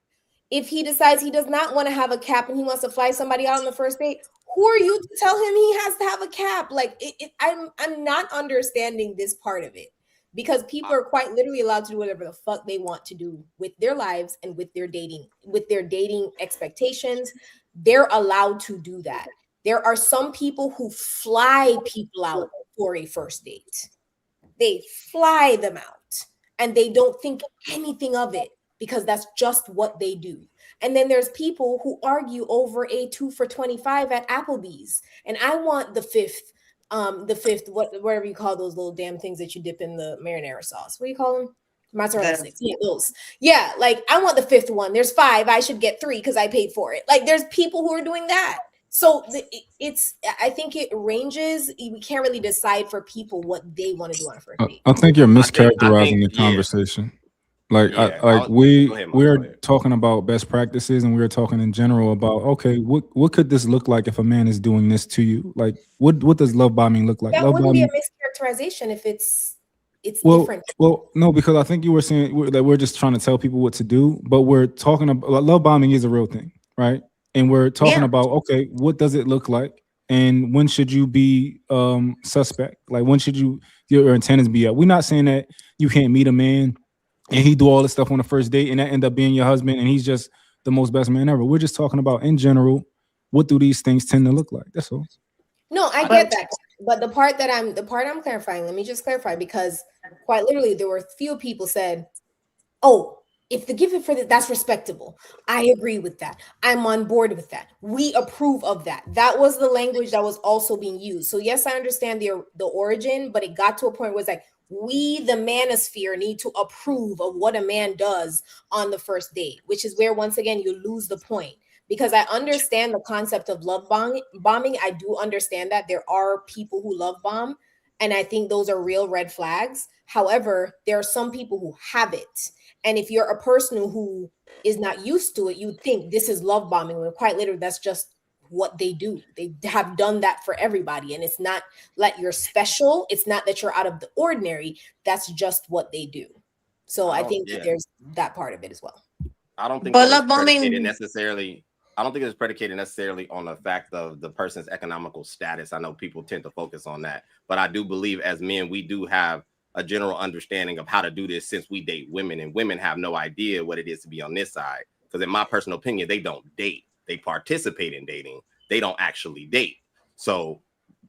If he decides he does not want to have a cap and he wants to fly somebody out on the first date, who are you to tell him he has to have a cap? Like I'm not understanding this part of it, because people are quite literally allowed to do whatever the fuck they want to do with their lives and with their dating expectations. They're allowed to do that. There are some people who fly people out for a first date. They fly them out and they don't think anything of it because that's just what they do. And then there's people who argue over a 2 for $25 at Applebee's. And I want the fifth, whatever you call those little damn things that you dip in the marinara sauce. What do you call them? Mozzarella sticks. Yeah, those. Yeah, like I want the fifth one. There's 5. I should get 3 because I paid for it. Like there's people who are doing that. So I think it ranges. We can't really decide for people what they want to do on a first date. I think you're mischaracterizing the conversation. Like, we're talking about best practices, and we're talking in general about, okay, what could this look like if a man is doing this to you? Like, what does love bombing look like? That Love wouldn't bombing, be a mischaracterization if it's different. Well, no, because I think you were saying that we're just trying to tell people what to do, but we're talking about love bombing is a real thing, right? And we're talking about, okay, what does it look like? And when should you be suspect? Like, when should your antennas be up? We're not saying that you can't meet a man and he do all this stuff on the first date and that end up being your husband and he's just the most best man ever. We're just talking about, in general, what do these things tend to look like? That's all. No, I get that. But the part I'm clarifying, let me just clarify, because quite literally there were few people said, oh, if the give it for that's respectable. I agree with that. I'm on board with that. We approve of that. That was the language that was also being used. So yes, I understand the origin, but it got to a point where it's like, we, the manosphere, need to approve of what a man does on the first date, which is where, once again, you lose the point. Because I understand the concept of love bombing. I do understand that there are people who love bomb, and I think those are real red flags. However, there are some people who have it. And if you're a person who is not used to it, you think this is love bombing, when quite literally that's just what they do. They have done that for everybody. And it's not like you're special. It's not that you're out of the ordinary. That's just what they do. So I think that there's that part of it as well. I don't think it's predicated necessarily. I don't think it's predicated necessarily on the fact of the person's economical status. I know people tend to focus on that, but I do believe as men, we do have a general understanding of how to do this, since we date women, and women have no idea what it is to be on this side. Because in my personal opinion, they don't date. They participate in dating. They don't actually date. So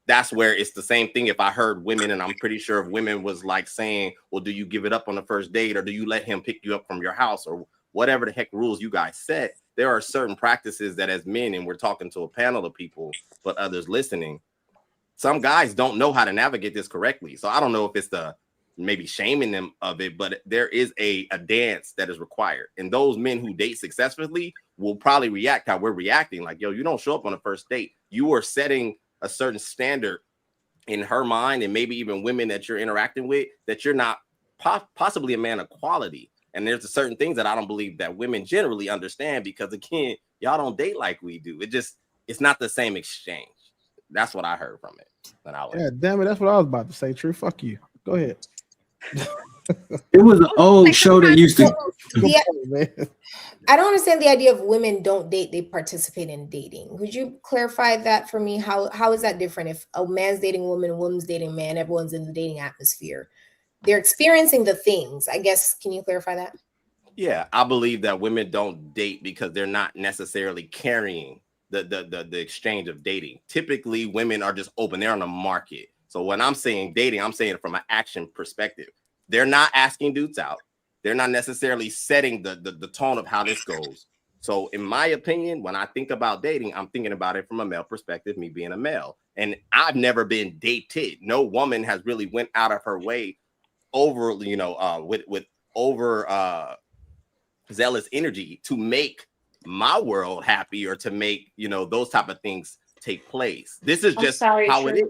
that's where it's the same thing. If I heard women, and I'm pretty sure if women was like saying, well, do you give it up on the first date, or do you let him pick you up from your house, or whatever the heck rules you guys set, there are certain practices that as men, and we're talking to a panel of people, but others listening, some guys don't know how to navigate this correctly. So I don't know if it's the maybe shaming them of it, but there is a dance that is required. And those men who date successfully will probably react how we're reacting. Like, yo, you don't show up on a first date. You are setting a certain standard in her mind, and maybe even women that you're interacting with, that you're not possibly a man of quality. And there's certain things that I don't believe that women generally understand, because again, y'all don't date like we do. It's not the same exchange. That's what I heard from it. Yeah, damn it, that's what I was about to say. True, fuck you. Go ahead. It was an old show that used to. I don't understand the idea of women don't date, they participate in dating. Would you clarify that for me? How is that different? If a man's dating a woman, a woman's dating a man, everyone's in the dating atmosphere. They're experiencing the things. I guess, can you clarify that? Yeah, I believe that women don't date because they're not necessarily carrying the exchange of dating. Typically, women are just open. They're on the market. So when I'm saying dating, I'm saying it from an action perspective. They're not asking dudes out. They're not necessarily setting the tone of how this goes. So in my opinion, when I think about dating, I'm thinking about it from a male perspective, me being a male. And I've never been dated. No woman has really went out of her way over, with over zealous energy to make my world happy, or to make, those type of things take place. This is just how it is.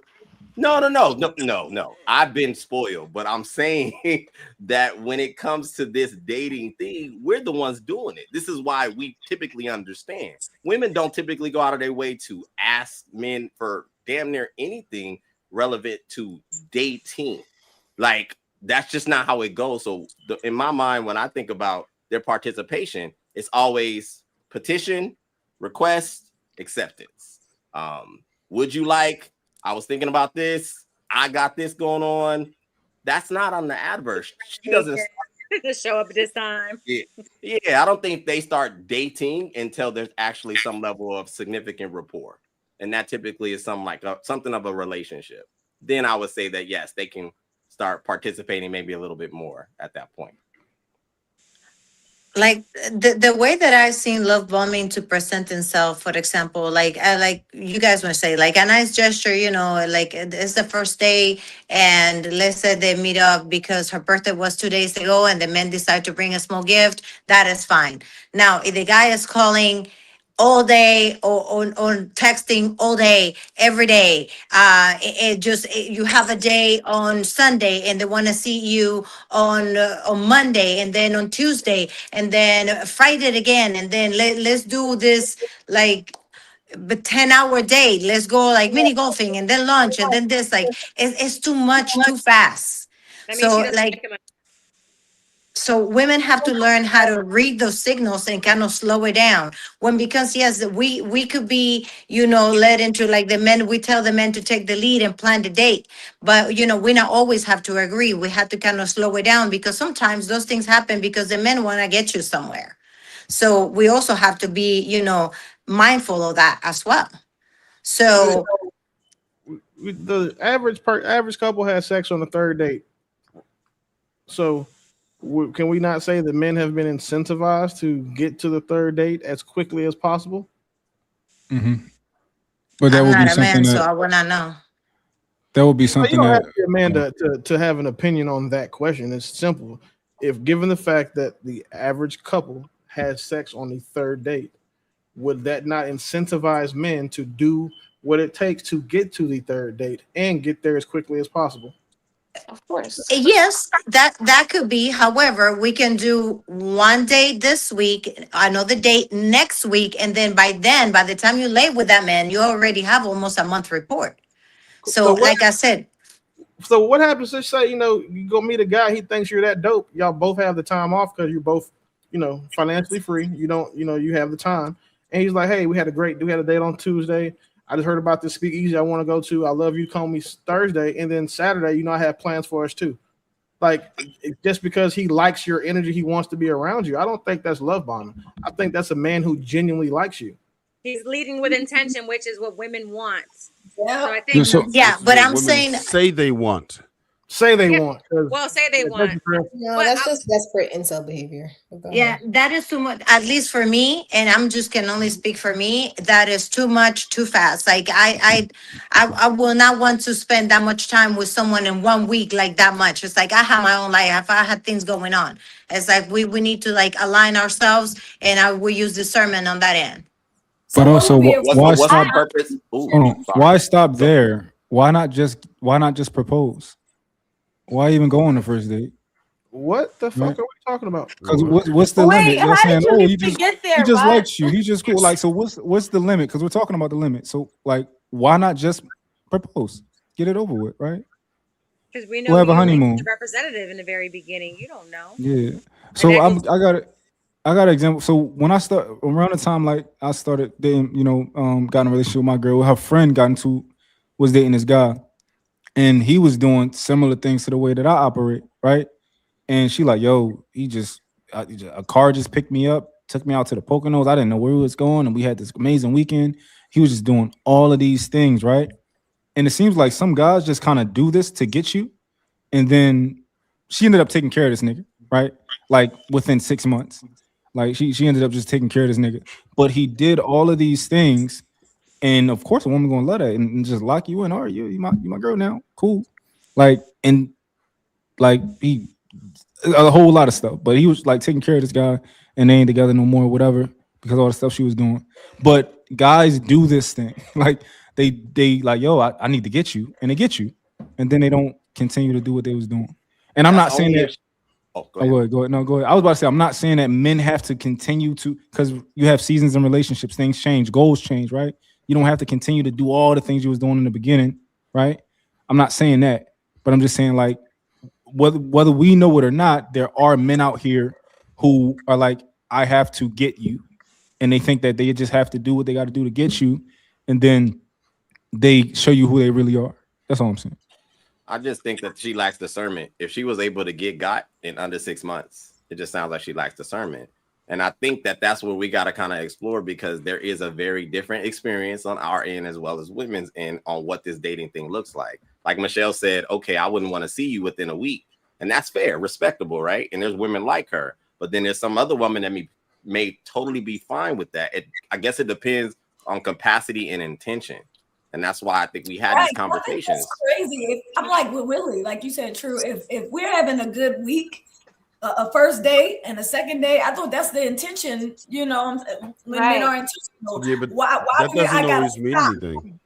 No. I've been spoiled, but I'm saying that when it comes to this dating thing, we're the ones doing it. This is why we typically understand. Women don't typically go out of their way to ask men for damn near anything relevant to dating. Like, that's just not how it goes. So in my mind, when I think about their participation, it's always petition, request, acceptance. Would you like? I was thinking about this. I got this going on. That's not on the adverse. She doesn't show up at this time. Yeah, I don't think they start dating until there's actually some level of significant rapport, and that typically is something of a relationship. Then I would say that yes, they can start participating maybe a little bit more at that point. Like the way that I've seen love bombing to present itself, for example, like you guys want to say, like a nice gesture, like it's the first day, and let's say they meet up because her birthday was 2 days ago, and the men decide to bring a small gift. That is fine. Now, if the guy is calling all day, or on texting all day, every day, you have a day on Sunday, and they want to see you on Monday, and then on Tuesday, and then Friday again, and then let's do this like 10-hour day. Let's go like mini golfing, and then lunch, and then this. Like, it's too much, too fast. That means she So doesn't like. like him. So women have to learn how to read those signals and kind of slow it down. Because yes, we could be, led into, like, the men, we tell the men to take the lead and plan the date. But, we not always have to agree. We have to kind of slow it down, because sometimes those things happen because the men want to get you somewhere. So we also have to be, mindful of that as well. So the average couple has sex on the third date. So can we not say that men have been incentivized to get to the third date as quickly as possible? Mm-hmm. But that I'm would be not a something man, so that I would not know. that would be You something don't have that to be a man to have an opinion on that question. It's simple. If given the fact that the average couple has sex on the third date, would that not incentivize men to do what it takes to get to the third date and get there as quickly as possible? Of course. Yes, that could be. However, we can do one date this week, another date next week, and then by the time you lay with that man, you already have almost a month report. So, like I said, So what happens? Let's say, you go meet a guy, he thinks you're that dope. Y'all both have the time off because you're both, financially free. You don't, you have the time. And he's like, hey, we had a date on Tuesday. I just heard about this speakeasy I want to go to. I love you. Call me Thursday. And then Saturday, I have plans for us too. Like, just because he likes your energy, he wants to be around you. I don't think that's love bombing. I think that's a man who genuinely likes you. He's leading with intention, which is what women want. Yeah. So I think So Yeah, This is but what I'm women saying say they want. Say they yeah, want. 'Cause well, say they yeah, want, No, but that's just desperate incel behavior. But go yeah, ahead. that is too much, at least for me, and I'm just can only speak for me. That is too much, too fast. Like I will not want to spend that much time with someone in 1 week, like that much. It's like I have my own life. I had things going on. It's like we need to like align ourselves, and I will use discernment on that end. So but what also, would be a why What's the stop? purpose? Ooh, Hold on. sorry. Why stop Go. there? Why not just propose? Why even go on the first date? what the Right? fuck are we talking about? Because What? what's the Wait, limit? You're how saying, did you oh, even get he there, just Rod? likes you. He's just cool. Like, so what's the limit? Because we're talking about the limit. So like, why not just propose? Get it over with, right? because we We'll know have a you like the honeymoon. representative in the very beginning. You don't know, Yeah. and So that goes. I got an example. So when I start around the time like I started dating, got in a relationship with my girl, her friend was dating this guy, and he was doing similar things to the way that I operate, right? And she like, yo, a car just picked me up, took me out to the Poconos. I didn't know where we was going, and we had this amazing weekend. He was just doing all of these things, right? And it seems like some guys just kind of do this to get you, and then she ended up taking care of this nigga, right? Like within 6 months, like she ended up just taking care of this nigga. But he did all of these things, and of course, a woman gonna love that and just lock you in. All right, you my girl now, cool. Like he a whole lot of stuff. But he was like taking care of this guy, and they ain't together no more, whatever, because of all the stuff she was doing. But guys do this thing, like they like, yo, I need to get you, and they get you, and then they don't continue to do what they was doing. And I'm That's not saying only that. if. Oh, go Oh, ahead. go ahead. No, go ahead. I was about to say, I'm not saying that men have to continue to, because you have seasons in relationships, things change, goals change, right? You don't have to continue to do all the things you was doing in the beginning, right? I'm not saying that, but I'm just saying like whether we know it or not, there are men out here who are like, I have to get you, and they think that they just have to do what they got to do to get you, and then they show you who they really are. That's all I'm saying. I just think that she lacks discernment. If she was able to get got in under 6 months, it just sounds like she lacks discernment. And I think that that's where we got to kind of explore, because there is a very different experience on our end as well as women's end on what this dating thing looks like. Like Michelle said, okay, I wouldn't want to see you within a week. And that's fair, respectable, right? And there's women like her. But then there's some other woman that may totally be fine with that. I guess it depends on capacity and intention. And that's why I think we had Right. these conversations. That's crazy. I'm like, well, really, like you said, true. If we're having a good week, a first date and a second date, I thought that's the intention. When men are intentional. Yeah, but Why that do I doesn't gotta always mean stop? anything.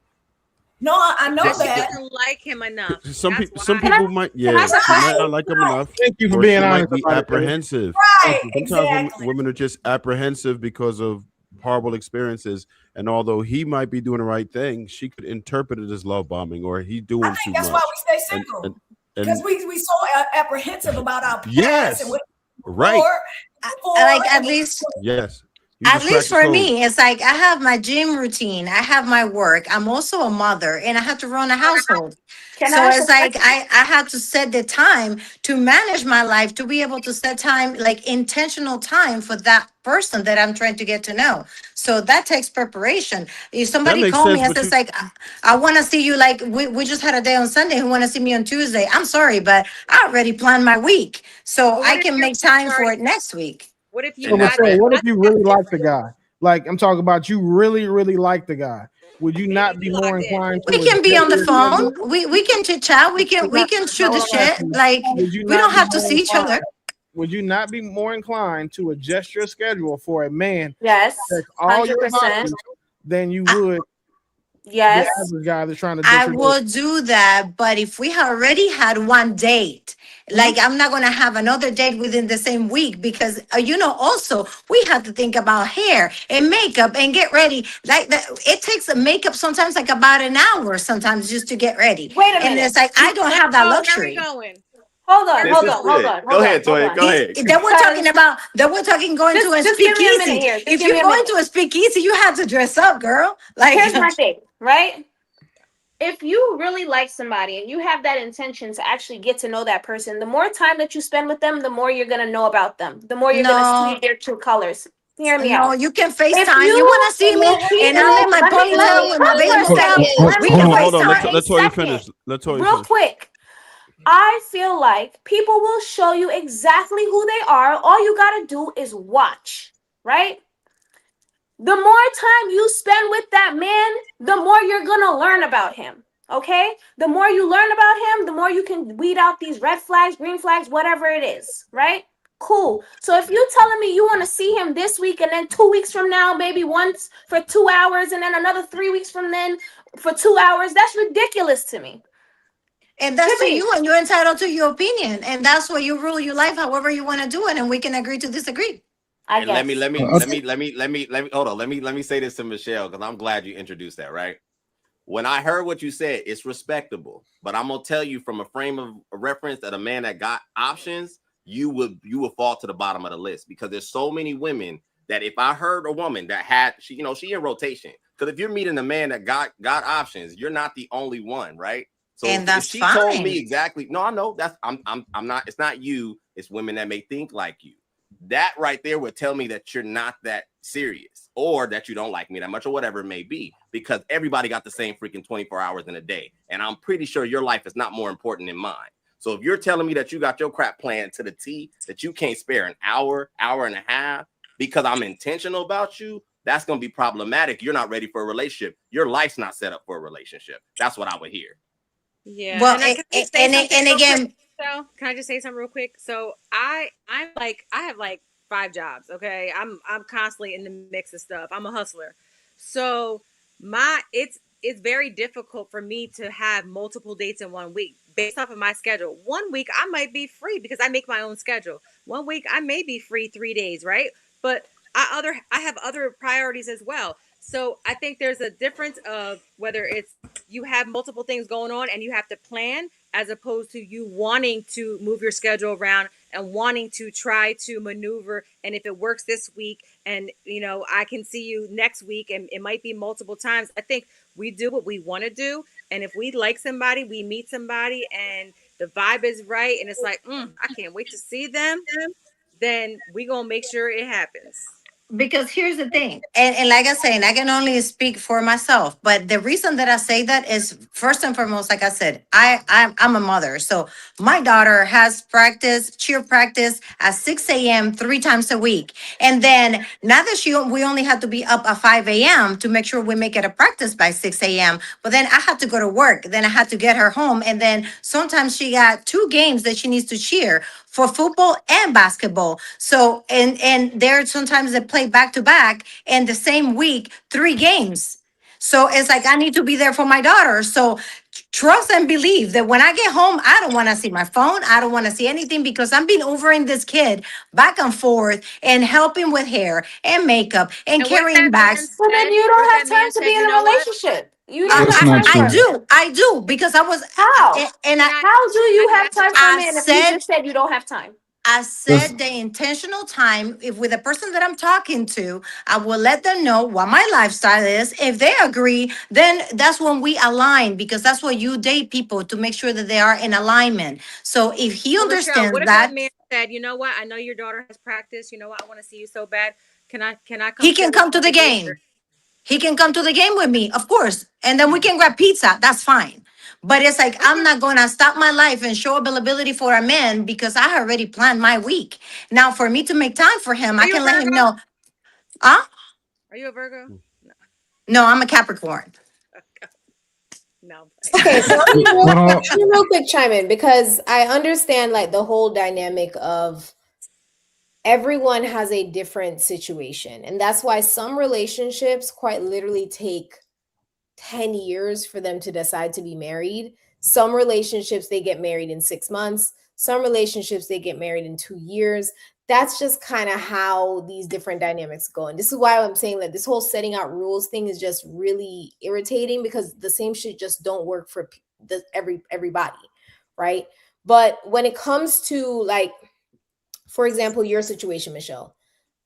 No, I know Because she that. doesn't like him enough. Some That's people, some why. people might, yeah, she might not like him enough, Thank you for or being she honest might be about it, Dave. apprehensive. Right, Sometimes exactly. women are just apprehensive because of horrible experiences, and although he might be doing the right thing, she could interpret it as love bombing, or he I doing think too that's why much. we stay And single. and Because and we so apprehensive about our past and yes, what right, Like and yes, you at just cracked least the for code. me, it's like I have my gym routine, I have my work, I'm also a mother, and I have to run a household. Can So I ask a it's like question? I have to set the time to manage my life, to be able to set time, like intentional time for that person that I'm trying to get to know. So that takes preparation. If That somebody makes called me sense, and but says you like, I want to see you, like we just had a day on Sunday, who want to see me on Tuesday? I'm sorry, but I already planned my week. So But I what if can you're make time for sorry? it next week. What if you So And that's got Michelle, that? fair. what I if you think that's really like the different. guy? Like I'm talking about, you really, really like the guy. Would you Maybe not be be more locked in. inclined We to can be adjust on the your phone. schedule? We can chit chat. We can That's not, that's shoot not the what I'm shit. asking. Like Would you we not don't be have to more see each other. inclined? Would you not be more inclined to adjust your schedule for a man Yes, that checks all your 100%. boxes than you I, would the Yes. average guy that's trying to I date your date? will do that, but if we already had one date, like I'm not gonna have another date within the same week, because also we have to think about hair and makeup and get ready. Like that, it takes a makeup sometimes like about an hour sometimes just to get ready, Wait a and minute. it's like I don't have that Oh, where are we luxury. going? Hold on, Where are we This hold is on, going? hold good. on, Go hold on, ahead, hold Toy. on. Go ahead. Then we're talking Because about going to a just give me a minute speakeasy. here. Just If give me you're a going minute. to a speakeasy, you have to dress up, girl. Like Here's my thing, right? If you really like somebody and you have that intention to actually get to know that person, the more time that you spend with them, the more you're going to know about them, the more you're going to see no, their true colors. Hear me No, out. you can If FaceTime. You you want to see me, and I'm in my let ponytail me with my talk baby for a style. second. We Let can me Hold on. talk FaceTime. for a Let Tori second. finish. Let Tori Real finish. quick. I feel like people will show you exactly who they are. All you gotta do is watch, right? The more time you spend with that man, the more you're gonna learn about him. Okay? The more you learn about him, the more you can weed out these red flags, green flags, whatever it is, right? Cool. So if you're telling me you want to see him this week and then 2 weeks from now, maybe once for 2 hours, and then another 3 weeks from then for 2 hours, that's ridiculous to me. And that's to you, and you're entitled to your opinion. And that's where you rule your life however you want to do it. And we can agree to disagree. I And guess. let me hold on. Let me say this to Michelle, because I'm glad you introduced that, right? When I heard what you said, it's respectable, but I'm gonna tell you from a frame of reference that a man that got options, you would fall to the bottom of the list, because there's so many women that if I heard a woman that had she in rotation, because if you're meeting a man that got options, you're not the only one, right? So And if that's she told me fine. exactly, no, I know that's I'm not. It's not you. It's women that may think like you. That right there would tell me that you're not that serious, or that you don't like me that much, or whatever it may be, because everybody got the same freaking 24 hours in a day. And I'm pretty sure your life is not more important than mine. So if you're telling me that you got your crap planned to the T, that you can't spare an hour and a half because I'm intentional about you, that's going to be problematic. You're not ready for a relationship. Your life's not set up for a relationship. That's what I would hear. Yeah, Well, and I can I just say something and real again, quick. So can I just say something real quick? So I have like 5 jobs. Okay, I'm constantly in the mix of stuff. I'm a hustler, so it's very difficult for me to have multiple dates in 1 week based off of my schedule. 1 week I might be free because I make my own schedule. 1 week I may be free 3 days, right? But I have other priorities as well. So I think there's a difference of whether it's you have multiple things going on and you have to plan, as opposed to you wanting to move your schedule around and wanting to try to maneuver. And if it works this week, and I can see you next week, and it might be multiple times. I think we do what we want to do. And if we like somebody, we meet somebody and the vibe is right, and it's like, I can't wait to see them, then we gonna make sure it happens. because here's the thing, and like I say, and I can only speak for myself, but the reason that I say that is, first and foremost, like I said, I'm a mother, so my daughter has cheer practice at 6 a.m. 3 times a week, and then now that we only have to be up at 5 a.m. to make sure we make it a practice by 6 a.m. But then I had to go to work, then I had to get her home, and then sometimes she got 2 games that she needs to cheer for, football and basketball. So and there sometimes they play back to back in the same week, 3 games. So it's like I need to be there for my daughter. So trust and believe that when I get home, I don't want to see my phone. I don't want to see anything, because I'm been overing this kid back and forth and helping with hair and makeup and And with carrying that being bags. Well, then said, you with don't have that being time to be said, in you a know what? relationship. You don't That's have not time for true. it. I do, because I was, How? and Can I How do can you I get have back to time for a I man if you said just said you don't have time? I That's said the intentional time, if with the person that I'm talking to, I will let them know what my lifestyle is. If they agree, then that's when we align, because that's what you date people, to make sure that they are in alignment. So if he So Michelle, what understands if that that, man said, you know what? I know your daughter has practice. You know what? I want to see you so bad. Can I come he sit can with come you to at the the game? game. He can come to the game with me, of course. And then we can grab pizza. That's fine. But it's like, I'm not going to stop my life and show availability for a man because I already planned my week. Now, for me to make time for him, Are I you a can let him Virgo? know. Huh? Are you a Virgo? No. No, I'm a Capricorn. No. Okay, so hold on. let me real quick chime in, because I understand like the whole dynamic of everyone has a different situation. And that's why some relationships quite literally take 10 years for them to decide to be married. Some relationships, they get married in 6 months. Some relationships, they get married in 2 years. That's just kind of how these different dynamics go. And this is why I'm saying that this whole setting out rules thing is just really irritating, because the same shit just don't work for everybody, right? But when it comes to, like, for example, your situation, Michelle,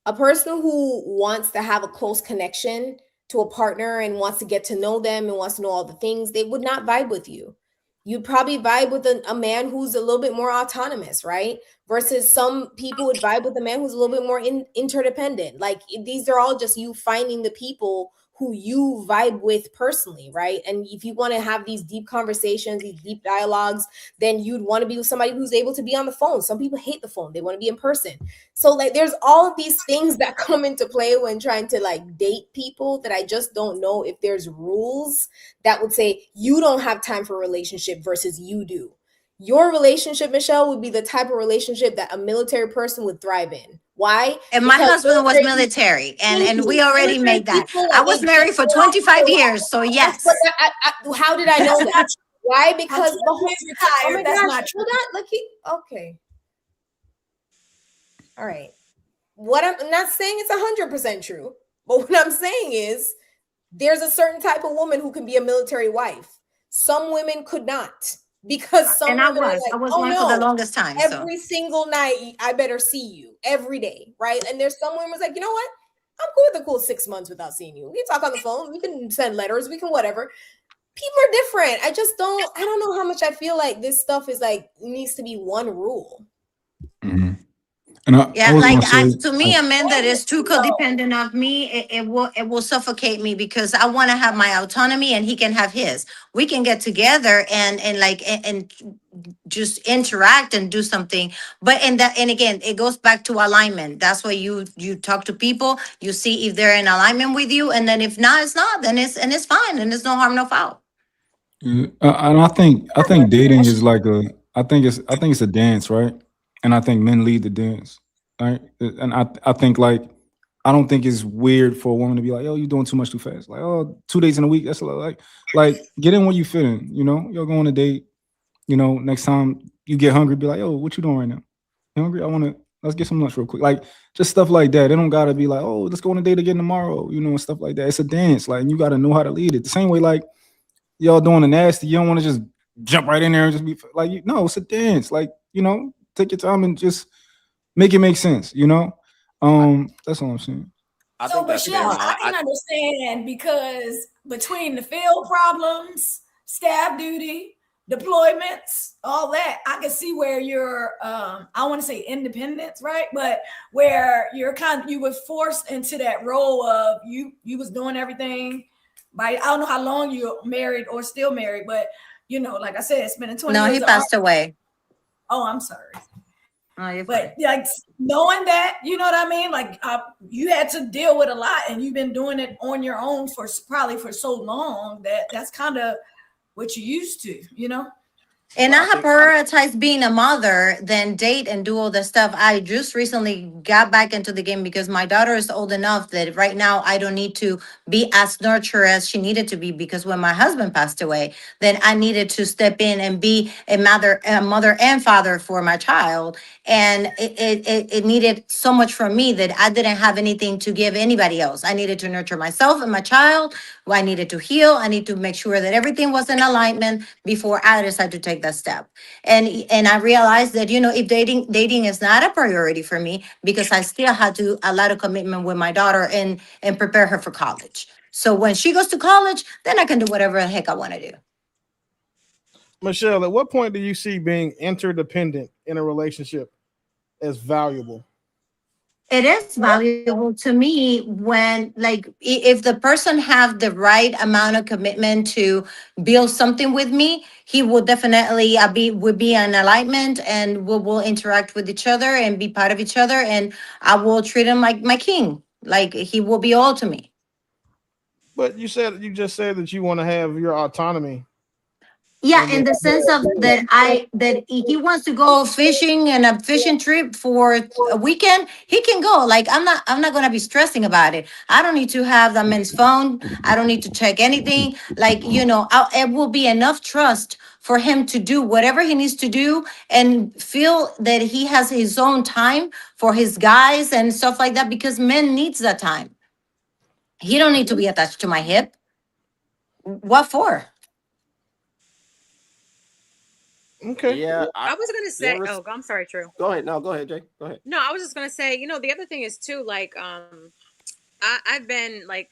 a person who wants to have a close connection to a partner and wants to get to know them and wants to know all the things, they would not vibe with you. You'd probably vibe with a man who's a little bit more autonomous, right? Versus some people would vibe with a man who's a little bit more interdependent. Like these are all just you finding the people who you vibe with personally, right? And if you want to have these deep conversations, these deep dialogues, then you'd want to be with somebody who's able to be on the phone. Some people hate the phone, they want to be in person. So like there's all of these things that come into play when trying to like date people, that I just don't know if there's rules that would say you don't have time for a relationship versus you do. Your relationship, Michelle, would be the type of relationship that a military person would thrive in. Why? And my Because husband was military, and we already military made that. people, I like, was they married just for go out 25 for- years, so That's what yes. how did I know That's that? not Why? Because the Until whole he's retired, oh my that's gosh, not true. hold on, look, okay. All right. What I'm not saying it's 100% true, but what I'm saying is there's a certain type of woman who can be a military wife. Some women could not, because some And I women are was. like, I was oh one for the no, longest time. So every single night I better see you every day, right? And there's some women who's like, you know what? I'm cool with a cool 6 months without seeing you. We can talk on the phone, we can send letters, we can whatever. People are different. I don't know how much I feel like this stuff is like needs to be one rule. Mhm. And I yeah, was like gonna say, to me, a man that is too codependent of me, it will suffocate me, because I want to have my autonomy and he can have his. We can get together and just interact and do something. But and again, it goes back to alignment. That's why you talk to people, you see if they're in alignment with you, and then if not, it's not. Then it's fine, and it's no harm, no foul. and I think dating is like I think it's a dance, right? And I think men lead the dance, right? And I think like I don't think it's weird for a woman to be like, "Oh, you're doing too much too fast." Like, "Oh, 2 days in a week, that's a lot." Like get in where you fit in. You know, you're going on a date. You know, next time you get hungry, be like, "Oh, what you doing right now? You hungry? Let's get some lunch real quick." Like just stuff like that. They don't gotta be like, "Oh, let's go on a date again tomorrow." You know, and stuff like that. It's a dance. Like you gotta know how to lead it. The same way, like y'all doing the nasty, you don't want to just jump right in there and just be like, no, it's a dance. Like, you know, take your time and just make it make sense, you know? That's all I'm saying. I So, think that's fair. Michelle, I can understand, because between the field problems, staff duty, deployments, all that, I can see where you're, I want to say independence, right? But where you were forced into that role of you was doing everything. I don't know how long you're married or still married, but you know, like I said, spending 20 No, years. he passed away. Oh, I'm sorry. Oh, But like knowing that, you know what I mean? Like you had to deal with a lot, and you've been doing it on your own for probably for so long that's kind of what you used to, you know? And I have prioritized being a mother than date and do all the stuff. I just recently got back into the game because my daughter is old enough that right now I don't need to be as nurturer as she needed to be, because when my husband passed away, then I needed to step in and be a mother and father for my child. And it needed so much from me that I didn't have anything to give anybody else. I needed to nurture myself and my child. I needed to heal. I need to make sure that everything was in alignment before I decided to take that step. And I realized that, you know, if dating is not a priority for me, because I still had to a lot of commitment with my daughter and prepare her for college. So when she goes to college, then I can do whatever the heck I want to do. Michelle, at what point do you see being interdependent in a relationship as valuable? It is valuable to me when, like, if the person have the right amount of commitment to build something with me, he will definitely would be in alignment, and we will interact with each other and be part of each other, and I will treat him like my king, like he will be all to me. But you just said that you want to have your autonomy. Yeah, in the sense of that he wants to go fishing and a fishing trip for a weekend, he can go. Like I'm not gonna be stressing about it. I don't need to have that man's phone. I don't need to check anything. Like, you know, it will be enough trust for him to do whatever he needs to do and feel that he has his own time for his guys and stuff like that, because men needs that time. He don't need to be attached to my hip. What for? Okay. Yeah, I was gonna say. Oh, I'm sorry, True. Go ahead. No, go ahead, Jay. Go ahead. No, I was just gonna say. You know, the other thing is too. Like, I've been like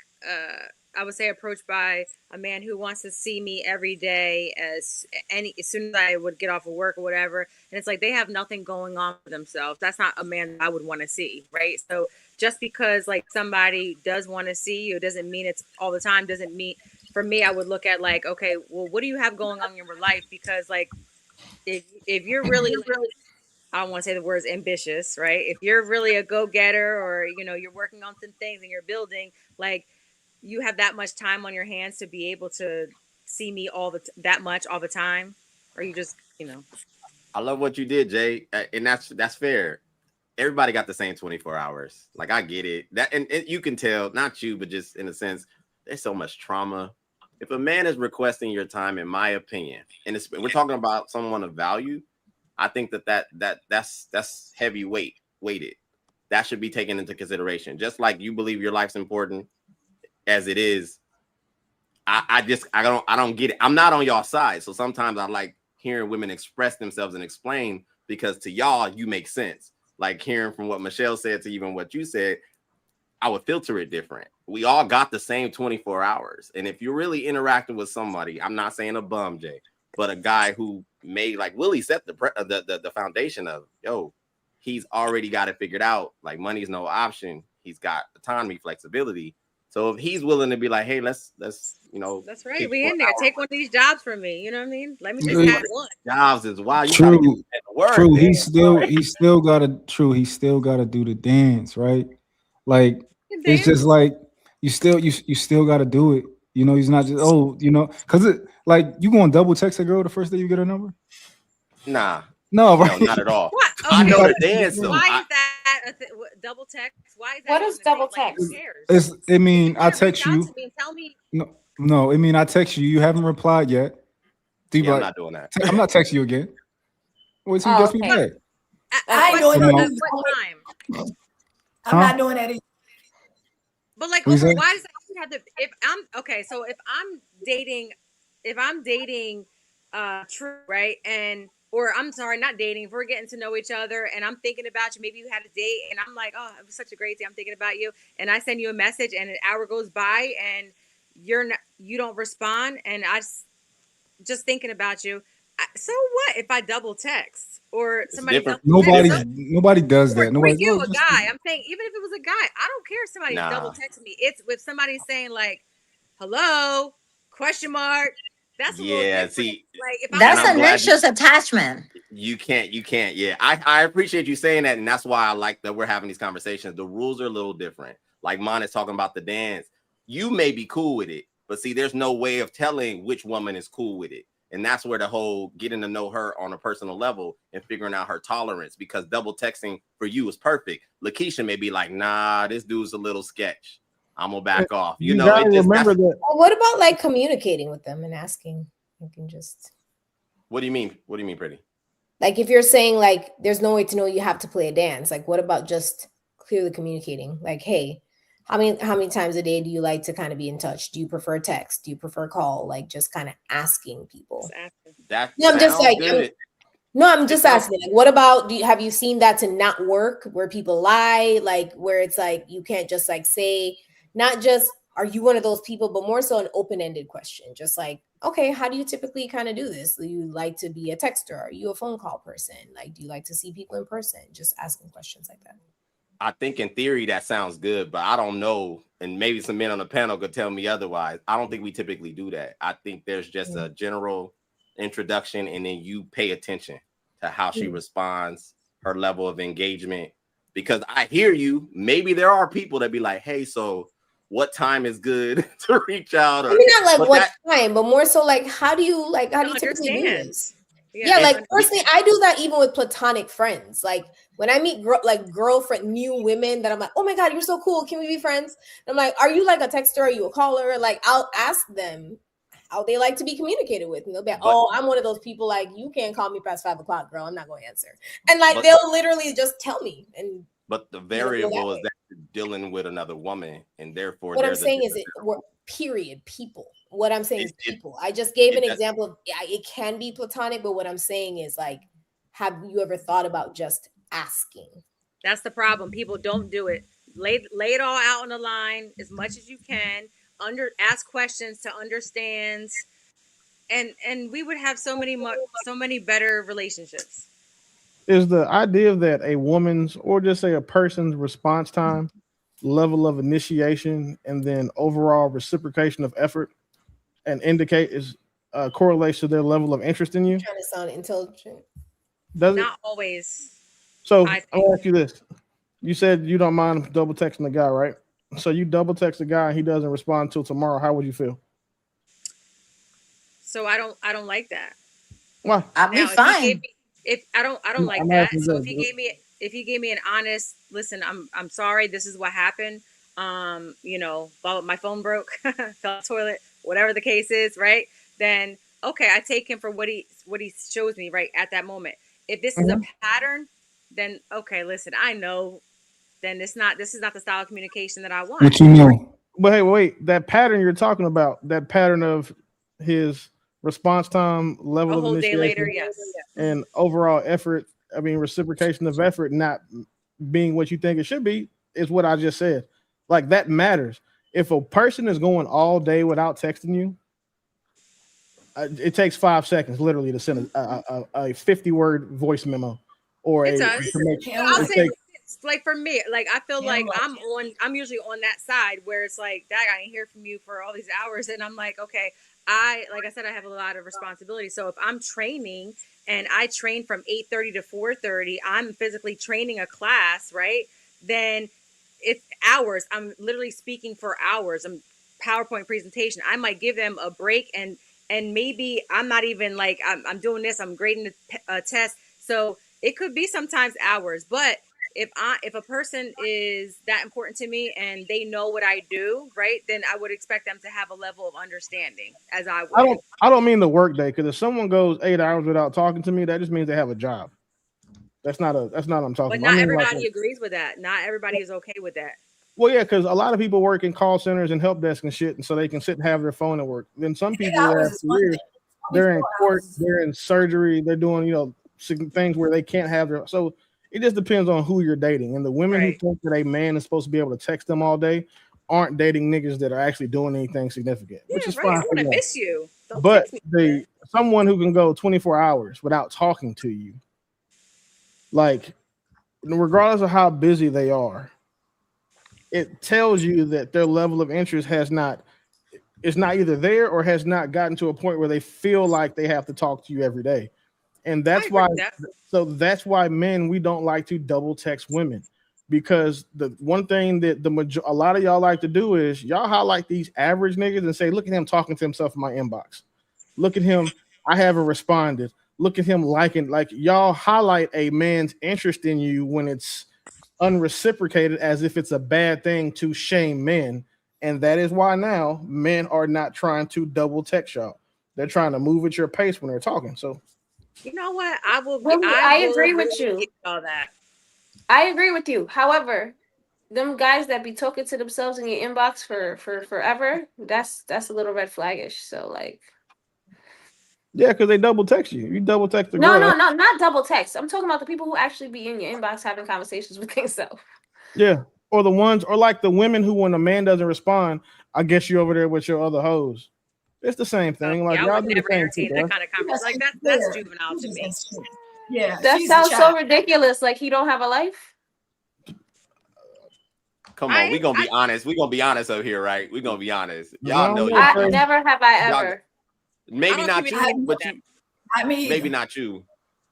I would say approached by a man who wants to see me every day as soon as I would get off of work or whatever. And it's like they have nothing going on for themselves. That's not a man I would want to see, right? So just because like somebody does want to see you doesn't mean it's all the time, doesn't mean for me, I would look at like, okay, well, what do you have going on in your life? Because like if you're really like, I don't want to say the words ambitious, right? If you're really a go-getter or, you know, you're working on some things and you're building, like you have that much time on your hands to be able to see me that much all the time, or you just, you know. I love what you did, Jay, and that's fair. Everybody got the same 24 hours. Like I get it. That and you can tell, not you, but just in a sense, there's so much trauma. If a man is requesting your time, in my opinion, and we're talking about someone of value, I think that's heavy weighted. That should be taken into consideration. Just like you believe your life's important as it is, I don't get it. I'm not on y'all side. So sometimes I like hearing women express themselves and explain, because to y'all, you make sense. Like hearing from what Michelle said to even what you said, I would filter it different. We all got the same 24 hours. And if you're really interacting with somebody, I'm not saying a bum, Jay, but a guy who made, like Willie set the foundation of, yo, he's already got it figured out. Like money's no option. He's got autonomy, flexibility. So if he's willing to be like, hey, let's you know, that's right. We in there. Take one of these jobs from me. You know what I mean? Let me just have one. Jobs is wild. You True. Work, true. man. He still gotta do the dance, right? Like it's just like you still gotta do it. You know, he's not just because it like you gonna double text a girl the first day you get her number? Nah. No, right? No, not at all. What? I know the Okay. dance. So Why is that double text? Why is that? What is double like, text? who cares? I text you. To me and tell me. No, I mean I text you. You haven't replied yet. I'm not doing that. I'm not texting you again. Wait till you get me back. I ain't doing that. At what time? I'm not doing that either. But like, Why does that have to? If I'm okay, so if I'm dating, True, right, or I'm sorry, not dating. If we're getting to know each other, and I'm thinking about you, maybe you had a date, and I'm like, oh, it was such a great day. I'm thinking about you, and I send you a message, and an hour goes by, and you don't respond, and I just thinking about you. So what if I double text or somebody? Nobody does that. For you, a guy. I'm saying even if it was a guy, I don't care if somebody double texting me. It's if somebody's saying like, "Hello?" ? That's a little different. See, like if that's an anxious attachment. You can't. Yeah, I appreciate you saying that, and that's why I like that we're having these conversations. The rules are a little different. Like Mon is talking about the dance. You may be cool with it, but see, there's no way of telling which woman is cool with it. And that's where the whole getting to know her on a personal level and figuring out her tolerance, because double texting for you is perfect. Lakeisha may be like, nah, this dude's a little sketch. I'm gonna back off. You know, remember that. What about like communicating with them and asking? You can just. What do you mean? What do you mean, Pretty? Like if you're saying like there's no way to know you have to play a dance. Like what about just clearly communicating? Like, hey, how many times a day do you like to kind of be in touch? Do you prefer text? Do you prefer call? Like just kind of asking people. I'm just like, I'm just asking. Like, what about have you seen that to not work where people lie? Like where it's like you can't just like say, not just are you one of those people, but more so an open-ended question. Just like, okay, how do you typically kind of do this? Do you like to be a texter? Are you a phone call person? Like, do you like to see people in person? Just asking questions like that. I think in theory that sounds good, but I don't know. And maybe some men on the panel could tell me otherwise. I don't think we typically do that. I think there's just a general introduction, and then you pay attention to how she responds, her level of engagement. Because I hear you. Maybe there are people that be like, hey, so what time is good to reach out? Or, I mean, not like what time, but more so like how do you typically do this? Yeah, like personally, I do that even with platonic friends. Like when I meet girlfriend, new women that I'm like, oh my God, you're so cool. Can we be friends? And I'm like, are you like a texter? Are you a caller? Like I'll ask them how they like to be communicated with. And they'll be like, oh, I'm one of those people like, you can't call me past 5 o'clock, girl. I'm not going to answer. And like, they'll literally just tell me. But the variable is that you're dealing with another woman. And therefore, what I'm saying is people. What I'm saying is people. I just gave an example of it can be platonic, but what I'm saying is like, have you ever thought about just asking? That's the problem. People don't do it. Lay it all out on the line as much as you can. ask questions, to understand, and we would have so many better relationships. Is the idea that a woman's, or just say a person's response time, level of initiation, and then overall reciprocation of effort, and indicate is correlates to their level of interest in you? Trying to sound intelligent. Does it? Not always. So I I'll ask you this: you said you don't mind double texting the guy, right? So you double text the guy and he doesn't respond until tomorrow. How would you feel? So I don't like that. Why? I'll be Now, fine. if I don't like I'm that. asking So that. if he gave me an honest, listen, I'm sorry, this is what happened. My phone broke, fell in the toilet, whatever the case is, right? Then okay, I take him for what he shows me right at that moment. If this is a pattern, then okay, listen, I know then this is not the style of communication that I want. What you know? But hey, wait, that pattern you're talking about, that pattern of his response time, level A of whole day initiation, later, yes. and overall effort, I mean reciprocation of effort not being what you think it should be, is what I just said. Like that matters. If a person is going all day without texting you, it takes 5 seconds literally to send a 50-word voice memo, or It a does. to make, But I'll it say takes, like for me, like I feel like Yeah. I'm usually on that side where it's like, Dad, I ain't hear from you for all these hours, and I'm like, okay, like I said, I have a lot of responsibility. So if I'm training and I train from 8:30 to 4:30, I'm physically training a class, right? Then it's hours. I'm literally speaking for hours. I'm PowerPoint presentation. I might give them a break and maybe I'm not even like I'm doing this. I'm grading the test. So it could be sometimes hours, but if a person is that important to me and they know what I do, right, then I would expect them to have a level of understanding as I would. I don't mean the work day, because if someone goes 8 hours without talking to me, that just means they have a job. That's not what I'm talking But about. not I mean, like, everybody agrees with that. Not everybody is okay with that. well, yeah, because a lot of people work in call centers and help desk and shit, and so they can sit and have their phone at work. Then some 8 people hours have is one careers, thing. they're in 24 court, hours. they're in surgery, they're doing things where they can't have their. So it just depends on who you're dating. And the women who think that a man is supposed to be able to text them all day aren't dating niggas that are actually doing anything significant, which is Right. fine. I want to miss you. Don't But text me. someone who can go 24 hours without talking to you, like regardless of how busy they are, it tells you that their level of interest is not either there or has not gotten to a point where they feel like they have to talk to you every day. And that's why that's why men, we don't like to double text women, because the one thing that a lot of y'all like to do is y'all highlight these average niggas and say, look at him talking to himself in my inbox. Look at him, I haven't responded. Look at him liking, like y'all highlight a man's interest in you when it's unreciprocated, as if it's a bad thing to shame men. And that is why now men are not trying to double text y'all. They're trying to move at your pace when they're talking. So You know what? I will agree with you. give all that. I agree with you. However, them guys that be talking to themselves in your inbox for forever, that's a little red flaggish. So like, yeah, because they double text you. You double text the no, girl. not double text. I'm talking about the people who actually be in your inbox having conversations with themselves. Yeah, or the ones, or like the women who, when a man doesn't respond, I guess you over there with your other hoes. It's the same thing. Like I y'all would do the never same entertain shit, that right? kind of conversation. Like that's juvenile to me. Yeah, That she's a sounds so child. ridiculous. Like he don't have a life. Come on, we're gonna be honest. We're gonna be honest over here, right? We're gonna be honest. Y'all know Never have I ever. Maybe not you, but you. I mean, maybe not you,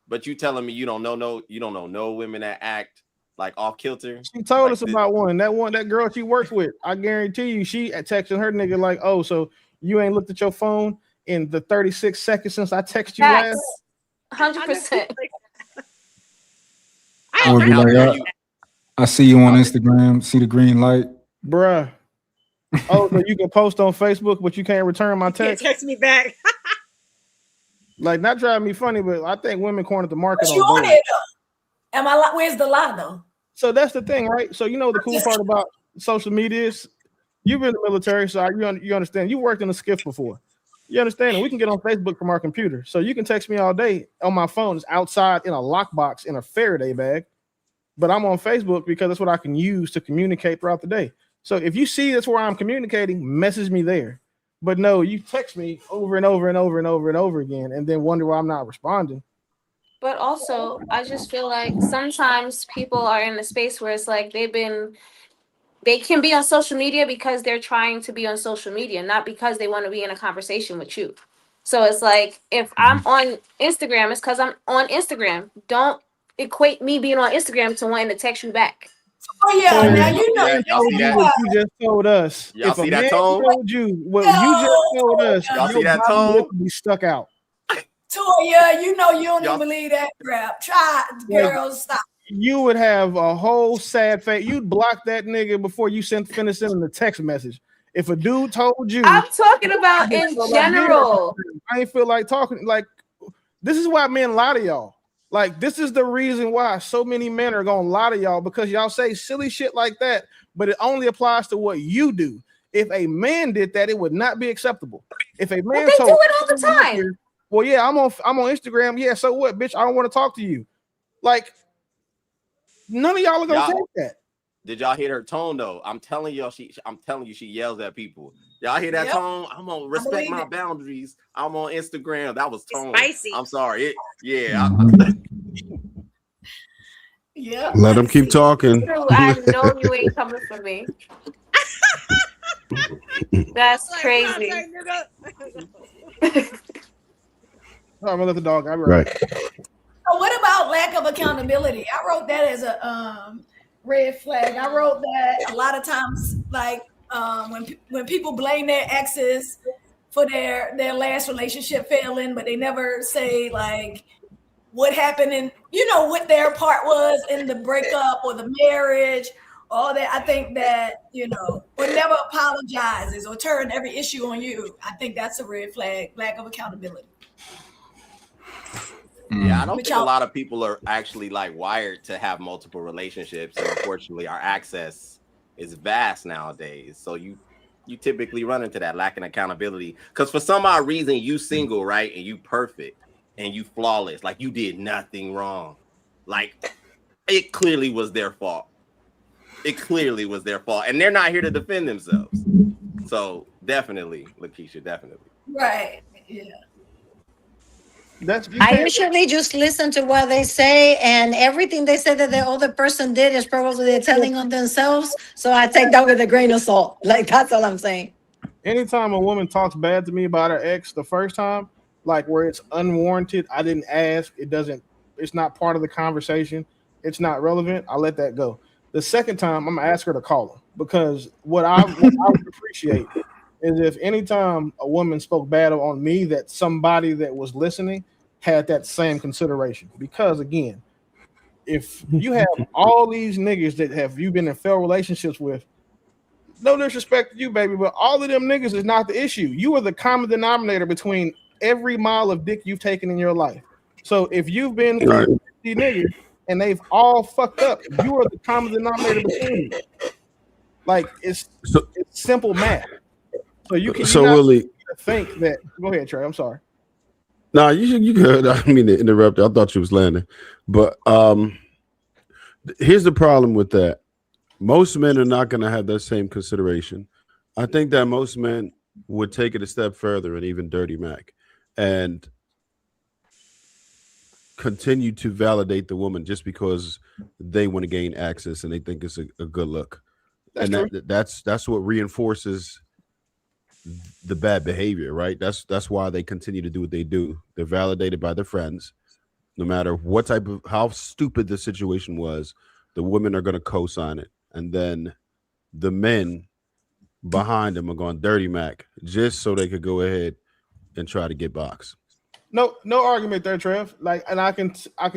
but you telling me you don't know no women that act like off kilter. She told us about that girl she works with. I guarantee you, she texting her nigga like, "Oh, so you ain't looked at your phone in the 36 seconds since I texted you last?" 100%. Or be like, I see you on Instagram, see the green light. Bruh. Oh, so you can post on Facebook, but you can't return my text? Text me back. Like, not driving me funny, but I think women cornered the market but you on on both. it though. Am I? Where's the lie though? So that's the thing, right? So the cool part about social media is you've been in the military, so you understand. You worked in a skiff before. You understand? And we can get on Facebook from our computer. So you can text me all day on my phone. It's outside in a lockbox in a Faraday bag. But I'm on Facebook because that's what I can use to communicate throughout the day. So if you see that's where I'm communicating, message me there. But no, you text me over and over and over and over and over again, and then wonder why I'm not responding. But also, I just feel like sometimes people are in a space where it's like they can be on social media because they're trying to be on social media, not because they want to be in a conversation with you. So it's like, if I'm on Instagram, it's because I'm on Instagram. Don't equate me being on Instagram to wanting to text you back. Oh yeah, So now Y'all see that? Y'all see that? what you just told us. Y'all If a see that man tone? told you what you just told us, Y'all see your that bottom lip tone? would be stuck out. Toya, you know you don't Y'all- even believe that crap. Try, Like, girls, stop. you would have a whole sad face. You'd block that nigga before you finish sending the text message. If a dude told you, I'm talking about in general. I ain't feel like talking. Like, this is why men lie to y'all. Like, this is the reason why so many men are gonna lie to y'all, because y'all say silly shit like that, but it only applies to what you do. If a man did that, it would not be acceptable. If a man But they do it all the time. well, yeah, I'm on Instagram. Yeah, so what, bitch? I don't want to talk to you. Like, none of y'all are gonna take that. Did y'all hear her tone though? I'm telling y'all, I'm telling you, she yells at people. Y'all hear that tone? I'm gonna respect my boundaries. I'm on Instagram. That was tone. Spicy. I'm sorry. Yeah. Let them keep talking. I know you ain't coming for me. That's crazy. I'm gonna let the dog. I'm right. So what about lack of accountability? I wrote that as a red flag. I wrote that a lot of times, like when people blame their exes for their last relationship failing, but they never say like what happened and what their part was in the breakup or the marriage, all that. I think that or never apologizes or turn every issue on you. I think that's a red flag. Lack of accountability. Yeah, I don't think a lot of people are actually like wired to have multiple relationships, and unfortunately our access is vast nowadays. So you typically run into that lacking accountability because for some odd reason you single, right, and you perfect and you flawless, like you did nothing wrong. Like it clearly was their fault. It clearly was their fault, and they're not here to defend themselves. So definitely, Lakeisha, definitely. Right. Yeah. I usually just listen to what they say, and everything they say that the other person did is probably they're telling on themselves. So I take that with a grain of salt. Like, that's all I'm saying. Anytime a woman talks bad to me about her ex the first time, like where it's unwarranted, I didn't ask, it's not part of the conversation, it's not relevant, I let that go. The second time, I'm gonna ask her to call him, because what I would appreciate is if anytime a woman spoke bad on me, that somebody that was listening had that same consideration. Because again, if you have all these niggas that you've been in failed relationships with, no disrespect to you, baby, but all of them niggas is not the issue. You are the common denominator between every mile of dick you've taken in your life. So if you've been with 50 niggas and they've all fucked up, you are the common denominator between them. Like, it's simple math. So you can Willie, think that. Go ahead, Trey. I'm sorry. No, you could. I didn't mean to interrupt. I thought you was landing, but here's the problem with that. Most men are not going to have that same consideration. I think that most men would take it a step further and even dirty Mac and continue to validate the woman just because they want to gain access and they think it's a good look. That's what reinforces the bad behavior, right? That's why they continue to do what they do. They're validated by their friends. No matter what how stupid the situation was, the women are going to co-sign it. And then the men behind them are going dirty Mac just so they could go ahead and try to get boxed. No argument there, Trev. Like, and I can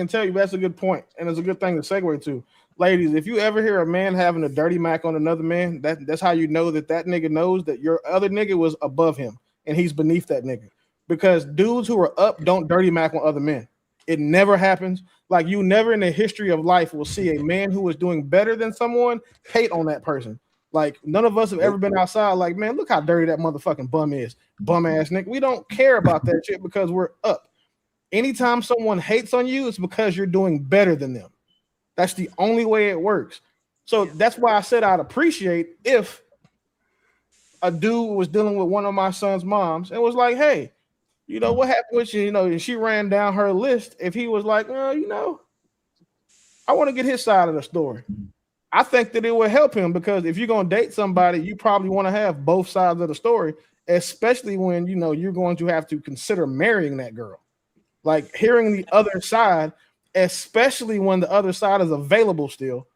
tell you that's a good point, and it's a good thing to segue to. Ladies, if you ever hear a man having a dirty Mac on another man, that's how you know that nigga knows that your other nigga was above him and he's beneath that nigga. Because dudes who are up don't dirty Mac on other men. It never happens. Like, you never in the history of life will see a man who is doing better than someone hate on that person. Like, none of us have ever been outside like, man, look how dirty that motherfucking bum is. Bum ass nigga. We don't care about that shit because we're up. Anytime someone hates on you, it's because you're doing better than them. That's the only way it works. So that's why I said I'd appreciate if a dude was dealing with one of my son's moms and was like, hey, you know, what happened with you? You know, and she ran down her list. If he was like, you know, I want to get his side of the story. I think that it would help him, because if you're going to date somebody, you probably want to have both sides of the story, especially when, you know, you're going to have to consider marrying that girl. Like hearing the other side, especially when the other side is available still,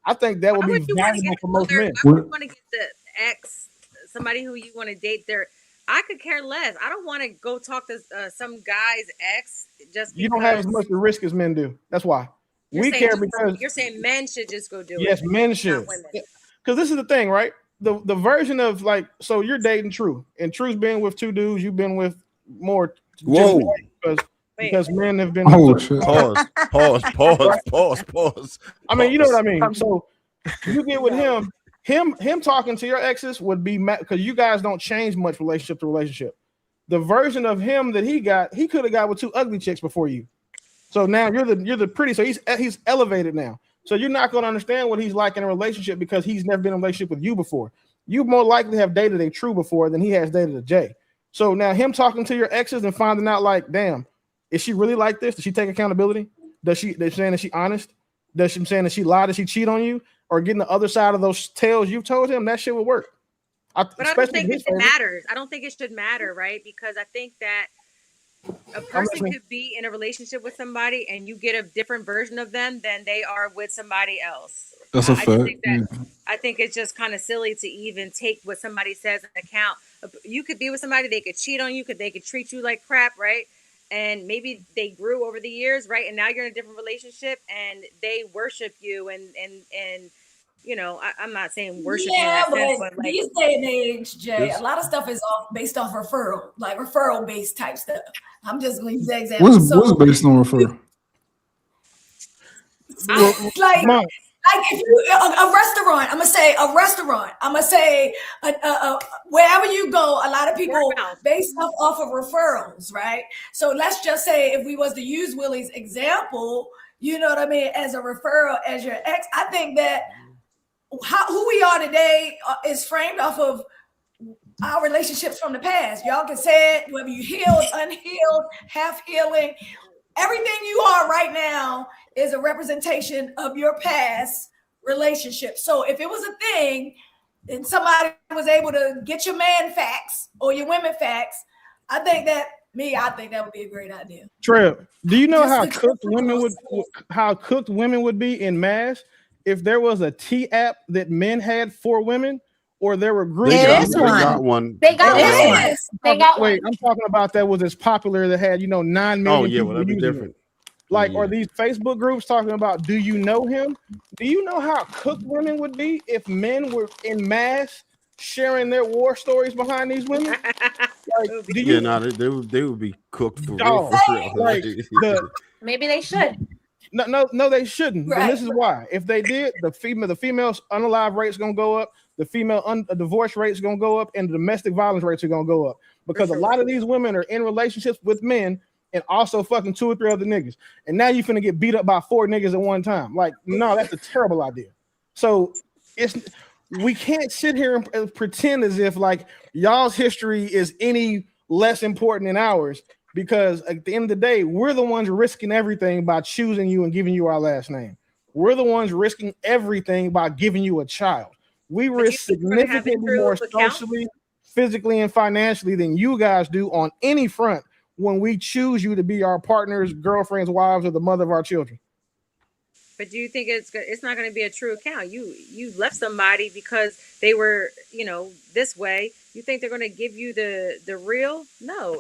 I think that would be valuable for most men. Why would you want to get the ex, somebody who you want to date there? I could care less. I don't want to go talk to some guy's ex just because. You don't have as much risk as men do. That's why. We care because you're saying men should just go do it. Yes, men should. Because this is the thing, right? The version of like, so you're dating True, and True's been with two dudes. You've been with more. Whoa. Because men have been. Oh shit! Pause. I mean, you know what I mean. So you get with him talking to your exes would be because you guys don't change much relationship to relationship. The version of him that he could have got with two ugly chicks before you. So now you're the pretty. So he's elevated now. So you're not going to understand what he's like in a relationship because he's never been in a relationship with you before. You more likely have dated a True before than he has dated a Jay. So now him talking to your exes and finding out like, damn, is she really like this? Does she take accountability? They're saying that she honest? Does she saying that she lied? Does she cheat on you? Or getting the other side of those tales you've told him? That shit would work. But I don't think it matters. I don't think it should matter, right? Because I think that a person could be in a relationship with somebody and you get a different version of them than they are with somebody else. That's a fact. I think it's just kind of silly to even take what somebody says into account. You could be with somebody, they could cheat on you, they could treat you like crap, right? And maybe they grew over the years, right? And now you're in a different relationship and they worship you and you know, I'm not saying worship. Yeah, but like, these day and age, Jay, a lot of stuff is based off referral, like referral based type stuff. I'm just going to use that example. What's based on referral? Like if you a restaurant, I'm gonna say a restaurant. I'm gonna say wherever you go, a lot of people base stuff off of referrals, right? So let's just say if we was to use Willie's example, you know what I mean, as a referral, as your ex, I think that who we are today is framed off of our relationships from the past. Y'all can say it, whether you healed, unhealed, half healing. Everything you are right now is a representation of your past relationship. So if it was a thing and somebody was able to get your man facts or your women facts, I think that would be a great idea. Trev, do you know how cooked women would be in mass if there was a T app that men had for women, or there were groups? They got one. Wait, I'm talking about that was as popular that had 9 million. Oh yeah, well that'd be different. Or these Facebook groups talking about, do you know him? Do you know how cooked women would be if men were in mass sharing their war stories behind these women? They would be cooked for real. Maybe they should. No, they shouldn't. Right. And this is why. If they did, the female's unalive rate's gonna go up, the female divorce rate's gonna go up, and the domestic violence rates are gonna go up because a lot of these women are in relationships with men and also fucking 2 or 3 other niggas. And now you finna get beat up by 4 niggas at one time. Like, no, that's a terrible idea. So we can't sit here and pretend as if like y'all's history is any less important than ours, because at the end of the day, we're the ones risking everything by choosing you and giving you our last name. We're the ones risking everything by giving you a child. We risk significantly more socially, physically, and financially than you guys do on any front when we choose you to be our partners, girlfriends, wives, or the mother of our children. But do you think it's not going to be a true account? You left somebody because they were, this way. You think they're going to give you the real? No,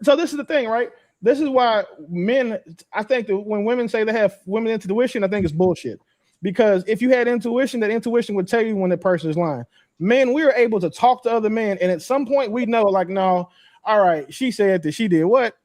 So this is the thing, right? This is why men, I think that when women say they have women intuition, I think it's bullshit. Because if you had intuition, that intuition would tell you when the person is lying. Men, we are able to talk to other men, and at some point we know, like, no, all right, she said that she did what?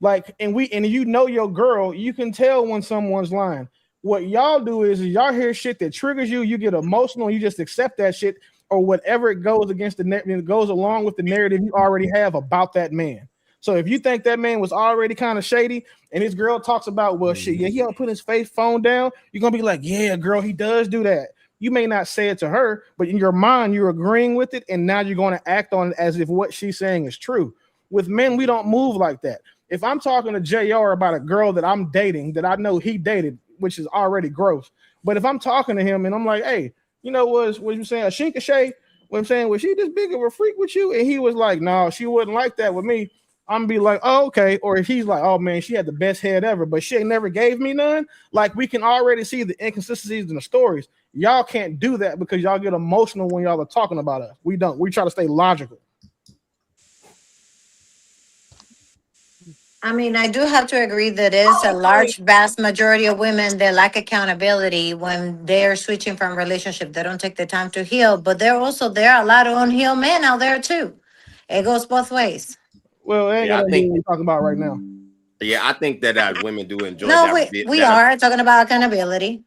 Like, and your girl, you can tell when someone's lying. What y'all do is y'all hear shit that triggers you, you get emotional, you just accept that shit, or whatever it goes against it goes along with the narrative you already have about that man. So if you think that man was already kind of shady, and his girl talks about, well, shit, yeah, he ought to put his phone down, you're gonna be like, yeah, girl, he does do that. You may not say it to her, but in your mind, you're agreeing with it, and now you're going to act on it as if what she's saying is true. With men, we don't move like that. If I'm talking to JR about a girl that I'm dating, that I know he dated, which is already gross, but if I'm talking to him and I'm like, hey, you know what you saying, a Shinka Shay, what I'm saying, was she this big of a freak with you? And he was like, no, she wasn't like that with me. I'm gonna be like, oh, okay. Or if he's like, oh man, she had the best head ever, but she ain't never gave me none. Like, we can already see the inconsistencies in the stories. Y'all can't do that because y'all get emotional when y'all are talking about us. We don't. We try to stay logical. I mean, I do have to agree that it's a large, vast majority of women that lack accountability when they're switching from relationship. They don't take the time to heal, but there are a lot of unhealed men out there too. It goes both ways. Well, it ain't Yeah, I gonna be think. what we're talking about right now. Yeah, I think that women do enjoy No, that. we are talking about accountability.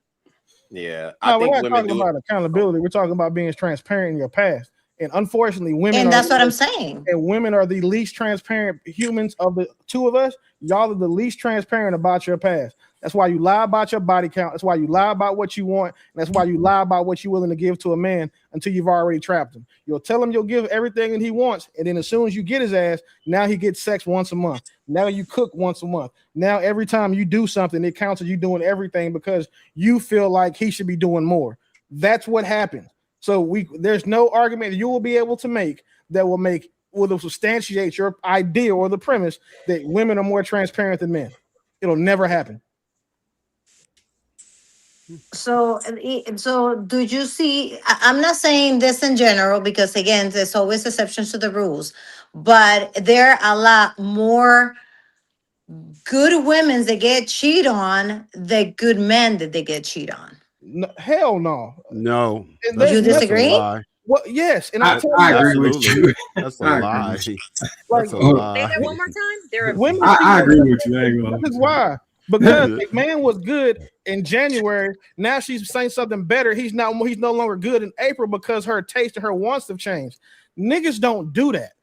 Yeah, No, I we're think not women talking do. about accountability. We're talking about being transparent in your past. And unfortunately, women And are that's what I'm saying. and women are the least transparent humans of the two of us. Y'all are the least transparent about your past. That's why you lie about your body count. That's why you lie about what you want. And that's why you lie about what you're willing to give to a man until you've already trapped him. You'll tell him you'll give everything that he wants. And then as soon as you get his ass, now he gets sex once a month. Now you cook once a month. Now every time you do something, it counts as you doing everything because you feel like he should be doing more. That's what happens. So there's no argument you will be able to make that will substantiate your idea or the premise that women are more transparent than men. It'll never happen. So do you see? I'm not saying this in general because again, there's always exceptions to the rules, but there are a lot more good women that get cheated on than good men that they get cheated on. No, hell no. No, And You there's that's a disagree? lie. Well, yes, and I tell you, I agree with Absolutely, you. that's a I agree lie. with you. like That's a Say lie. that one more time. There are women. I agree with you. I ain't gonna This is lie. why. Because a man was good in January, now she's saying something better. He's no longer good in April because her taste and her wants have changed. Niggas don't do that.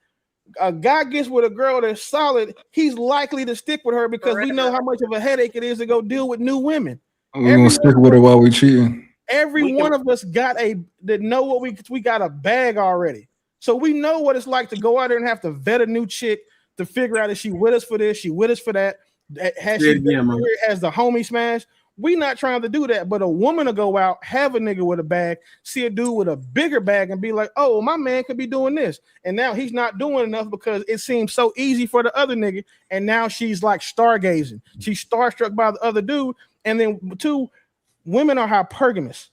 A guy gets with a girl that's solid, he's likely to stick with her because we know how much of a headache it is to go deal with new women. We're gonna stick with her while we cheating. Every one of us know what we got a bag already. So we know what it's like to go out there and have to vet a new chick to figure out if she with us for this, she with us for that. Has she has the homie smash? We not trying to do that, but a woman to go out, have a nigga with a bag, see a dude with a bigger bag, and be like, "Oh, my man could be doing this," and now he's not doing enough because it seems so easy for the other nigga, and now she's like stargazing. She's starstruck by the other dude, and then two, women are hypergamous,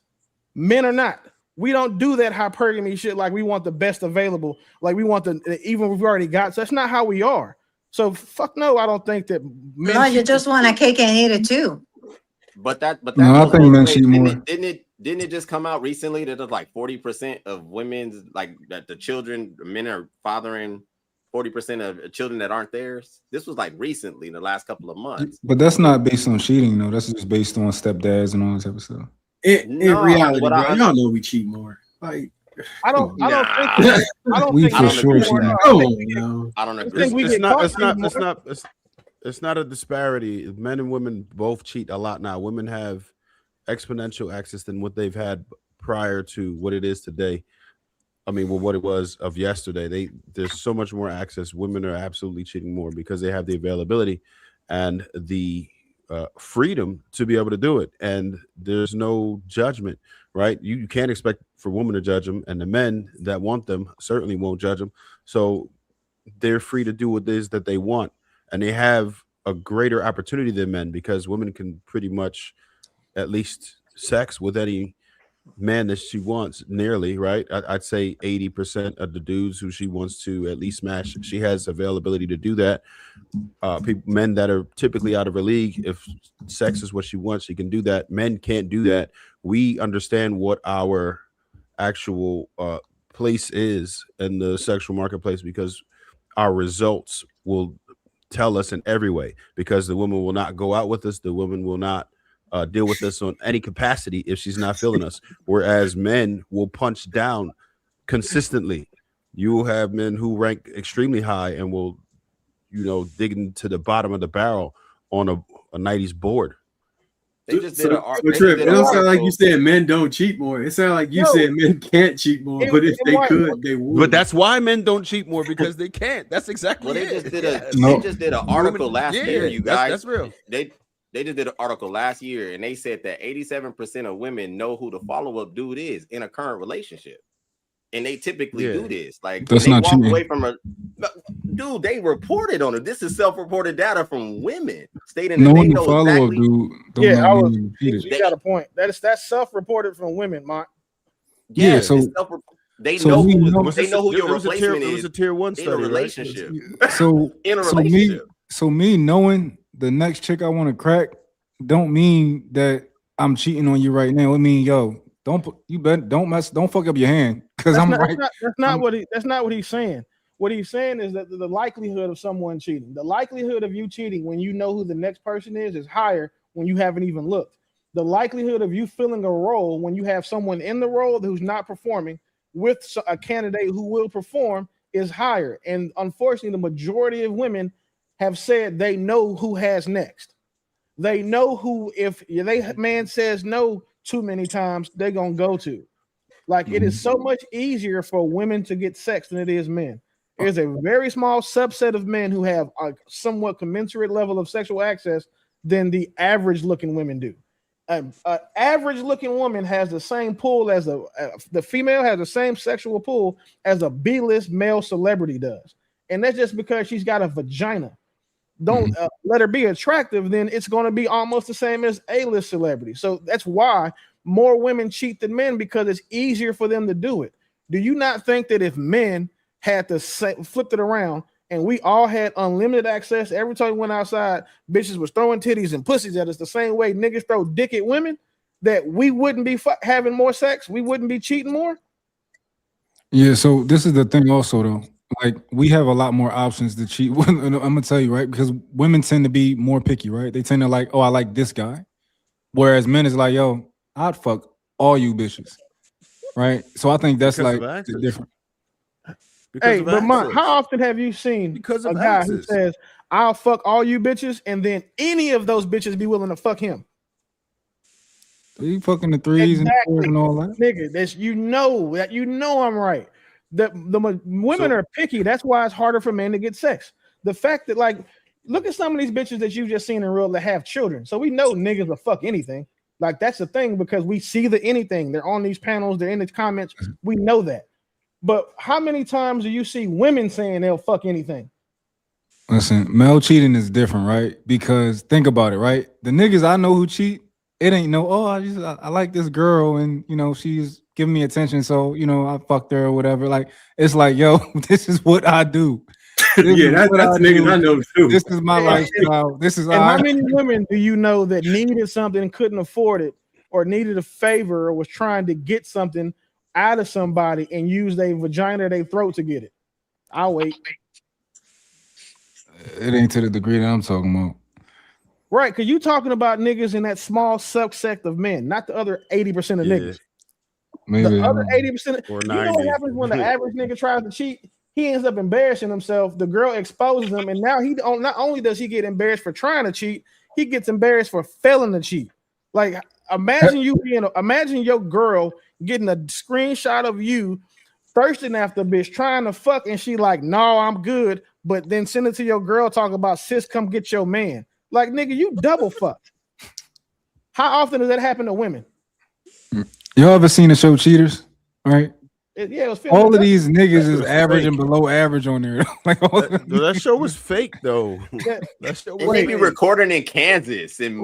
men are not. We don't do that hypergamy shit like we want the best available, like we want even if we've already got. So that's not how we are. So fuck no, I don't think that men. No, you just want a cake and eat it too. But that No, goes I think both men ways. cheat more. Didn't it just come out recently that there's like 40% of women's like that the men are fathering 40% of children that aren't theirs? This was like recently in the last couple of months. But that's not based on cheating, though. That's just based on stepdads and all that type of stuff. In reality, bro, y'all know we cheat more. Like, I don't think sure cheat. I don't agree. It's not a disparity. Men and women both cheat a lot now. Women have exponential access than what they've had prior to what it is today. I mean, well, what it was of yesterday. There's so much more access. Women are absolutely cheating more because they have the availability and the freedom to be able to do it, and there's no judgment, right? You can't expect for women to judge them, and the men that want them certainly won't judge them. So they're free to do what it is that they want, and they have a greater opportunity than men because women can pretty much at least sex with any man that she wants, nearly, right? I'd say 80% of the dudes who she wants to at least smash, she has availability to do that. Men that are typically out of her league, if sex is what she wants, she can do that. Men can't do that. We understand what our actual place is in the sexual marketplace because our results will tell us in every way, because the woman will not go out with us, the woman will not deal with us on any capacity if she's not feeling us, whereas men will punch down consistently. You will have men who rank extremely high and will digging to the bottom of the barrel on a 90s board. They just did an Trip, it don't sound like you said men don't cheat more. It sounded like you said men can't cheat more, but if they could, they would. But that's why men don't cheat more, because they can't. That's exactly they it. just did an article last year, you guys. That's real. They just did an article last year, and they said that 87% of women know who the follow-up dude is in a current relationship. And they typically do this. Like, that's they not walk cheating. away from a dude, they reported on it. This is self-reported data from women stating that they know exactly. You got a point. That's self-reported from women, Mark. Yeah, so they know who your replacement is. It was a tier 1 study, in a relationship. Right? So in a relationship. me knowing the next chick I want to crack don't mean that I'm cheating on you right now. It mean, yo, don't fuck up your hand, because I'm right. That's not what he's saying. What he's saying is that the likelihood of someone cheating, the likelihood of you cheating when you know who the next person is higher when you haven't even looked. The likelihood of you filling a role when you have someone in the role who's not performing with a candidate who will perform is higher. And unfortunately, the majority of women have said they know who has next. They know who, if man says no too many times, they're gonna go to. Like, it is so much easier for women to get sex than it is men. There's a very small subset of men who have a somewhat commensurate level of sexual access than the average looking women do. An average looking woman has the same pull as the female has the same sexual pull as a B-list male celebrity does. And that's just because she's got a vagina. Don't let her be attractive, then it's going to be almost the same as A-list celebrity. So that's why more women cheat than men, because it's easier for them to do it. Do you not think that if men had to flip it around and we all had unlimited access, every time we went outside, bitches was throwing titties and pussies at us the same way niggas throw dick at women, that we wouldn't be having more sex? We wouldn't be cheating more? Yeah, so this is the thing also, though. Like, we have a lot more options to cheat. I'm gonna tell you, right? Because women tend to be more picky, right? They tend to like, oh, I like this guy. Whereas men is like, yo, I'd fuck all you bitches. Right? So I think that's because like different. Hey, but how often have you seen a guy who says, I'll fuck all you bitches, and then any of those bitches be willing to fuck him? You fucking the threes and fours and all that? Nigga, I'm right. The women are picky. That's why it's harder for men to get sex. The fact that, like, look at some of these bitches that you've just seen in real that have children. So we know niggas will fuck anything. Like, that's the thing, because we see the anything. They're on these panels. They're in the comments. We know that. But how many times do you see women saying they'll fuck anything? Listen, male cheating is different, right? Because think about it, right? The niggas I know who cheat, it ain't no, oh, I like this girl and, she's giving me attention, so, I fucked her or whatever. Like, it's like, yo, this is what I do. Yeah, that's niggas I know too. This is my lifestyle. This is how many women do you know that needed something and couldn't afford it, or needed a favor, or was trying to get something out of somebody and use their vagina or their throat to get it? I'll wait. It ain't to the degree that I'm talking about. Right, because you talking about niggas in that small subsect of men, not the other 80% of niggas. Maybe the other 80%. Or 90. You know what happens when the average nigga tries to cheat? He ends up embarrassing himself. The girl exposes him, and now not only does he get embarrassed for trying to cheat, he gets embarrassed for failing to cheat. Like, imagine your girl getting a screenshot of you thirsting after a bitch trying to fuck, and she like, no, I'm good, but then send it to your girl talking about, sis, come get your man. Like, nigga, you double fuck. How often does that happen to women? Y'all ever seen the show Cheaters? Right? It was all of these niggas is average and below average on there. Like, that show was fake though. That show was they be recording in Kansas and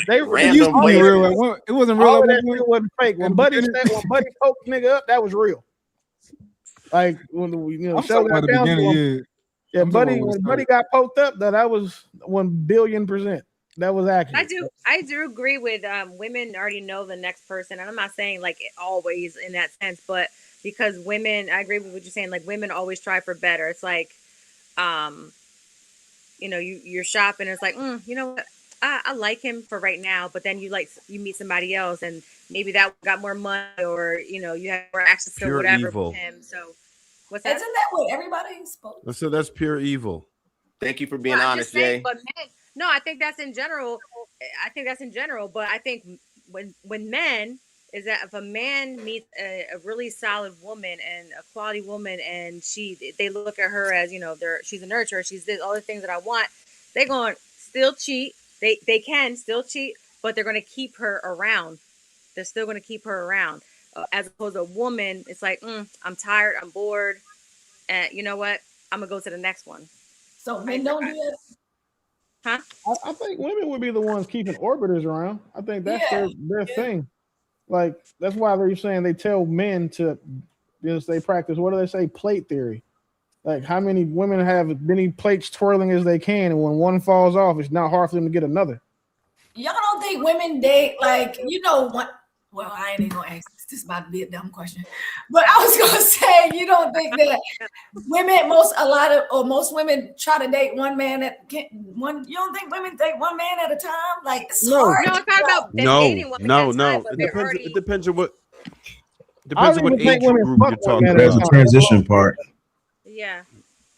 they random places. It wasn't real. All of that shit wasn't fake. When Buddy poked nigga up, that was real. Like, when show got down. Yeah, when Buddy got poked up, that was 1,000,000,000%. That was accurate. I do agree with women already know the next person, and I'm not saying like always in that sense, but because women, I agree with what you're saying. Like, women always try for better. It's like, you're shopping. And it's like, you know what? I like him for right now, but then you meet somebody else, and maybe that got more money, or you have more access to pure whatever evil. with him. So, what's that? Isn't that what everybody's supposed? So that's pure evil. Thank you for being Well, I'm honest, just saying, Jay. but men, no, I think that's in general. I think that's in general, but I think when men is that if a man meets a really solid woman and a quality woman, and they look at her as, you know, she's a nurturer, she's this, all the things that I want, they're going to still cheat. They can still cheat, but they're going to keep her around. They're still going to keep her around. As opposed to a woman, it's like, I'm tired, I'm bored, and you know what? I'm gonna go to the next one. So men don't do that. Huh? I think women would be the ones keeping orbiters around. I think that's their thing. Like that's why they're saying they tell men to, they practice. What do they say? Plate theory. Like how many women have many plates twirling as they can, and when one falls off, it's not hard for them to get another. Y'all don't think women date like, you know what? Well, I ain't even gonna ask this. This is about to be a dumb question, but I was gonna say, you don't think that most women try to date one man one? You don't think women date one man at a time? Like it's hard. No, it's not about dating one No. time, but It depends on what. I Depends on don't what even think age women group fuck you're one talking man at a There's a time. transition part. Yeah.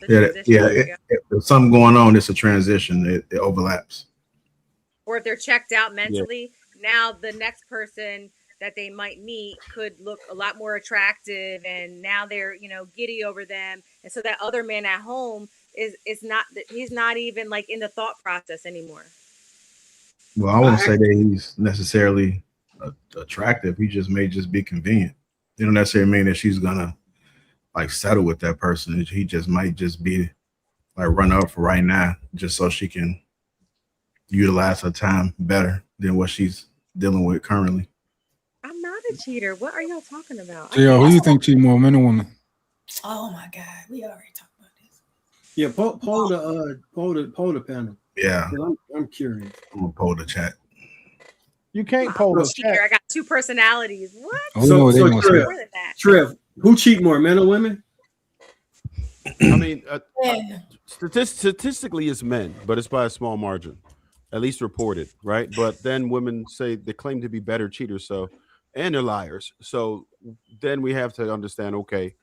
If something going on, it's a transition. It overlaps. Or if they're checked out mentally, now the next person that they might meet could look a lot more attractive, and now they're, you know, giddy over them, and so that other man at home is not, he's not even like in the thought process anymore. Well, I wouldn't say that he's necessarily attractive. He may just be convenient. It don't necessarily mean that she's gonna like settle with that person. He might just be like run up for right now, just so she can utilize her time better than what she's dealing with currently. I'm not a cheater. What are y'all talking about? JR, who do you think cheat more, men or women? Oh my God, we already talked about this. Yeah, poll the panel. Yeah, I'm curious. I'm gonna poll the chat. You can't poll the cheater. chat. I got two personalities. What? So Trev, who cheat more, men or women? I mean, statistically, it's men, but it's by a small margin, at least reported, right? But then women say they claim to be better cheaters, and they're liars. So then we have to understand, okay,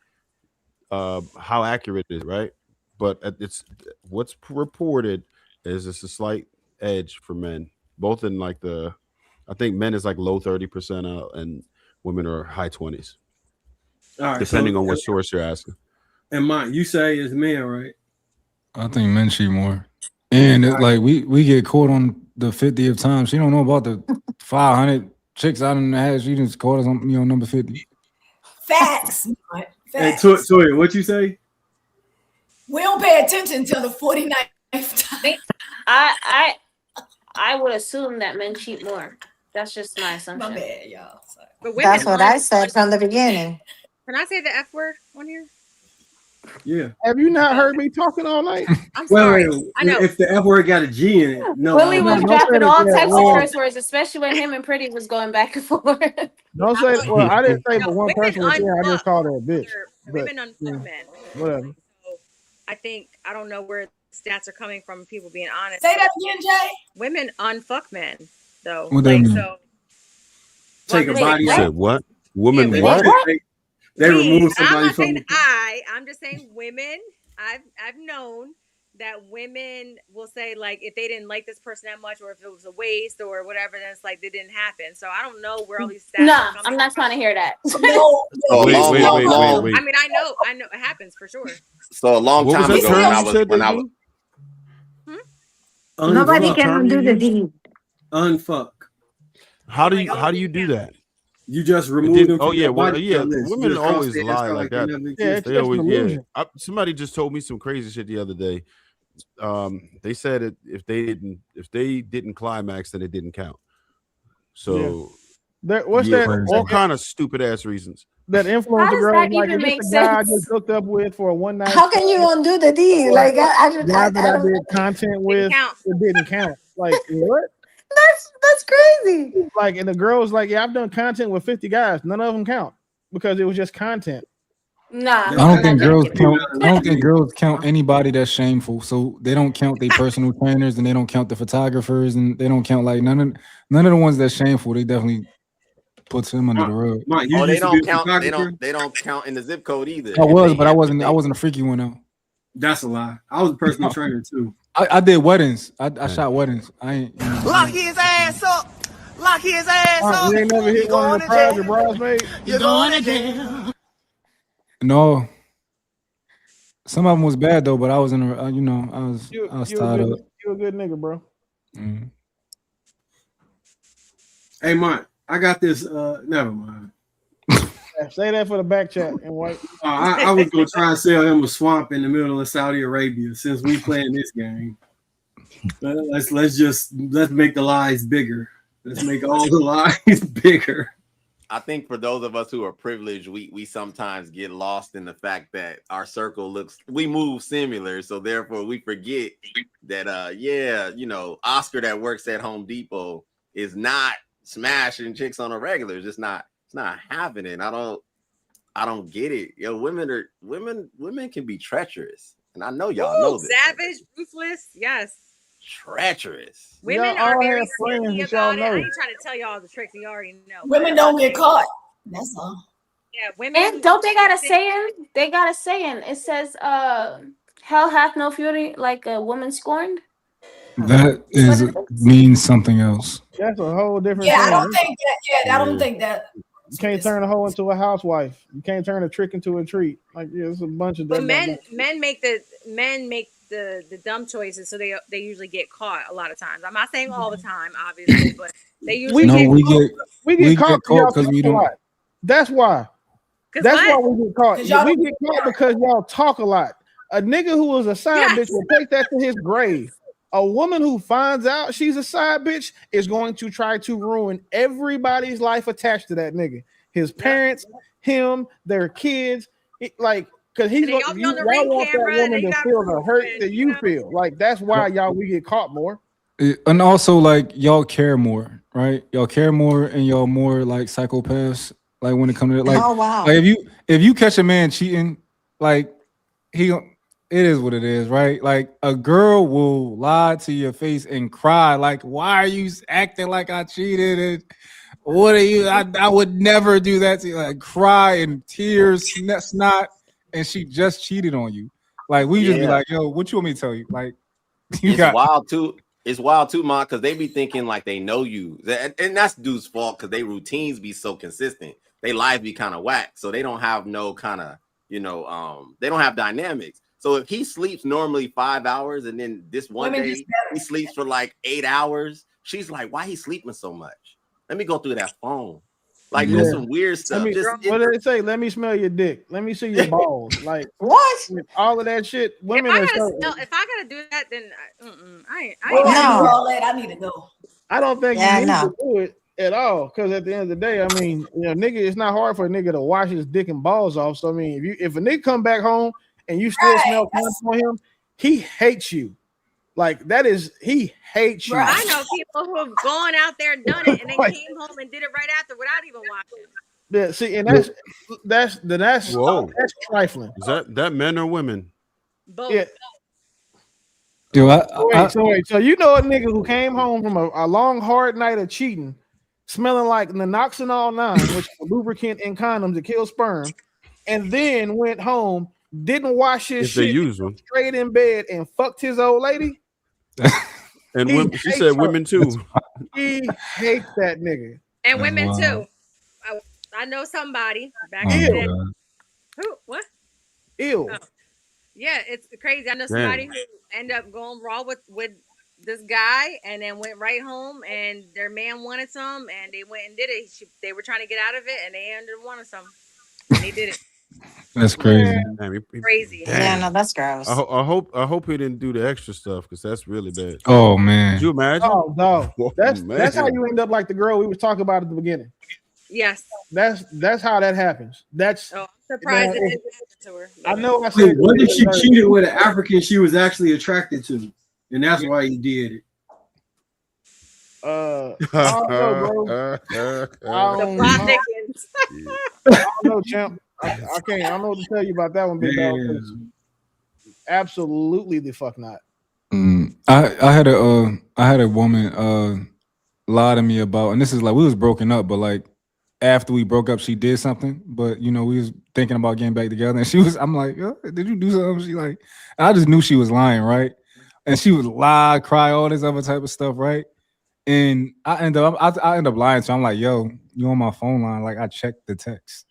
how accurate it is, right? But it's what's reported is it's a slight edge for men, both in like I think men is like low 30% and women are high 20s, depending on what source you're asking. And Mike, you say it's men, right? I think men cheat more. And it's like we get caught on the 50th time. She don't know about the 500 chicks out in the house. She just caught us on, number 50. Facts. Hey, Toya, what you say? We don't pay attention till the 49th time. I would assume that men cheat more. That's just my assumption. My bad, y'all. Sorry. But women That's what I said from the beginning. Can I say the F word on here? Yeah. Have you not heard me talking all night? I'm sorry. I know. If the F word got a G in it, no. Willie was dropping all types of wrong. curse words, especially when him and Pretty was going back and forth. Don't say. Well, I didn't say, but one women person was here. I just called her a bitch. Women unfuck men. Whatever. So I don't know where stats are coming from. People being honest. Say that again, Jay. Women unfuck men, though. What that mean? Take a body out. Said what? Women Yeah, what? They remove I'm somebody not from. saying I'm just saying women. I've known that women will say, like, if they didn't like this person that much, or if it was a waste or whatever, then it's like they didn't happen. So I don't know where all these stats are coming I'm not trying to hear that. No. Wait. I mean, I know it happens for sure. So a long What was time that ago, term when you I said was Nobody Unfuck. can undo the deed. Unfuck. How do you do that? You just remove them. Oh from yeah, your body yeah. list. Women You just always cross it, lie it's like kinda that. never Yeah, existed. it's They just always an illusion. somebody just told me some crazy shit the other day. They said if they didn't climax, then it didn't count. So What's all kind of stupid ass reasons. That How influencer does girl that is like, even if make it's a guy I sense? just hooked up with for a one night. How can you undo the deed? Like guy that I don't. did content with, it didn't count. Like what? That's crazy. Like, and the girl was like, "Yeah, I've done content with 50 guys. None of them count because it was just content." Nah, I don't think girls count. I don't think girls count anybody that's shameful. So they don't count their personal trainers, and they don't count the photographers, and they don't count like none of the ones that's shameful. They definitely puts him under the rug. Mike, they don't count. They don't count in the zip code either. I was, but I wasn't a freaky one though. That's a lie. I was a personal trainer too. I did weddings. I shot weddings. I ain't. Lock his ass up. Lock his ass up. You ain't never hit one of the prize or bridesmaids? You're going to jail. No. Some of them was bad though, but I was in a, I was tied up. You a good nigga, bro. Mm. Hey, Mont, I got this. Never mind. Say that for the back chat and white. I was gonna try and sell him a swamp in the middle of Saudi Arabia since we playing this game. But let's make the lies bigger. Let's make all the lies bigger. I think for those of us who are privileged, we sometimes get lost in the fact that our circle we move similar, so therefore we forget that Oscar that works at Home Depot is not smashing chicks on a regular. It's not happening. I don't get it. Women can be treacherous, and I know y'all know this. Savage, ruthless, yes. Treacherous. Women are very sneaky about it. I ain't trying to tell y'all the tricks. You already know. Women don't get caught. That's all. Yeah, women. And don't they got a saying? They got a saying. It says, "Hell hath no fury like a woman scorned." That means something else. That's a whole different Yeah, thing. I don't think that. Yeah, I don't think that. You can't turn a hoe into a housewife. You can't turn a trick into a treat. Like it's a bunch of. But men make the dumb choices, so they usually get caught a lot of times. I'm not saying all the time, obviously, but they usually we get caught because we don't. That's why. That's why we get caught. We get caught because y'all talk a lot. A nigga who was a side bitch will take that to his grave. A woman who finds out she's a side bitch is going to try to ruin everybody's life attached to that nigga. His parents, him, their kids, because y'all want that woman to feel the hurt that you feel. Like that's why we get caught more. And also, like, y'all care more, right? Y'all care more, and y'all more like psychopaths. Like when it comes to like, like if you catch a man cheating, like it is what it is, right? Like a girl will lie to your face and cry, like, "Why are you acting like I cheated?" And what are you? I would never do that to you. Like cry and tears, snot, and she just cheated on you. Like we just be like, "Yo, what you want me to tell you?" Like wild too. It's wild too, Ma, because they be thinking like they know you, and that's dude's fault because they routines be so consistent. They life be kind of whack, so they don't have no kind of they don't have dynamics. So if he sleeps normally 5 hours and then this one day he sleeps for like 8 hours, she's like, why he sleeping so much? Let me go through that phone. Like there's some weird stuff. What did they say? Let me smell your dick. Let me see your balls. Like what? All of that shit. Women if I gotta do that, then I need to go. I don't think you need to do it at all. Because at the end of the day, I mean, nigga, it's not hard for a nigga to wash his dick and balls off. So I mean, if a nigga come back home and you still smell condoms on him, he hates you. Like he hates you. I know people who have gone out there and done it and then came home and did it right after without even watching. Yeah, see, and that's trifling. Is that men or women? Both. Yeah. So you know a nigga who came home from a long hard night of cheating, smelling like Naloxone 9, which is a lubricant in condoms to kill sperm, and then went home. Didn't wash his shit, straight in bed and fucked his old lady. And she said women too. He hates that nigga. And women too. I know somebody back in the day. Who? What? Ew. Oh. Yeah, it's crazy. I know somebody who ended up going raw with this guy and then went right home and their man wanted some and they went and did it. They were trying to get out of it and they ended up wanting some. And they did it. That's crazy. Crazy. Yeah, no, that's gross. I hope he didn't do the extra stuff because that's really bad. Oh man. Could you imagine? Oh no. That's how you end up like the girl we was talking about at the beginning. Yes. That's how that happens. I'm surprised it didn't happen to her. I know. What if she cheated with an African she was actually attracted to, and that's why he did it? I don't know, bro. I don't know, champ. I can't. I don't know what to tell you about that one, big dog. Absolutely, the fuck not. I had a woman lie to me about, and this is like we was broken up, but like after we broke up, she did something, but you know, we was thinking about getting back together, and I'm like, oh, did you do something? She like, and I just knew she was lying, right? And she would lie, cry, all this other type of stuff, right? And I end up lying to her. I'm like, yo, you on my phone line? Like, I checked the text,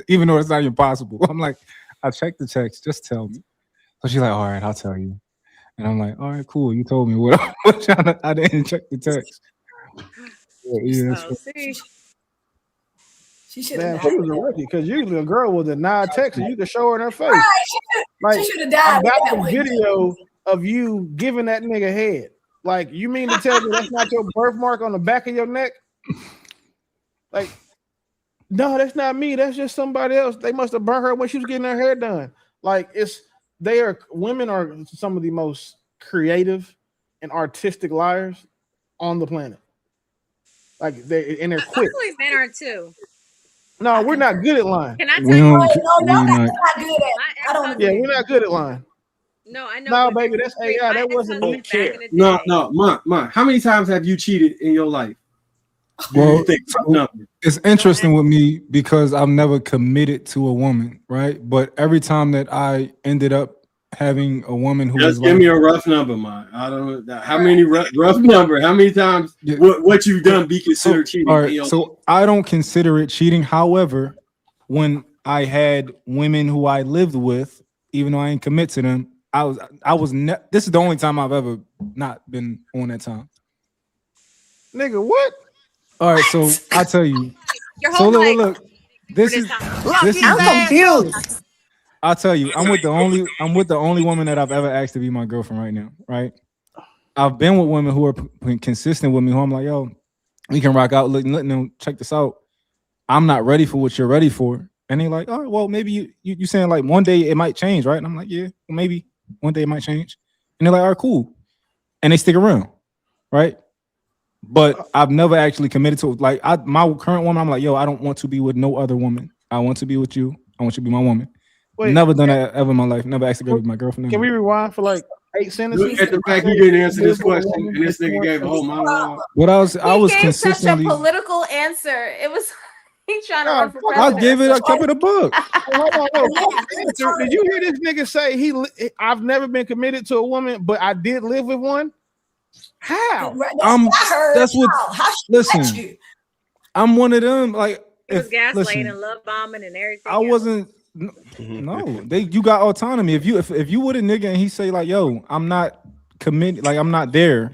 even though it's not even possible. I'm like, I checked the text. Just tell me. So she's like, all right, I'll tell you. And I'm like, all right, cool. You told me what I didn't check the text. Yeah, Oh, see. She should Man, have she died. was a rookie because usually a girl will deny text and you can show her in her face. Right, Like, she should have died. I got with that the one. video of you giving that nigga head. Like, you mean to tell me that's not your birthmark on the back of your neck? Like, no, that's not me. That's just somebody else. They must have burnt her when she was getting her hair done. Like, women are some of the most creative and artistic liars on the planet. Like, they're quick. Actually, men are too. No, we're not good at lying. Can I tell We you? don't. No, We that's not. not good at. I don't agree. Yeah, we're not good at lying. No, I know. No, but baby, that's AI. That wasn't me. back in the No, day. no, Mon. How many times have you cheated in your life? Well, You think nothing? it's interesting with me because I'm never committed to a woman, right? But every time that I ended up having a woman who Just was give like, me a rough number, Mon. I don't know how many rough number. How many times what you've done be considered cheating? all right, so I don't consider it cheating. However, when I had women who I lived with, even though I ain't commit to them, this is the only time I've ever not been on that time. Nigga, what? All right, so I tell you. Your So whole look, this is I'm confused. I'll tell you, I'm with the only woman that I've ever asked to be my girlfriend right now, right? I've been with women who are consistent with me, who I'm like, yo, we can rock out. Look, check this out. I'm not ready for what you're ready for. And they're like, oh, well, maybe you saying like one day it might change, right? And I'm like, yeah, well, maybe one day it might change. And they're like, all right, cool. And they stick around, right? But I've never actually committed to like my current woman. I'm like, yo, I don't want to be with no other woman. I want to be with you. I want you to be my woman. Wait, never done that ever in my life. Never asked to go with my girlfriend. Can we rewind for like 8 sentences? Look at the fact he didn't answer this question, and this nigga gave a whole monologue. What I was He gave such a political answer. It was he trying to run for president. I kept it a book. Did you hear this nigga say I've never been committed to a woman, but I did live with one? How? That's what. How Listen, I'm one of them. Like, He was gaslighting and love bombing and everything. I wasn't. No, you got autonomy. If you would a nigga and he say like, yo, I'm not committed, like I'm not there,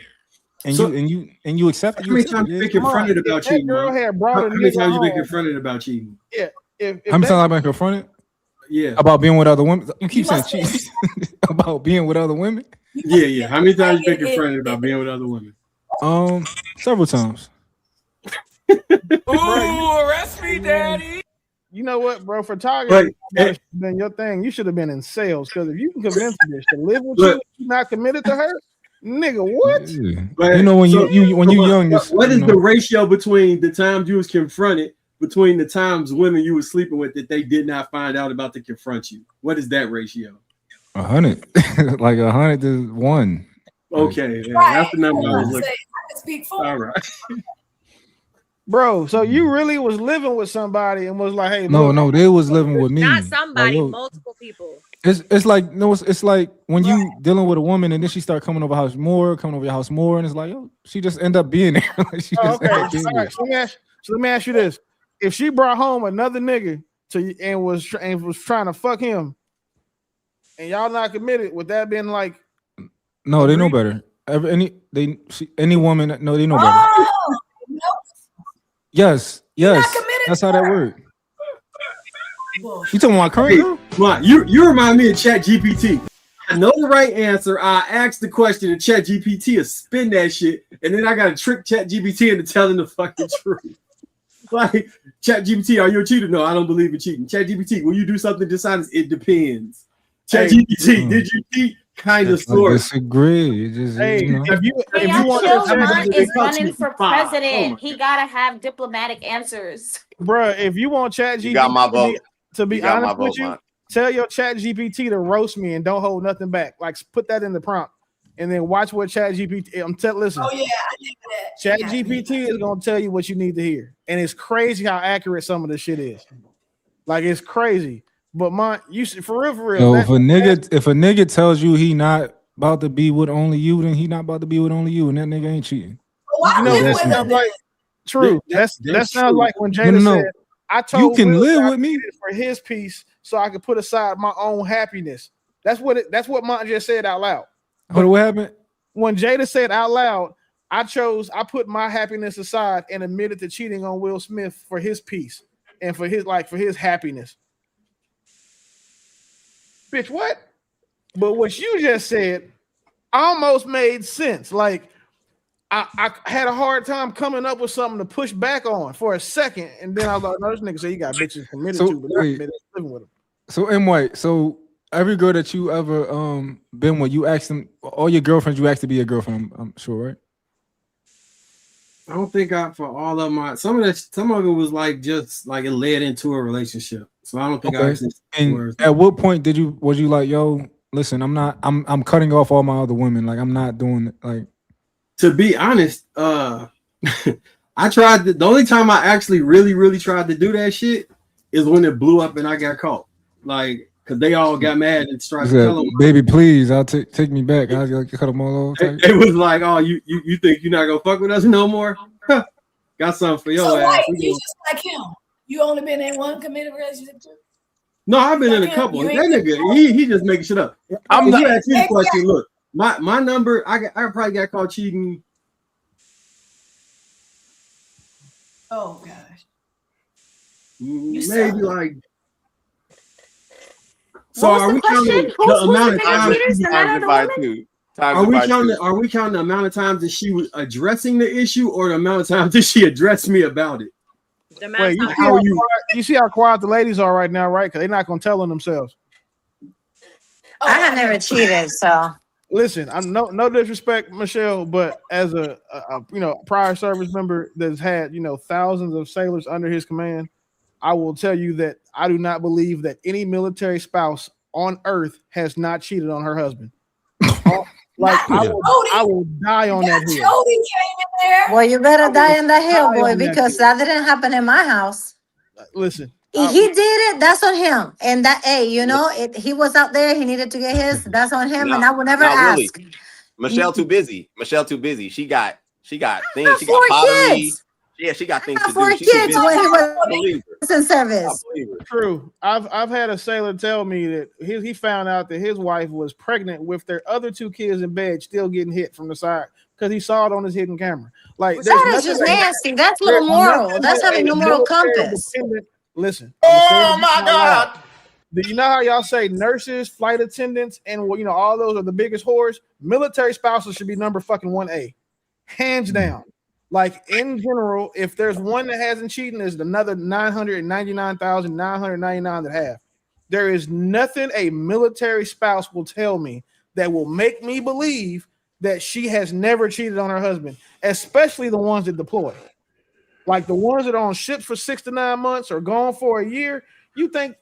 and you accept it. How many times you been confronted about cheating? How many times you been confronted about cheating? Yeah. How many times I've been confronted? Yeah. About being with other women. You keep saying cheating. About being with other women. Yeah. How many times you been confronted about being with other women? Several times. Ooh, arrest me, daddy. You know what, bro? Photography should have been your thing. You should have been in sales because if you can convince a bitch to live with you, you're not committed to her, nigga. What? Yeah. But, you know when you young. What is the ratio between the times you was confronted between the times women you were sleeping with that they did not find out about to confront you? What is that ratio? 100, like 100 to 1. Okay, that's the number I was looking. I can speak for. All right. Bro, so you really was living with somebody and was like, hey, no, they was living with me. Not somebody, like, multiple people. It's like it's like when you dealing with a woman and then she start coming over your house more, and it's like, oh, she just end up being there. Like, okay. All right. So let me ask you this: if she brought home another nigga and was trying to fuck him, and y'all not committed, would that been like? No, they know better. Any woman, no, they know better. Oh, no. Yes, that's how that works. You talking about current girl? Come on, you remind me of ChatGPT. I know the right answer. I ask the question and ChatGPT will spin that shit, and then I gotta trick ChatGPT into telling the fucking truth. Like, ChatGPT, are you a cheater? No, I don't believe in cheating. ChatGPT, will you do something dishonest? It depends. ChatGPT, did you cheat? Kind of sort. I disagree. Just, hey, you know. if you want Children is running for president. He gotta have diplomatic answers. Bruh, if you want ChatGPT You got my vote. to be honest with you, tell your ChatGPT to roast me and don't hold nothing back. Like, put that in the prompt. and then watch what ChatGPT. Listen. Oh yeah, I think that. ChatGPT is gonna tell you what you need to hear, and it's crazy how accurate some of the shit is. Like it's crazy. But you for real. Yo, if a nigga tells you he not about to be with only you, then he not about to be with only you, and that nigga ain't cheating. Why live with him? Like, true. That sounds true. like when Jada said, "I told you can Will live I with me did it for his peace, so I could put aside my own happiness." That's what Mont just said out loud. But what happened? When Jada said out loud, I put my happiness aside and admitted to cheating on Will Smith for his peace and for his happiness. Bitch, what? But what you just said almost made sense. Like I had a hard time coming up with something to push back on for a second, and then I was like, "No, this nigga say you got bitches committed to, but not committed to living with him." So M White, so every girl that you ever been with, you asked them, all your girlfriends, you asked to be a girlfriend. I'm sure, right? I don't think for all of my some of it was like just like it led into a relationship. So I don't think I actually. And at what point was you like, yo, listen, I'm cutting off all my other women. Like I'm not doing it. Like, to be honest, I tried the only time I actually really tried to do that shit is when it blew up and I got caught. Like, cause they all got mad and started to tell them, baby, please, I'll take me back. I cut them all off. It was like, oh, you think you're not gonna fuck with us no more? Got something for your ass. White, you just like him. You only been in one committed relationship too? No, I've been in a couple. That nigga, he just making shit up. I'm not asking you a question. Look, my number, I probably got caught cheating. Oh gosh. Maybe like. So are we counting the amount of times? Are we counting the amount of times that she was addressing the issue, or the amount of times that she addressed me about it? Wait, you see how quiet the ladies are right now, right? Because they're not gonna tell on themselves. I have never cheated, so listen. I'm no disrespect, Michelle, but as a prior service member that's had thousands of sailors under his command, I will tell you that I do not believe that any military spouse on earth has not cheated on her husband. I will die on that hill. Jody came in there. Well, you better die on that hill, boy, because that didn't happen in my house. Listen, he did it. That's on him. And that, he was out there. He needed to get his. That's on him. And I would never ask. Really. Michelle too busy. She got things. She got pottery. Kids. Yeah, she got things to do. 4 kids when he was in service. True. I've had a sailor tell me that he found out that his wife was pregnant with their other 2 kids in bed, still getting hit from the side because he saw it on his hidden camera. Like that is just nasty. That's little moral. That's having no moral compass. Listen. Oh my God. Do you know how y'all say nurses, flight attendants, and all those are the biggest whores? Military spouses should be number fucking 1A, hands down. Like in general, if there's one that hasn't cheated, there's another 999,999 that have. There is nothing a military spouse will tell me that will make me believe that she has never cheated on her husband, especially the ones that deploy. Like the ones that are on ships for 6 to 9 months or gone for a year. You think,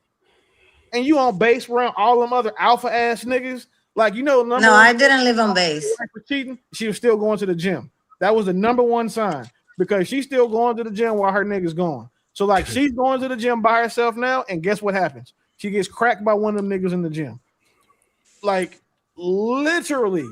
and you on base around all them other alpha ass niggas. Like No, I didn't live on base. For cheating, she was still going to the gym. That was the number 1 sign because she's still going to the gym while her nigga's gone. So like she's going to the gym by herself now, and guess what happens? She gets cracked by one of them niggas in the gym. Like literally.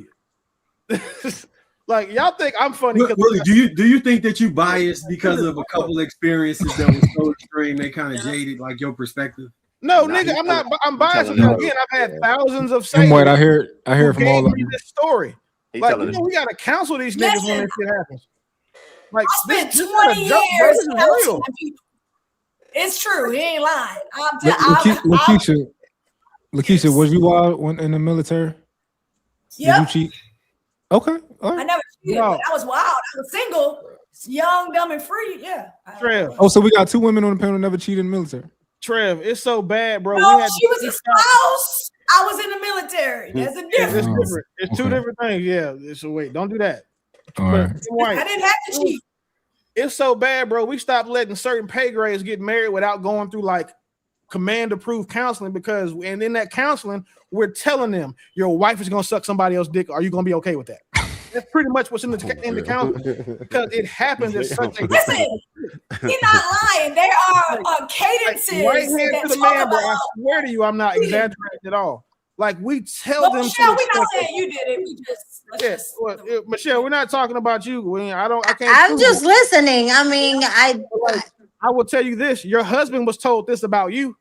Like y'all think I'm funny. Really, do you think that you biased because of a couple experiences that was so extreme they kind of jaded like your perspective? No, nigga, I'm biased. Again, I've had thousands of sailors. I hear from all of you. This story. Like, we gotta counsel these niggas when this shit happens. Like, I spent 20 years counseling people. It's true. He ain't lying. Lakeisha, was you wild in the military? Yeah. Did you cheat? Okay. All right. I never cheated, but I was wild. I was single, young, dumb, and free. Yeah. Trev. Oh, so we got 2 women on the panel never cheated in the military. Trev, it's so bad, bro. No, she was a spouse. I was in the military. There's a difference. It's different. It's 2 different things. Yeah. So wait, don't do that. Right. I didn't have to cheat. It's so bad, bro. We stopped letting certain pay grades get married without going through like command approved counseling because, and in that counseling, we're telling them your wife is gonna suck somebody else's dick. Are you gonna be okay with that? That's pretty much what's in the counseling because it happens at such a listen. He's not lying. There are cadences. Right hand to the man, bro. I swear to you, I'm not exaggerating at all. Like we tell them. Michelle, we're not saying you did it. We just Michelle, we're not talking about you. I can't. I'm just listening. I mean, I will tell you this: your husband was told this about you,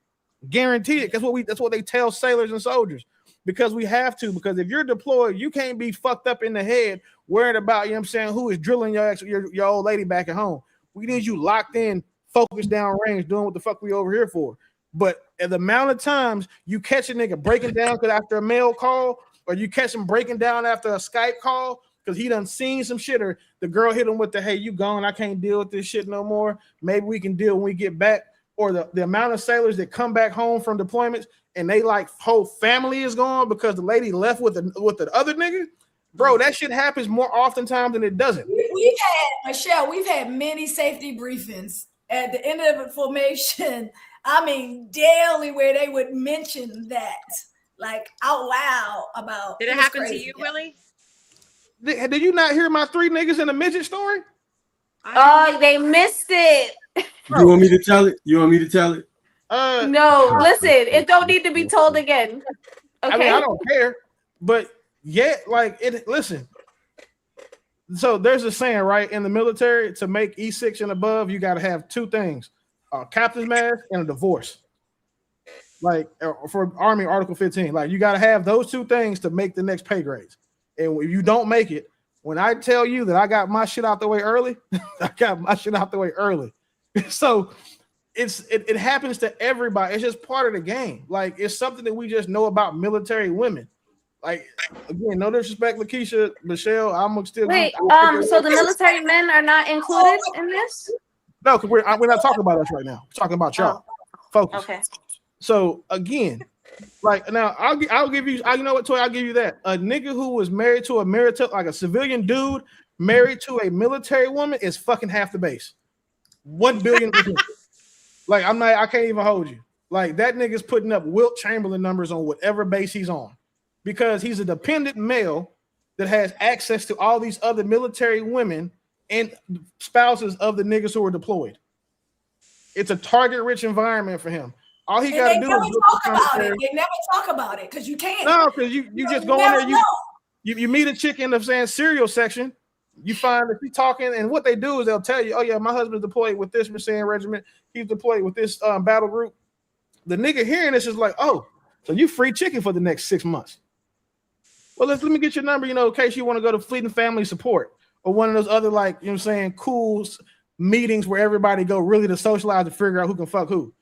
guaranteed. That's what they tell sailors and soldiers. Because we have to, because if you're deployed, you can't be fucked up in the head worried about, you know what I'm saying, who is drilling your old lady back at home. We need you locked in, focused down range, doing what the fuck we over here for. But at the amount of times you catch a nigga breaking down because after a mail call, or you catch him breaking down after a Skype call because he done seen some shit, or the girl hit him with the, hey, you gone, I can't deal with this shit no more. Maybe we can deal when we get back. Or the amount of sailors that come back home from deployments and they like whole family is gone because the lady left with the other nigga, bro. That shit happens more oftentimes than it doesn't. We've had many safety briefings at the end of the formation. I mean, daily, where they would mention that like out loud about. Did it happen to you, Willie? Did you not hear my 3 niggas in a midget story? Oh, they missed it. You want me to tell it? No, listen, it don't need to be told again. Okay. I mean, I don't care, but yet, like it. Listen. So there's a saying, right? In the military, to make E6 and above, you got to have 2 things: a captain's mask and a divorce. Like for Army Article 15, like you got to have those 2 things to make the next pay grades. And if you don't make it, when I tell you that I got my shit out the way early, I got my shit out the way early. So it happens to everybody. It's just part of the game. Like it's something that we just know about military women. Like again, no disrespect, Lakeisha, Michelle. I'm still wait. So the military men are not included in this? No, because we're not talking about us right now. We're talking about y'all. Focus. Okay. So again, like now I'll give you. You know what, Toy? I'll give you that. A nigga who was married to like a civilian dude married to a military woman is fucking half the base. 1 billion. Like I can't even hold you. Like that nigga's putting up Wilt Chamberlain numbers on whatever base he's on because he's a dependent male that has access to all these other military women and spouses of the niggas who are deployed. It's a target-rich environment for him. All he got to do is talk about it. They never talk about it because you can't. No, because you just go in there. You meet a chick in the cereal section. You find that she's talking, and what they do is they'll tell you, "Oh yeah, my husband's deployed with this Marine regiment. He's deployed with this battle group." The nigga hearing this is like, "Oh, so you free chicken for the next 6 months?" Well, let me get your number. In case you want to go to Fleet and Family Support or one of those other cool meetings where everybody go really to socialize to figure out who can fuck who.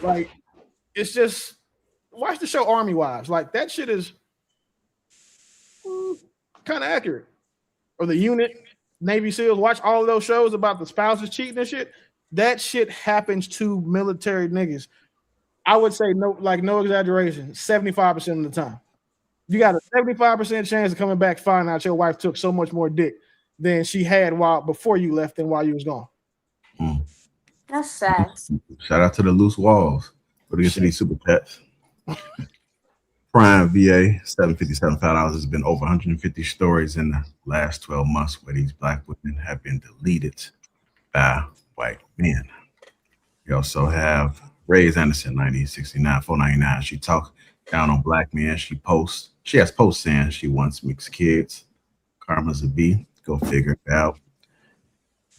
Like, it's just watch the show Army Wives. Like that shit is kind of accurate. Or the Unit, Navy SEALs, watch all of those shows about the spouses cheating and shit. That shit happens to military niggas. I would say no exaggeration, 75% of the time. You got a 75% chance of coming back finding out your wife took so much more dick than she had before you left and while you was gone. That's sad. Shout out to the loose walls. What do you get to these super chats? Prime VA, $757 $5 has been over 150 stories in the last 12 months where these black women have been deleted by white men. We also have Ray's Anderson, 1969, $4.99. She talks down on black men. She has posts saying she wants mixed kids. Karma's a B. Go figure it out.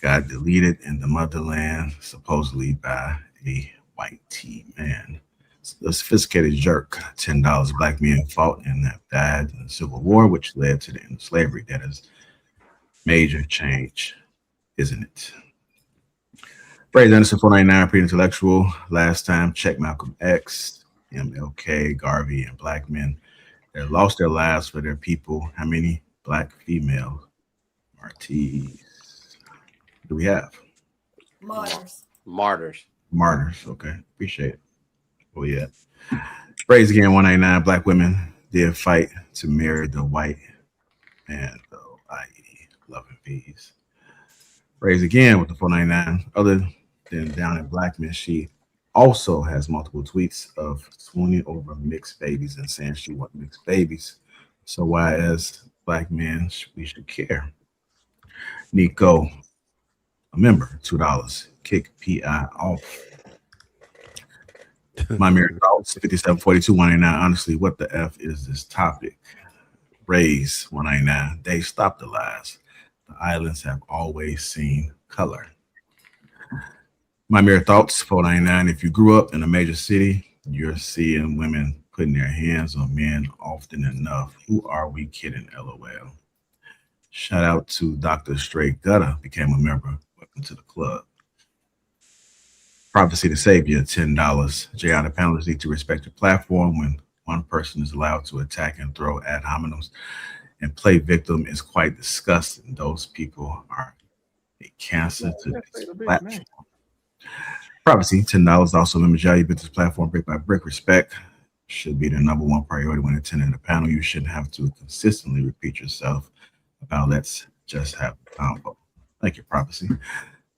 Got deleted in the motherland, supposedly by a white tea man. A sophisticated jerk. $10 black men fought and have died in the Civil War, which led to the end of slavery. That is major change, isn't it? Praise Anderson, $4.99, pre-intellectual. Last time, check Malcolm X, MLK, Garvey, and black men that lost their lives for their people. How many black females? Marty's. Do we have? Martyrs. Okay, appreciate it. Oh yeah. Praise again, 199. Black women did fight to marry the white man, though, i.e. love and peace. Praise again with the 499. Other than down in Blackman, she also has multiple tweets of swooning over mixed babies and saying she wants mixed babies. So why, as Black men, we should care? Nico, a member, $2. Kick PI off. My mere thoughts, 5742 189. Honestly, what the F is this topic? Raise 199. Dave, stop the lies. The islands have always seen color. My mere thoughts, 499. If you grew up in a major city, you're seeing women putting their hands on men often enough. Who are we kidding? LOL. Shout out to Dr. Straight Gutter, became a member. Welcome to the club. Prophecy to Savior, $10. JR, the panelists need to respect the platform. When one person is allowed to attack and throw ad hominems and play victim is quite disgusting. Those people are a cancer to this platform. Prophecy, $10. Also, remember, you built this platform brick by brick. Respect should be the number one priority when attending the panel. You shouldn't have to consistently repeat yourself about let's just have a combo. Thank you, Prophecy.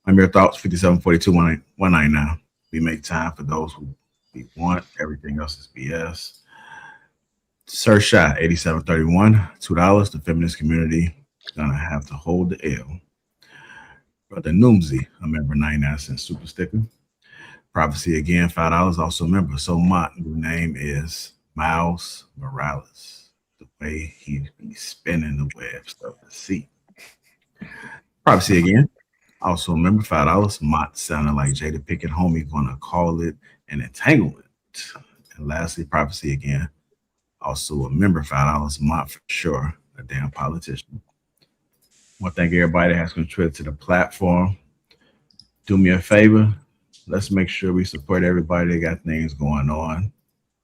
My mere thoughts, 5742 199. We make time for those who we want. Everything else is BS. Sir Shot, 8731, $2. The feminist community gonna have to hold the L. Brother Noomsy, a member, 99-cent super sticker. Prophecy again, $5. Also a member. So my new name is Miles Morales. The way he be spinning the web stuff to see. Prophecy again. Also a member, $5. Mott sounding like Jada Pickett homie, gonna call it an entanglement. And lastly, Prophecy again. Also a member, $5. Mott for sure, a damn politician. I want to thank everybody that has contributed to the platform. Do me a favor. Let's make sure we support everybody that got things going on.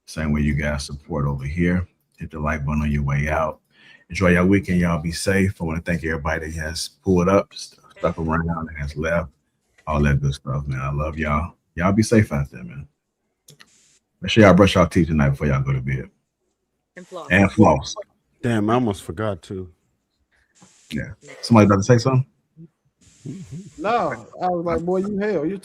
Same way you guys support over here. Hit the like button on your way out. Enjoy your weekend. Y'all be safe. I want to thank everybody that has pulled up, stuck around, and has left. All that good stuff, man. I love y'all. Y'all be safe out there, man. Make sure y'all brush your teeth tonight before y'all go to bed. And floss. Damn, I almost forgot to. Yeah. Somebody about to say something? No, I was like, boy, you hell. You